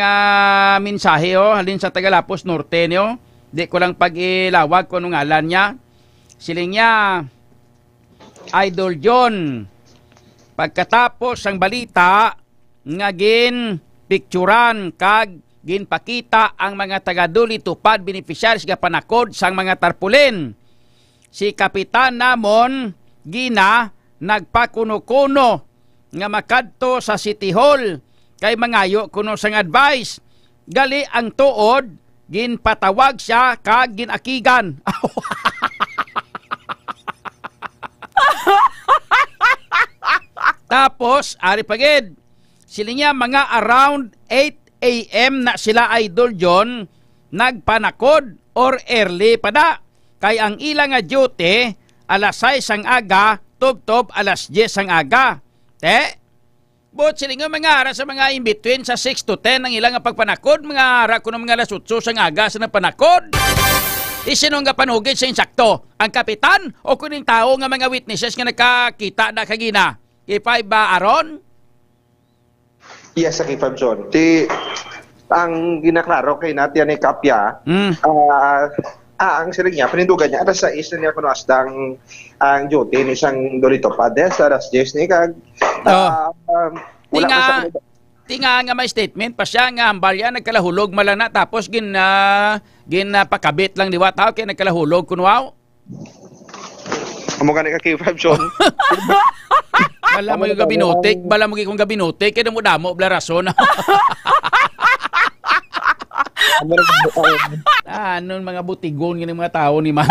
mensahe halin sa Tagalapos Norte niyo. Di ko lang pag-ilawag kung anong ngalan niya. Siling niya, Idol John, pagkatapos ang balita nga gin picturan kag ginpakita ang mga taga-Duli Tupad beneficiaries nga panakod sang mga tarpulin. Si Kapitan namon gina nagpakuno-kuno nga makadto sa City Hall kay mangayo kuno sang advice. Gali ang tuod ginpatawag siya kag ginakigan. Tapos ari pagid sila niya mga around 8 a.m. na sila Idol John nagpanakod or early pada. Kay ang ilang nga duty alas 6 ang aga, tub-tub alas 10 ang aga. But sila nga mga ara sa mga in-between sa 6 to 10 ang ilang nga pagpanakod, mga ara ko ng mga alas 8 sa aga sa napanakod. Sino nga panugid sa insakto? Ang kapitan o kuning tao nga mga witnesses nga nakakita na kagina? K5 ba aron? Yes, sa K5 John. Ang ginaklaro kay natin ni Kapya, ang siling niya, panindugan niya, alas 6 na niya kuno asdang ang duty ni isang Duli Tupad, alas 10 ni kag tinga nga may statement pa siya nga hambal yan nagkalahulog malana tapos ginapakabit lang diwa tao kaya nagkalahulog kunwaw. Amo gani ka K5 John. Bala mo yung gabinotik, bala mo yung gabinotik, kaya mo damo bla rason. Ano mga butigon ng mga tao ni man.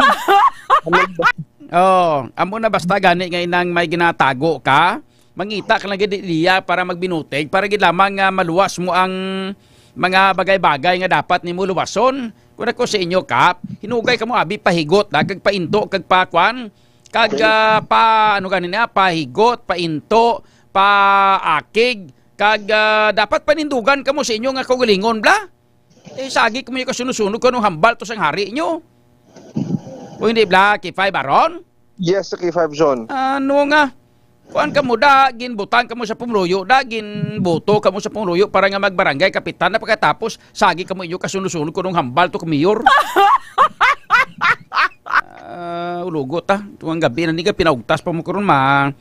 Amo na basta gani nga inang may ginatago ka, mangita ka lang gid diya para magbinutig para gid lamang maluwas mo ang mga bagay-bagay nga dapat nimo luwason. Kung ako sa inyo Kap, hinugay ka mo abi pahigot kag painto kag pakwan kag ano ganina pahigot, painto, paakig kag dapat panindugan ka mo sa inyo nga kaugalingon bla. Sagi ko mo yung kasunusunog ko nung hambal to sang hari nyo. O hindi bla, K5 aron? Yes, K5 John. Ano nga? Kuan ka mo da, ginbutan ka mo sa pumluyo, ginbuto ka mo sa pumluyo para nga magbarangay kapitan na pagkatapos sagi ka mo yung kasunusunog ko nung hambal to kumiyor. Ulugot tuwang gabi na niga pinaugtas pa mo ko ron ma.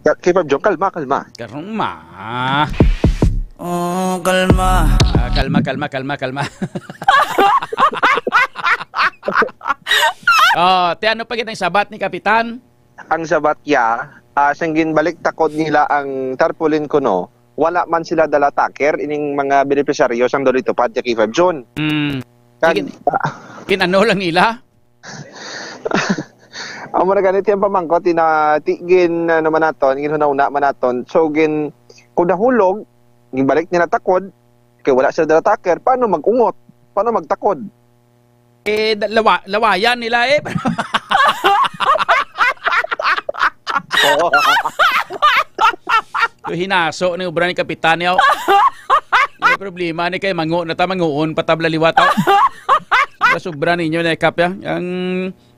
K5 John, kalma. Karong ma. Oh, kalma. Kalma. Ano pa ang sabat ni Kapitan? Ang sabat siyang ginbalik takod nila ang tarpaulin kuno. Wala man sila dala taker ining mga beneficiaryo sang Duli Tupad kay K5 John. Kinano lang nila? Amo na ganito yung pamangkot tigin naman naton, ginhunauna man naton. So kudahulog gibalik nila takod kay wala sila dala taker, paano magungot? Paano magtakod? Lawayan nila hinaso ni ubra ni Kapitan niya. May problema ni kay manguon na ta manguon patabla liwat. Sa sobra ninyo na Kap ya. Ang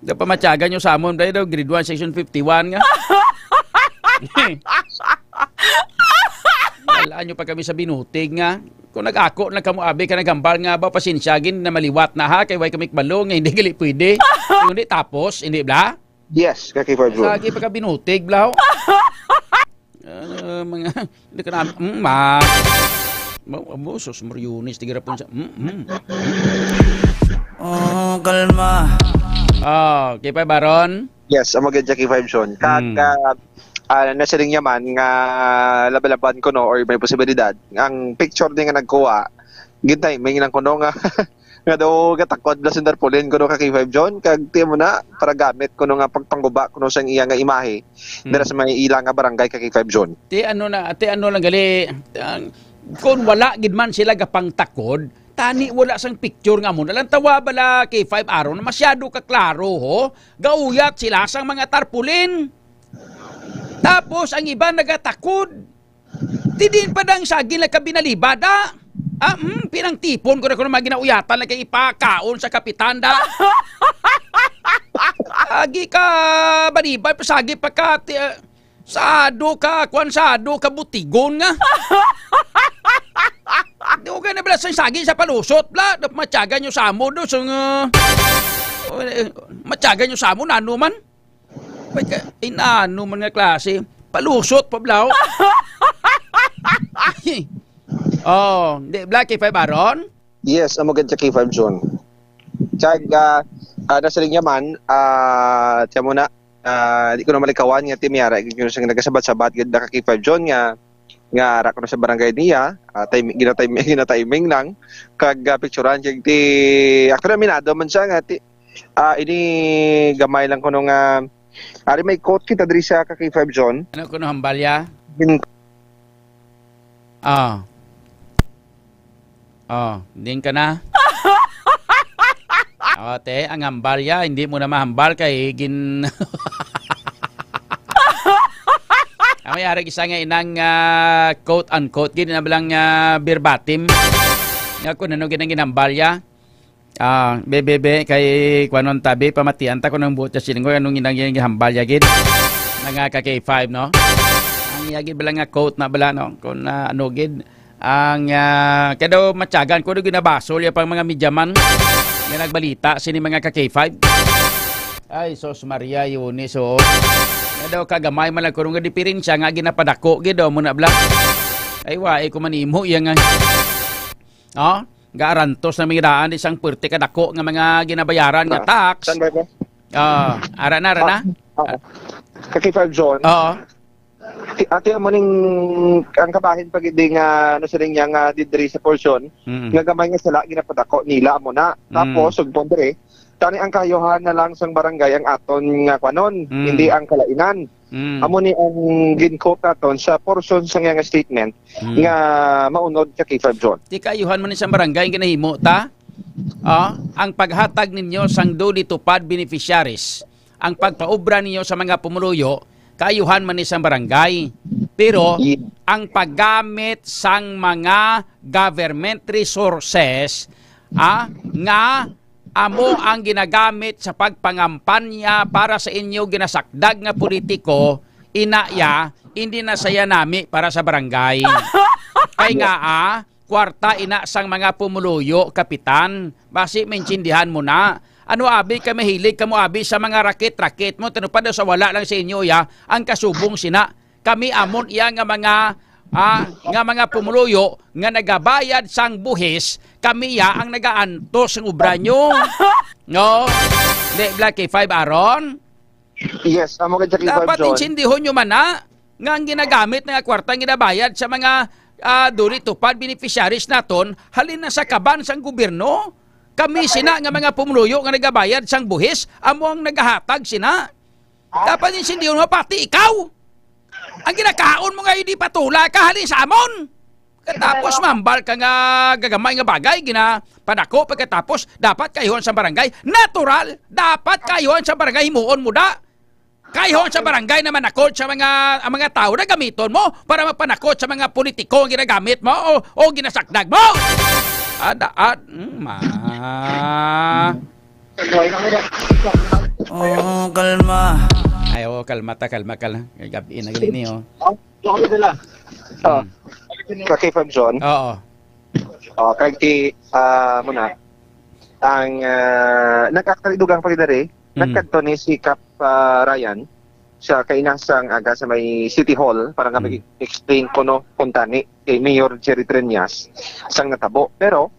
dapat matyagan nyo sa amon daw grade 1 section 51 nga. Alaan nyo pa kami sa binutig nga. Kung nag-ako na kamo abi ka nagambal nga ba pasinsyagin na maliwat na ha kay way kami balong nga hindi gali pwede. Kung hindi tapos hindi bla? Yes, kaki for bro. Lagi pa ka binutig bla. Mga hindi ka na sus Marionis tigira pun sa Oh, kalma. K5 Baron? Yes, amagad Jackie 5 John. Nasa ring yaman nga labalaban ko no or may posibilidad. Ang picture din nga nagkuha, gintay may nang kuno nga nga daw gatakod la sundar pulin kuno ka K5 John kag tiyo mo na para gamit kuno nga pagpangguba kuno sang iya nga imahe dira sa may ilang nga barangay ka K5 John. Ti ano lang gali kung wala gid man sila gapang takod tani wala sang picture nga mo nalang tawa bala K5 araw na masyado ka klaro ho gauyat sila sang mga tarpulin. Tapos ang iba nagatakod. Tidin pa dang saging na kabinalibada. Pinang tipon ko na maginauyatan na kay ipakaon sa kapitan da. Agi ka balibay pasagi pa ka sado ka butigon nga. Di ko na bala sa saging sa palusot, bla. Matyagan nyo sa amo, do. So, matyagan nyo sa amo, nano man. Nano man nga klase. Palusot, pablaw. Oh, di bla, K5 Aron? Yes, amo gid sa K5 John. Tsag, nasa linya man, tiyan mo na, di ko na malikawan nga timiyara, kung siyang nagasabat-sabat, gid na ka K5 John nga ara ko na sa barangay niya, gina-timing lang, kag picturean kag ti, ako na minado man siya nga, ini gamay lang ko nung, ari may quote kita diri sa ka K5 John. Ano ko no hambalya? Din ka na? Te, ang hambalya, hindi mo na mahambal kay Ang mayari isa nga inang quote-unquote, gini na bilang birbatim. Nga ko nano ginang ginambalya. Bebe, kay kwanon tabi, pamatian ta ko ng buot sa silingo, anong ginang ginambalya gid. Nga ka K5, no? Ang yagid bilang nga quote na bala, no? Kung ano gid. Ang kaya matyagan ko ginabasol yung pang mga midyaman nga nagbalita sini mga ka K5. Ay sos Maria yun so kaya kagamay man lang ko nga diferensya nga ginapadako gid mo na bla. Ay wae ko manimo iya nga garantos na mga daan isang perti kadako nga mga ginabayaran nga tax. Saan ba ito? Ara na. Ka K5 John. Ate mo ning ang kabahin pag hindi nga ano sa niya nga didiri sa portion nga gamay nga sila ginapadako nila mo na tapos sugpon dire tani ang kayuhan na lang sang barangay ang aton nga kwanon hindi ang kalainan amo ni ang gin-quote aton sa portion sa nga statement nga maunod sa K5 John. Di kayuhan man ni sang barangay ginahimo ta ang paghatag ninyo sang duly tupad beneficiaries ang pagpaubra ninyo sa mga pumuluyo kayuhan man isang barangay. Pero ang paggamit sang mga government resources nga amo ang ginagamit sa pagpangampanya para sa inyo ginasakdag nga politiko, inaya, hindi na saya nami para sa barangay. Kay nga kwarta ina sang mga pumuluyo, kapitan. Basi maintindihan mo na. Ano abi ka mahilig kamo abi sa mga rakit-rakit mo tanupad sa wala lang sa inyo ang kasubong sina kami amon iya nga mga pumuluyo nga nagabayad sang buhis kami ang nagaantos ng ubra nyo no de Black K5 Aron. Yes, amo ka K5 John. Dapat insindihon nyo man nga ang ginagamit nga kwarta nga ginabayad sa mga duli tupad beneficiaries naton halin na sa kaban sang gobyerno. Kami sina nga mga pumuluyo nga nagabayad sang buhis, amo ang nagahatag sina. Dapat insindiyon mo pati ikaw. Ang ginakaon mo nga hindi patula ka halin sa amon. Katapos mambal ka nga gagamay nga bagay, ginapadako pagkatapos dapat kayuhan sa barangay. Natural, dapat kayuhan sa barangay himuon mo da. Kayuhan sa barangay na manakot sa mga tao na gamiton mo para mapanakot sa mga politiko ang ginagamit mo o ginasakdag mo. Kalma. Ayo, kalma. Gabi na gali niyo. K5 John. Oo. Kag ti muna ang nagkakalidugang pagdari, nagkadto ni si Cap Ryan sa kainasang aga sa may City Hall para nga mag-explain ko no kuntani kay Mayor Jerry Treñas sang natabo pero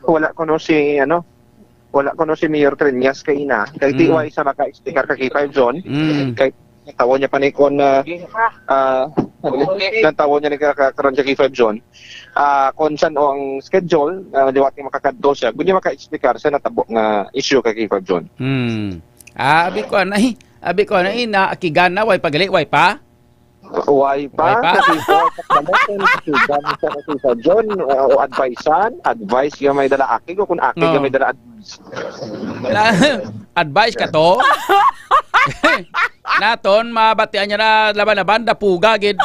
wala ko no si Mayor Treñas kay ina kay tiway sa maka-speaker ka K5 John kay tawo niya panikon tawo niya nagkakaroon sa K5 John kung saan ang schedule liwat ni makakadto siya kundi maka-speaker sa natabo nga issue kay K5 John. Abi ko na akigana way pagali way pa. Way pa. Sa John o advice yung may dala aki ko kung aki yung may dala advice. Advice ka to. Naton mabatian niya na laban-laban da puga gid.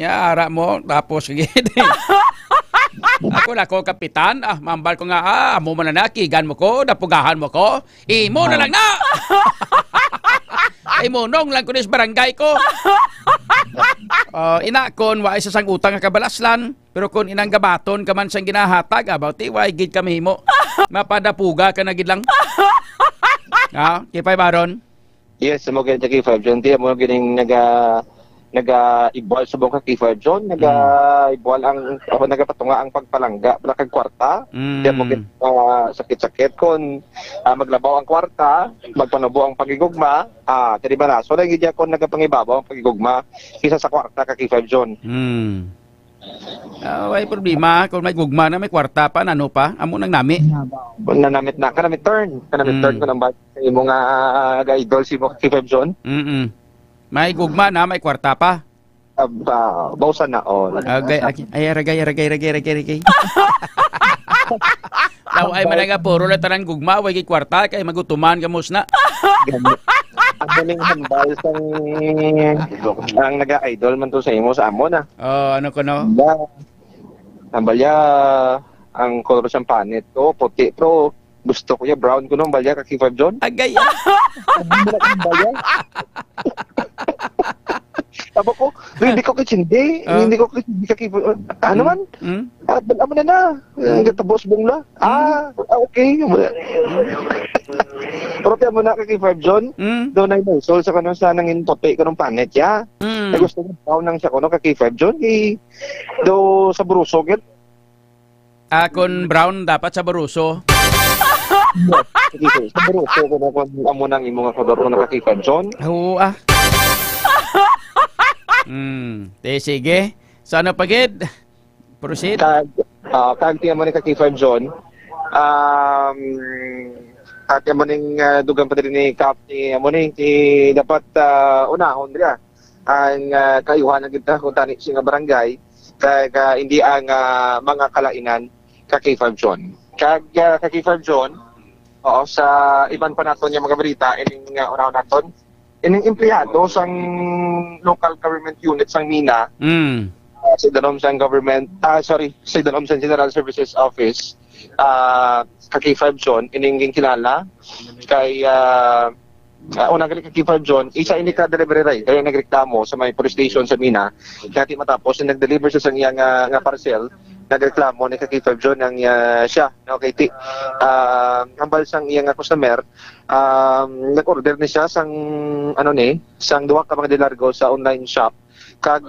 Ara mo tapos gid. Ako kapitan, mambal ko nga, amo mo na kigan mo ko, dapugahan mo ko, imo na lang na! Ay mo, nong lang ko sa barangay ko. Ina kon wa isa sang utang nga kabalaslan, pero kun inang gabaton ka man sang ginahatag about way gid kami himo. Mapadapuga ka na gid lang. Kipay baron. Yes, mo gid K5 John. Di mo gining naga-ibwal subong ka K5 John, naga-ibwal ang nagapatunga ang pagpalangga pala kag kwarta. Di mo gid sakit-sakit kon maglabaw ang kwarta, magpanubo ang pagigugma. Dili ba na? So lagi gid kon nagapangibabaw ang pagigugma kisa sa kwarta ka K5 John. May problema kung may gugma na may kwarta pa nano pa amo nang nami. Nanamit na kanami turn ko nang ba imo nga ga-idol si mo K5 John. May gugma na, may kwarta pa. Bausan na, Ragay. Daw ay managa puro na tanang gugma, way kwarta, kay magutuman kamos na. Ang galing hambal ang naga-idol man to sa imo sa amo na. Ano ko no? Hambal ya, ang color siyang panit ko, puti, pero gusto ko ya brown ko nung balya ka K5 John. Agay. Sabi ko, hindi ko kitsindi. Hindi ko kitsindi ka K5. Ano man? Bala mo na. Gatapos bungla. Okay. Pero tiyan mo na ka K5 John. Doon ay sol sa kanong sa nangin puti ko nung panit ya. Gusto ko brown nang siya ko ka K5 John. Do sa Bruso git. Kung brown dapat sa Bruso. Sa Bruso ko na kung amo nang imo nga kodor ko na ka K5 John. Sige. Sana pagid. Proceed. Kagtiyan mo ni ka K5 John. Kagtiyan mo ning dugang pa din ni Kap ni amo ni dapat unahon dira. Ang kayuhan na kita kung tani siya nga barangay kay hindi ang mga kalainan ka K5 John. Ka K5 John, sa iban pa naton yung mga balita ining unahon naton. Ining empleyado sang local government unit sang Mina, sa Dalomsan sa Dalomsan General Services Office, ka K5 John, ining kilala kay unang galing ka K5 John, isa ini ka delivery rider yung nagreklamo sa may police station sa Mina, kaya matapos yung nag-deliver siya sa iyang nga parcel, nagreklamo ni ka K5 John ang siya, okay, hambal sang iyang customer, nag-order ni siya sang sang duha ka mga dilargo sa online shop kag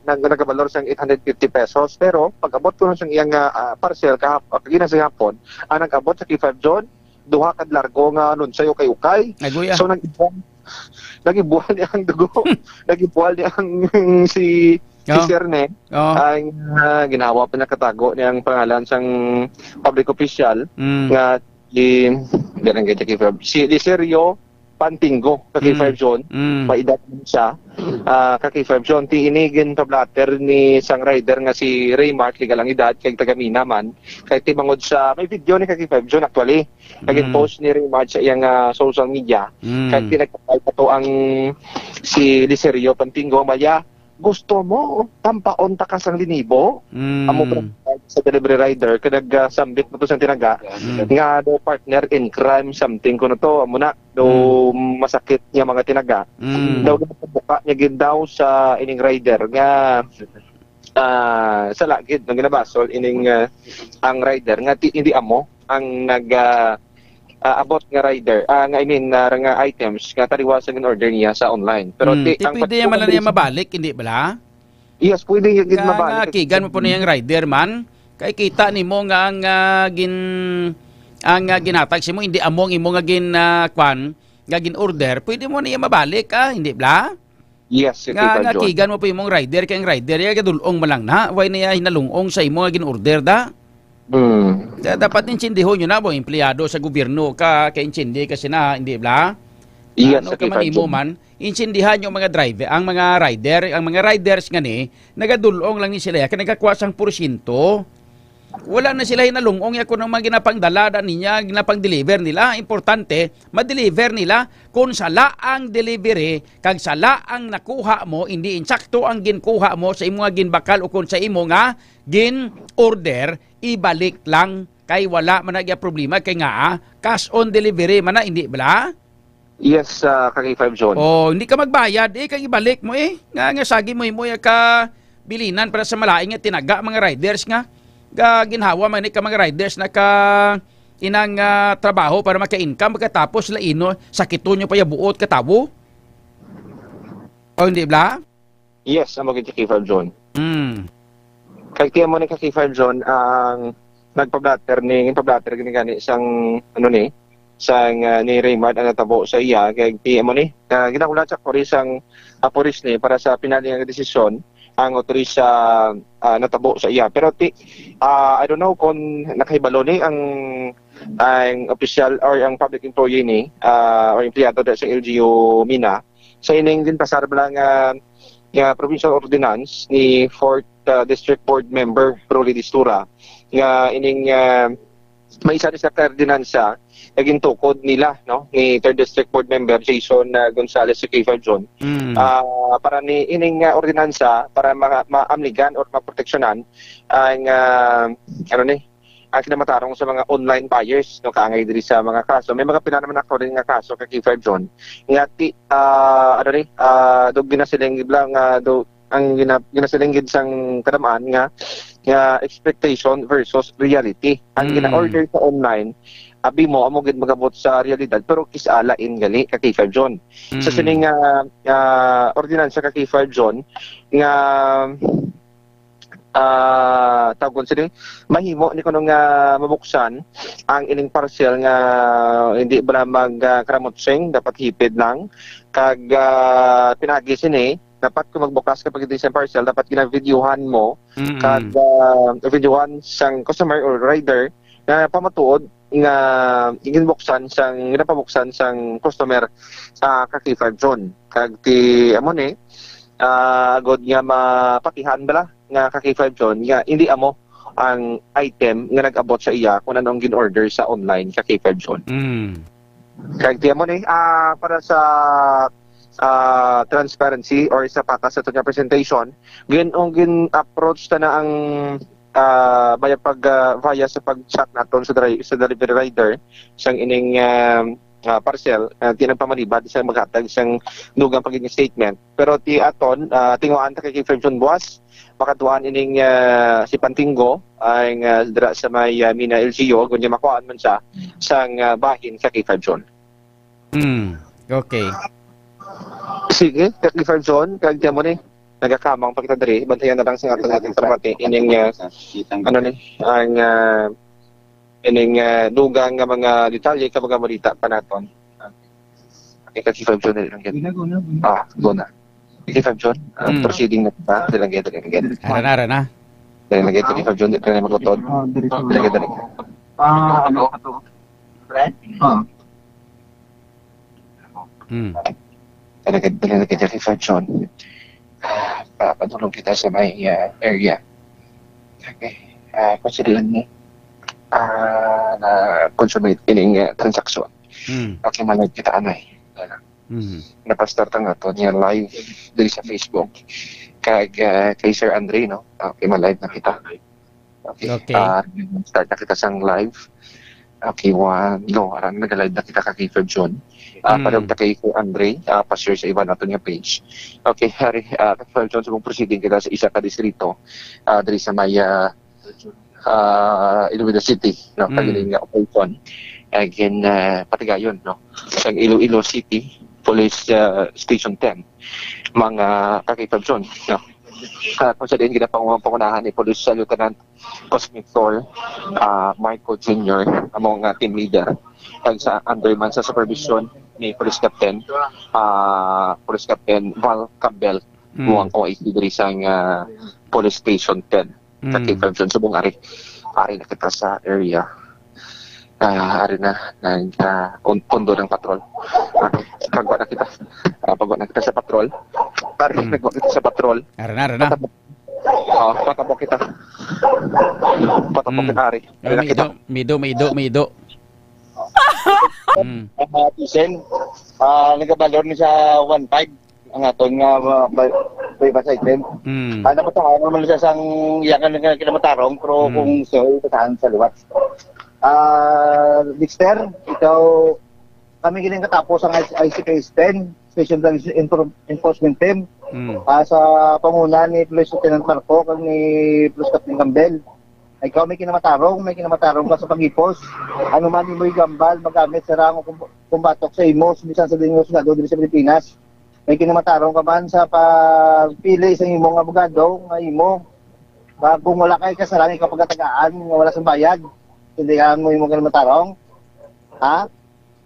nagabalor sang 850 pesos, pero pag-abot ko na sang iyang parcel kagina sa hapon, ang nag-abot sa K5 John duha ka largo nga nun sayo kay ukay. So nagibuhal niya ang dugo. Nagibuhal niya ang si Serne. Ang ginawa pa nakatago niyang pangalan sang public official nga si Liserio Pantingo ka K5 John. Paidad siya ka K5 John. Tiinigin pa blatter ni sang rider nga si Raymark ligalang edad kay taga-Mina man. Kay timangod sa may video ni ka K5 John actually. Nagin-post ni Raymark sa iyang social media. Kay tinagpapay pa to ang si Liserio Pantingo maya. Gusto mo tampaon ta ka sang linibo? Amo sa delivery rider kanag sambit mo to sang tinaga nga do partner in crime something kuno to amo na do masakit niya mga tinaga daw buka niya gid daw sa ining rider nga sa lagid ng ginabasol ining ang rider nga hindi amo ang nag abot nga rider nga items nga taliwasan ng order niya sa online pero ang pwede niya mabalik hindi bala? Yes, pwede niya gid mabalik. Kigan mo po niyang rider man kay kita nimo nga ang ginatag si mo hindi among imo nga gin order pwede mo niya mabalik hindi bla? Yes, nga kigan mo po imong rider kay ang rider ya gadulong man lang na way niya hinalungong sa imo nga gin order da. Dapat intindihin nyo na mo empleyado sa gobyerno ka kay intindi kasi na hindi bla? Yes, ka man imo man intindihan yung mga driver ang mga riders nga ni nagadulong lang ni sila kay nagakuha sang porsyento. Wala na sila hinalungong ya kung mga ginapangdala niya, ginapang-deliver nila. Importante, ma-deliver nila kung sala ang delivery, kag sala ang nakuha mo, hindi insakto ang ginkuha mo sa imo nga ginbakal o kung sa imo nga gin-order, ibalik lang kay wala man nagya problema kay nga cash on delivery man na, hindi bala? Yes, kaki-5 John. Oh, hindi ka magbayad kag ibalik mo nga sagi mo ka bilinan para sa malaing nga tinaga mga riders nga ginhawa man ka mga riders na ka inang trabaho para maka-income pagkatapos laino sakito nyo pa ya buot katawo. O hindi bla? Yes, ang magiging kaki-5 John. Kag tiyan mo ni kaki-5 John ang nagpa-blatter gani isang sang ni Raymond ang natabo sa iya kay PM mo ni ginakulat sa isang pulis ni para sa pinali nga desisyon ang otoris sa natabo sa iya pero I don't know kung nakahibalo ni ang official or ang public employee ni or empleyado sa LGU Mina sa ining din pasar lang nga provincial ordinance ni 4th District Board Member Rolly Distura nga ining may isa sa ordinansa naging tukod nila ni 3rd District Board Member Jason Gonzales sa K5 John para ni ining ordinansa para maamligan or maproteksyonan ang ang kinamatarong sa mga online buyers kaangay diri sa mga kaso may mga pinanaman ako rin nga kaso kay K5 John nga dog ginasiling lang ang ginasilingid sang kadamaan nga expectation versus reality. Ang gina-order sa online, abi mo amo gid magabot sa realidad pero kisalain gali ka K5 John. Sa sining ordinansa ka K5 John nga tawgon sini mahimo ni kuno nga mabuksan ang ining parcel nga hindi ba magkaramotseng dapat hipid lang kag pinagi sini dapat kung magbukas ka pag sa parcel, dapat gina-videohan mo kag videohan sang customer or rider na pamatuod nga ginbuksan sang ginapabuksan sang customer sa K5 John. Kag ti amo ni agod nga mapatihan bala nga K5 John nga hindi amo ang item nga nag-abot sa iya kung anong gin-order sa online K5 John. Kag ti amo ni para sa transparency or sa patas sa tunya presentation gin-approach ta na ang via sa pag-chat naton sa delivery rider sang ining parcel tinagpamalibad isang maghatag isang dugang pagiging statement pero ti aton tinguan ta kay K5 John buwas makatuan ining si Pantinggo ay dira sa may Mina LGU kunya makuhaan man siya sang bahin sa K5 John. Okay. Sige, K5 John, kag mo ni nagakamang pagkita diri, bantayan na lang sa ating trabate ining ang ining dugang nga mga detalye ka mga balita pa naton. K5 John lang yan. Go na. K5 John, proceeding na pa, dilagay. Ara na. Dilagay K5 John, dilagay magutod. Dilagay. Ano ka to? Fred? Talaga K5 John. Patulong kita sa may area. Okay. Consider lang ni na consummate ining transaction. Okay, malag kita anay. Napastart nga to niya live diri sa Facebook. Kag kay Sir Andre, no? Okay, ma-live na kita. Okay. Start na kita sang live. Okay, arang nag-live na kita kay K5 John. Parang kay Andre, pa-share sa iba nato niya page. Okay, hari, K5 John, sa proceeding kita sa isa ka distrito, diri sa may Iloilo City, no? Kagiling nga operation. Again, patigayon, no? Sa Iloilo City, Police Station 10, mga K5 John, no? Kung sa din, ginapangunahan ni Police Lieutenant Cosmictor Marco Jr., among team leader. Kag sa underman sa supervision ni Police Captain Val Campbell, muang OIC diri sa Police Station 10. K5 John, subong ari na kita sa area. Ari na pondo ng patrol. Pagwa na kita sa patrol. Nagwa kita sa patrol. Ara na. Patapok kita. Ari. Mido. Tisen, nagabalor ni sa 1.5 ang aton nga by item. Ano pa to? Ano man siya sang iyakan nga kinamatarong pero kung so itahan sa liwat. Dexter, ikaw kami gining katapos ang ICPS 10, Special Drug Enforcement Team, sa panguna ni Police Lieutenant Marco kag ni Police Captain Campbell. Ay ikaw may kinamatarong ka sa pagipos. Ano man imo'y gambal, magamit sa rango kumbatok sa imos, bisan sa dingos nga doon sa Pilipinas. May kinamatarong ka man sa pagpili sa imong abogado nga imo. Kung wala kay kasalanan ikaw pagkatagaan, wala sa bayad, hindi ka mo imong kinamatarong. Ha?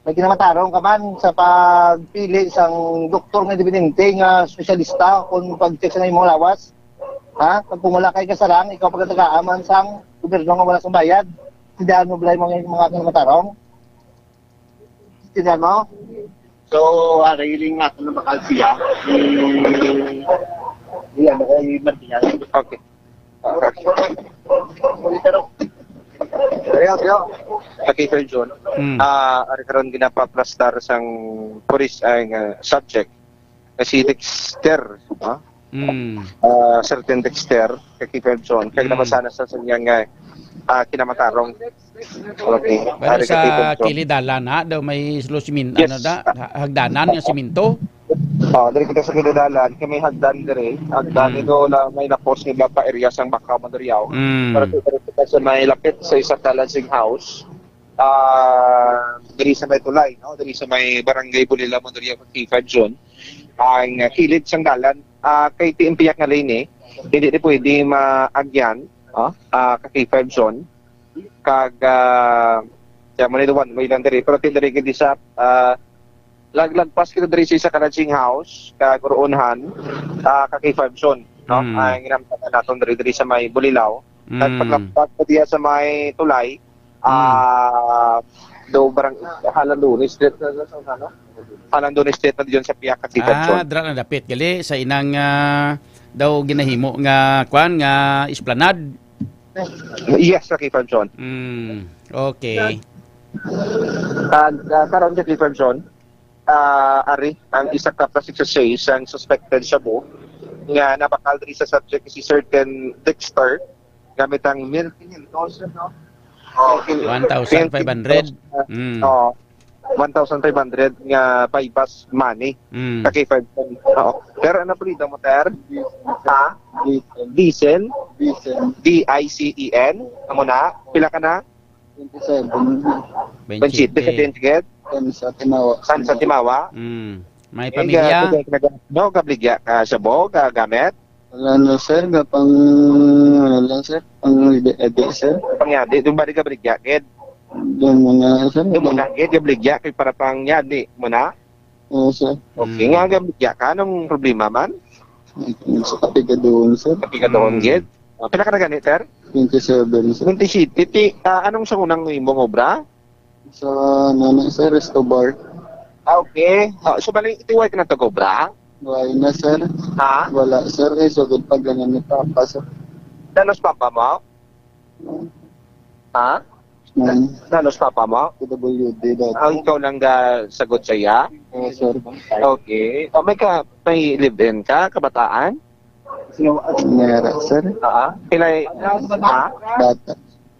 May kinamatarong ka man sa pagpili sang doktor nga dependente nga espesyalista kung pag-check sa imong lawas. Ha? Kung wala kay kasalanan ikaw pagkatagaan man sang gobyerno nga wala sa bayad, hindi mo balay mga kinamatarong. Hindi mo? So, ariling nga ito na bakal siya. Iyan, Martinez. Okay. Okay, Sir John. Ari karon ginapaplastar sang pulis ang subject kasi Dexter, certain Dexter kay Sir John kay nabasana sa kanyang kinamatarong. Okay. Pero sa Kilidalan daw may siminto, yes. Hagdanan yung siminto. Dari kita sa Kilidalan, kami hagdan dire. Hagdan ito na may na-post nila pa area sang Bacau, Mandurriao. Para kita sa may lapit sa isa Talansing House. Dari sa may tulay, no? Dari sa may Barangay Bulila, Mandurriao, K5 Zone. Ang kilid sang dalan, kay tiimpiyak nga lane, hindi pwede maagyan, K5 Zone. Kag ya mo ni duwan mo ilang diri pero tindiri gid sa lagpas kita diri sa Karatsing House kag Uronhan K5 Zone no ang ginamtan naton diri sa may Bulilaw kag paglampas pa diya sa may tulay do barang Halandones Street no Halandones Street na diyon sa Piak K5 Zone dra na dapit gali sa inang daw ginahimo nga kwan nga esplanade. Yes, sa K5 Zone. Okay. Karon sa K5 Zone, ari, ang isa ka plastic say ang suspected shabu nga napakal diri sa subject si certain Dexter gamit ang milk no? 1,500. 1,500 nga bypass money sa K5 Zone. Pero ano pala mo ter? Diesel. D-I-C-E-N. Amo na? Pila ka na? 27. 27. San sa Timawa. May pamilya? No, kabligya ka sa bo, gamit? Wala na sir, pang sir, pang sir. Pangyadi, doon ba di kabligya, kid? Doon muna sir. Doon muna, kid, kabligya, kid para pangyadi mo na? Oo sir. Okay nga, kabligya ka, anong problema man? Sa kapiga doon sir. Kapiga doon, kid? Pila ka na ganit, sir? 27 sir. 27. Anong sa unang imong obra? Sa nanay sir, resto bar. Okay. So bali itiway ka na to obra? Wala na sir. Ha? Wala sir, sugod pag ganyan ni Papa sir. Danos Papa mo? Ha? Danos Papa mo? PWD dati. Ikaw lang sagot sa iya? Oo sir. Okay. May live-in ka, kabataan? Nera sir. Pilay, Bata.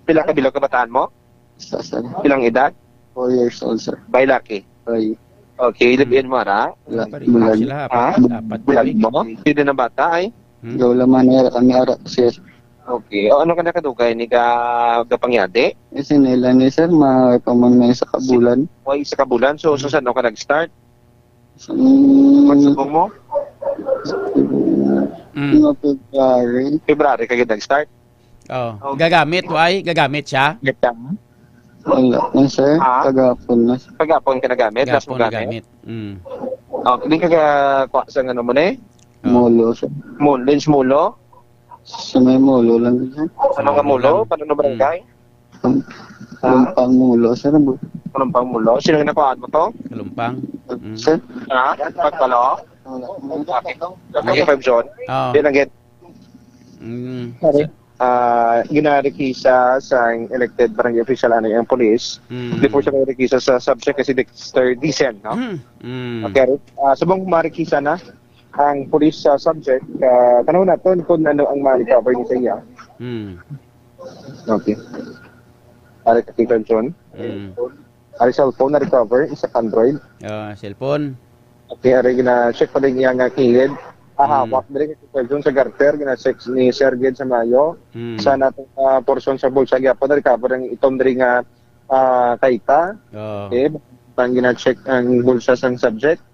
Pila ka bilog kabataan mo? Isa sir. Pilang edad? 4 years old sir. By lucky? Okay, live-in mo ra? Bulag. Bulag mo? Sino na bata ay? Gaw laman nera kami ara sir. Okay. O ano ka nakadugay ni kapangyade? Kasi nila ni sir, mapamang sa kabulan. Sa kabulan? So, saan ka nag-start? Magsubong mo? February. February ka nag-start? Oh. Gagamit siya? Wala na sir, kagapon na. Kagapon ka nagamit? Kagapon nagamit. Hindi ka kakuha sa ano mo na eh? Molo sir. Lynch Molo? Sa may molo lang sir. Sa mga molo? Paano na barangay? Kalumpang mulo sir. Kalumpang mulo? Sino yung nakuhaan mo to? Kalumpang. Sir? Pagpalo? Okay, 5 Zone? Di lang get. Ginarikisa sa elected barangay official yung police. Before siya marikisa sa subject kasi Dexter Dicen, no? Okay. Sabang marikisa na ang police sa subject, tanong natin kung ano ang ma-recover ni sa iya. Okay. Para ka John. Ari cellphone na recover, isa Android. Cellphone. Okay, ari gina-check pa rin iyang kilid. Hawak din yung sa garter, gina-check ni Sergeant sa Mayo. Sa natong portion sa bulsa, gyapon na recover ang itom rin nga kaita. Okay, pang gina-check ang bulsa sang subject.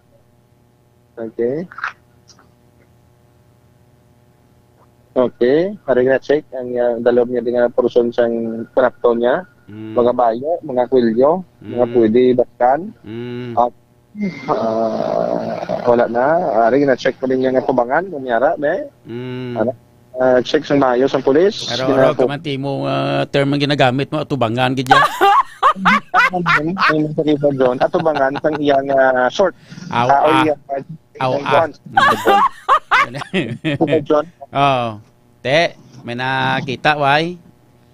Okay. Okay, hari gina-check ang dalawang niya din nga portion sang krapto niya. Mga bayo, mga kwilyo, mga pwede baskan. Wala na. Ari na-check pa rin niya nga tubangan, kunyara, be. Check sa mayo sa pulis. Araw-araw ka man mo term ang ginagamit mo, tubangan, gidya. Tubangan, sang iyang short. Te, may nakita, why?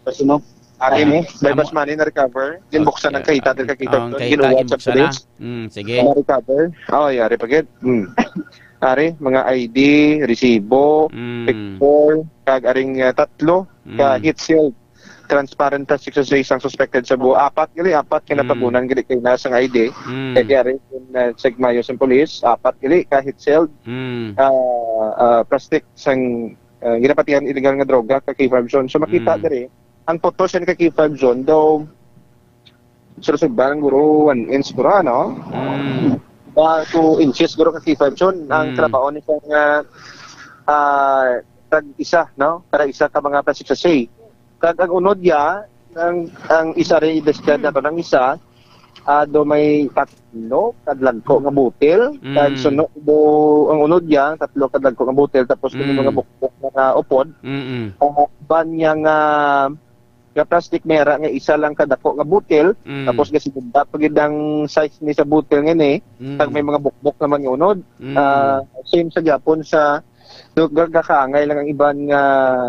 Pasino? Ari mo, bypass money na recover. Ginbuksan ng kaita, ginawa sa police. Sige. Na-recover. Ari pagit. Ari, mga ID, resibo, picture, kag-aring tatlo, ka-hit seal, transparent plastic sa isang suspected sa buo. Apat kinapagunan, gali kayo na sa ID. Kaya rin, check mayo sa police, apat gali, ka-hit seal, plastic sang ginapatihan illegal nga droga, ka-K5 zone. So makita diri, ang photo siya ni K5 zone, daw, surusugban, guro, 1 inch guro, ano? 2 inches guro ka K5 zone. Ang trabaho ni siyang tag-isa, no? Para isa ka mga plastic sa say. Kag ang unod niya, ang isa rin i-describe na to ng isa, do may tatlo kadlagko nga butil. Kag sunod ang unod niya, tatlo kadlagko nga butil, tapos yung mga bukbok na upod. Ban niya nga plastic mera nga isa lang kadako nga butil, tapos kasi pagid ang size ni sa butil ngani, kag may mga bukbok naman yung unod. Same sa Japon sa gagakaangay lang ang ibang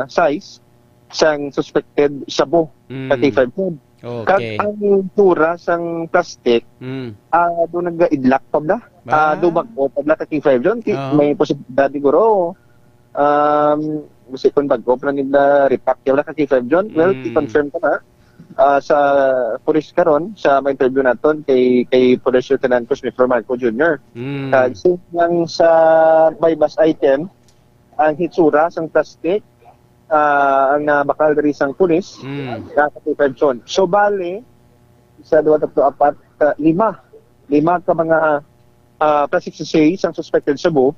size sang suspected sabo sa K5 food. Okay. Kag ang tura sang plastic, do nag-idlak pa bla? Do bago pa bla ta K5 zone, may posibilidad siguro. Kasi kung bago pa nila repack wala ka K5 zone, well, i-confirm ko na sa police karon sa may interview naton kay Police Lieutenant Cosme Marco Jr. Kasi yang sa bypass item, ang hitsura sang plastic, ang nabakal dari sang pulis, nasa K5 zone. So, bali, isa, 2, 3, 4, 5 ka mga plastic sachet, isang suspected sabo,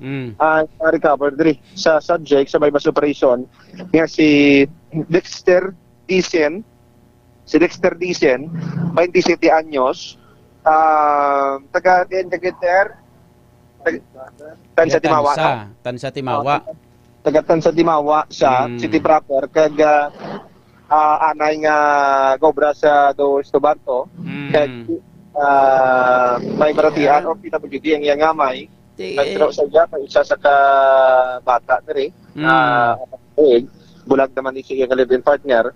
recover dari sa subject sa bypass operation, nga si Dexter Dicen, 27 anyos, taga Dexter, Tansa Timawa. Taga Tansa Timawa sa city proper, kag anay nga gobra sa do Estobarto, kag may maratihan o PWD ang iyang amay. Pero sa iya, isa sa bata na rin, bulag naman ni siya live-in partner.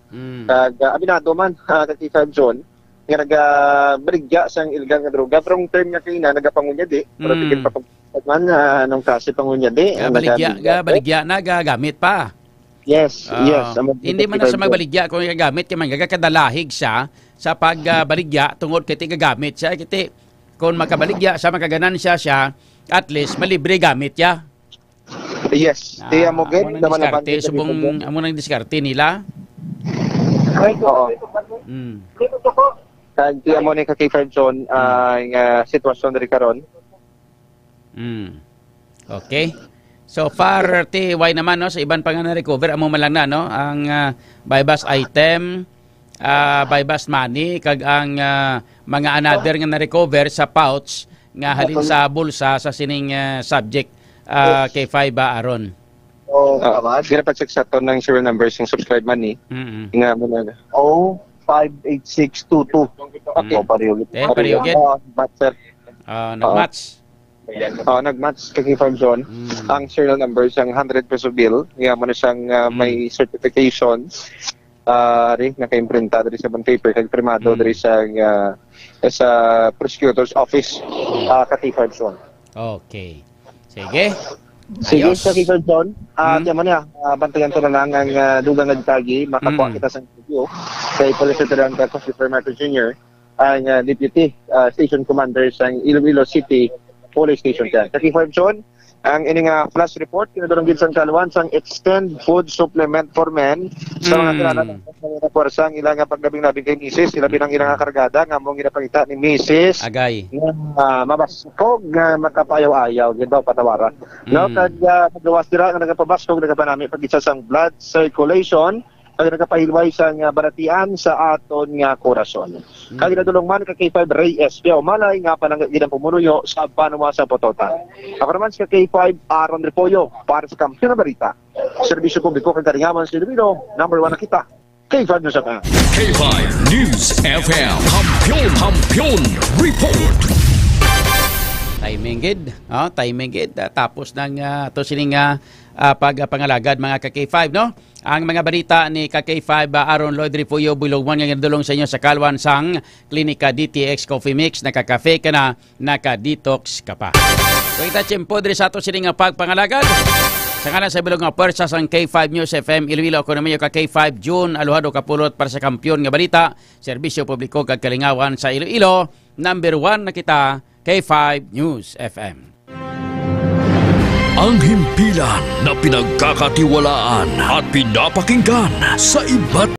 Kag abinado man, K5 zone, nga nag-brigya sa illegal nga droga. Pero ang term niya kayo na, nagapangunya di. Pero tigil pa pagpagman, anong klase pangunya di. Baligya na, gagamit pa. Yes, yes. Hindi man na sa magbaligya kung gagamit, kaya man gagakadalahig siya sa pagbaligya tungod kiti gagamit siya. Kiti, kung makabaligya siya, makaganansya siya, at least malibre gamit siya. Yes. Kaya mo gawin, amo nang diskarte nila. Oo. Kaya mo ni K5 zone, sitwasyon rin karon. Okay. So far, why naman no, sa iban pa nga na-recover, amo man lang na, no? Ang bypass item, bypass money, kag ang mga another nga na-recover sa pouch, nga halin sa bulsa sa sining subject K5 Aaron. Ginapacheck sa to ng serial numbers yung subscribe money. Nga mo na. 58622. Okay, parehugit. Parehugit? Nag-match. Nag-match kay K5 zone. Ang serial numbers ang 100 peso bill. Nga mo na siyang may certification. Naka-imprinta dari sa bond paper. Kag-primado dari sa prosecutor's office ka K5 zone. Okay. Sige. Sige, sa K5 zone. Kaya mo niya, bantayan to na lang ang dugang nagtagi. Makakuha kita sa video. Kay Police Lieutenant Cosme Marco Jr. ang Deputy Station Commander sa Iloilo City Police Station dyan. Sa K5 John, ang ining flash report, kinadurong gid sang Kalwan sang extend food supplement for men sa mga kilala ng mga puwersa ang ilang paglabing-labing kay Mrs. Ilabi ng ilang kargada nga mong ginapakita ni Mrs. Agay. Mabaskog nga makapayaw-ayaw gid daw patawara. No, kag paggawas dira nga nagapabaskog nagapanami pag-isa sang blood circulation ang nagapahilway sa nga baratian sa aton nga korason. Kag nadulong man kay K5 Reyes Biao malay nga pananggidan pumunuyo sa Panuwa sa Pototan. Ako naman si K5 Aaron Repollo para sa Kampiyon na Balita. Serbisyo publiko kag karingaman sa Iloilo, number 1 na kita. K5 News FM. K5 News FM. Kampiyon Report. Timing gid, timing gid. Tapos ng to sining pagpangalagad mga ka-K5, no? Ang mga balita ni ka-K5 Aaron Lloyd Ripuyo bulogman nga nagdulong sa inyo sa Kalwan sang Klinika DTX Coffee Mix, nakaka-cafe ka na, naka-detox ka pa. So kita tiyempo diri sa to sining pagpangalagad. Sa kanan sa bilog nga pwersa sang K5 News FM Iloilo ako naman yung ka-K5 June aluhado kapulot para sa Kampiyon nga Balita, serbisyo publiko kag kalingawan sa Iloilo, number 1 na kita, K5 News FM. Ang himpilan na pinagkakatiwalaan at pinapakinggan sa iba't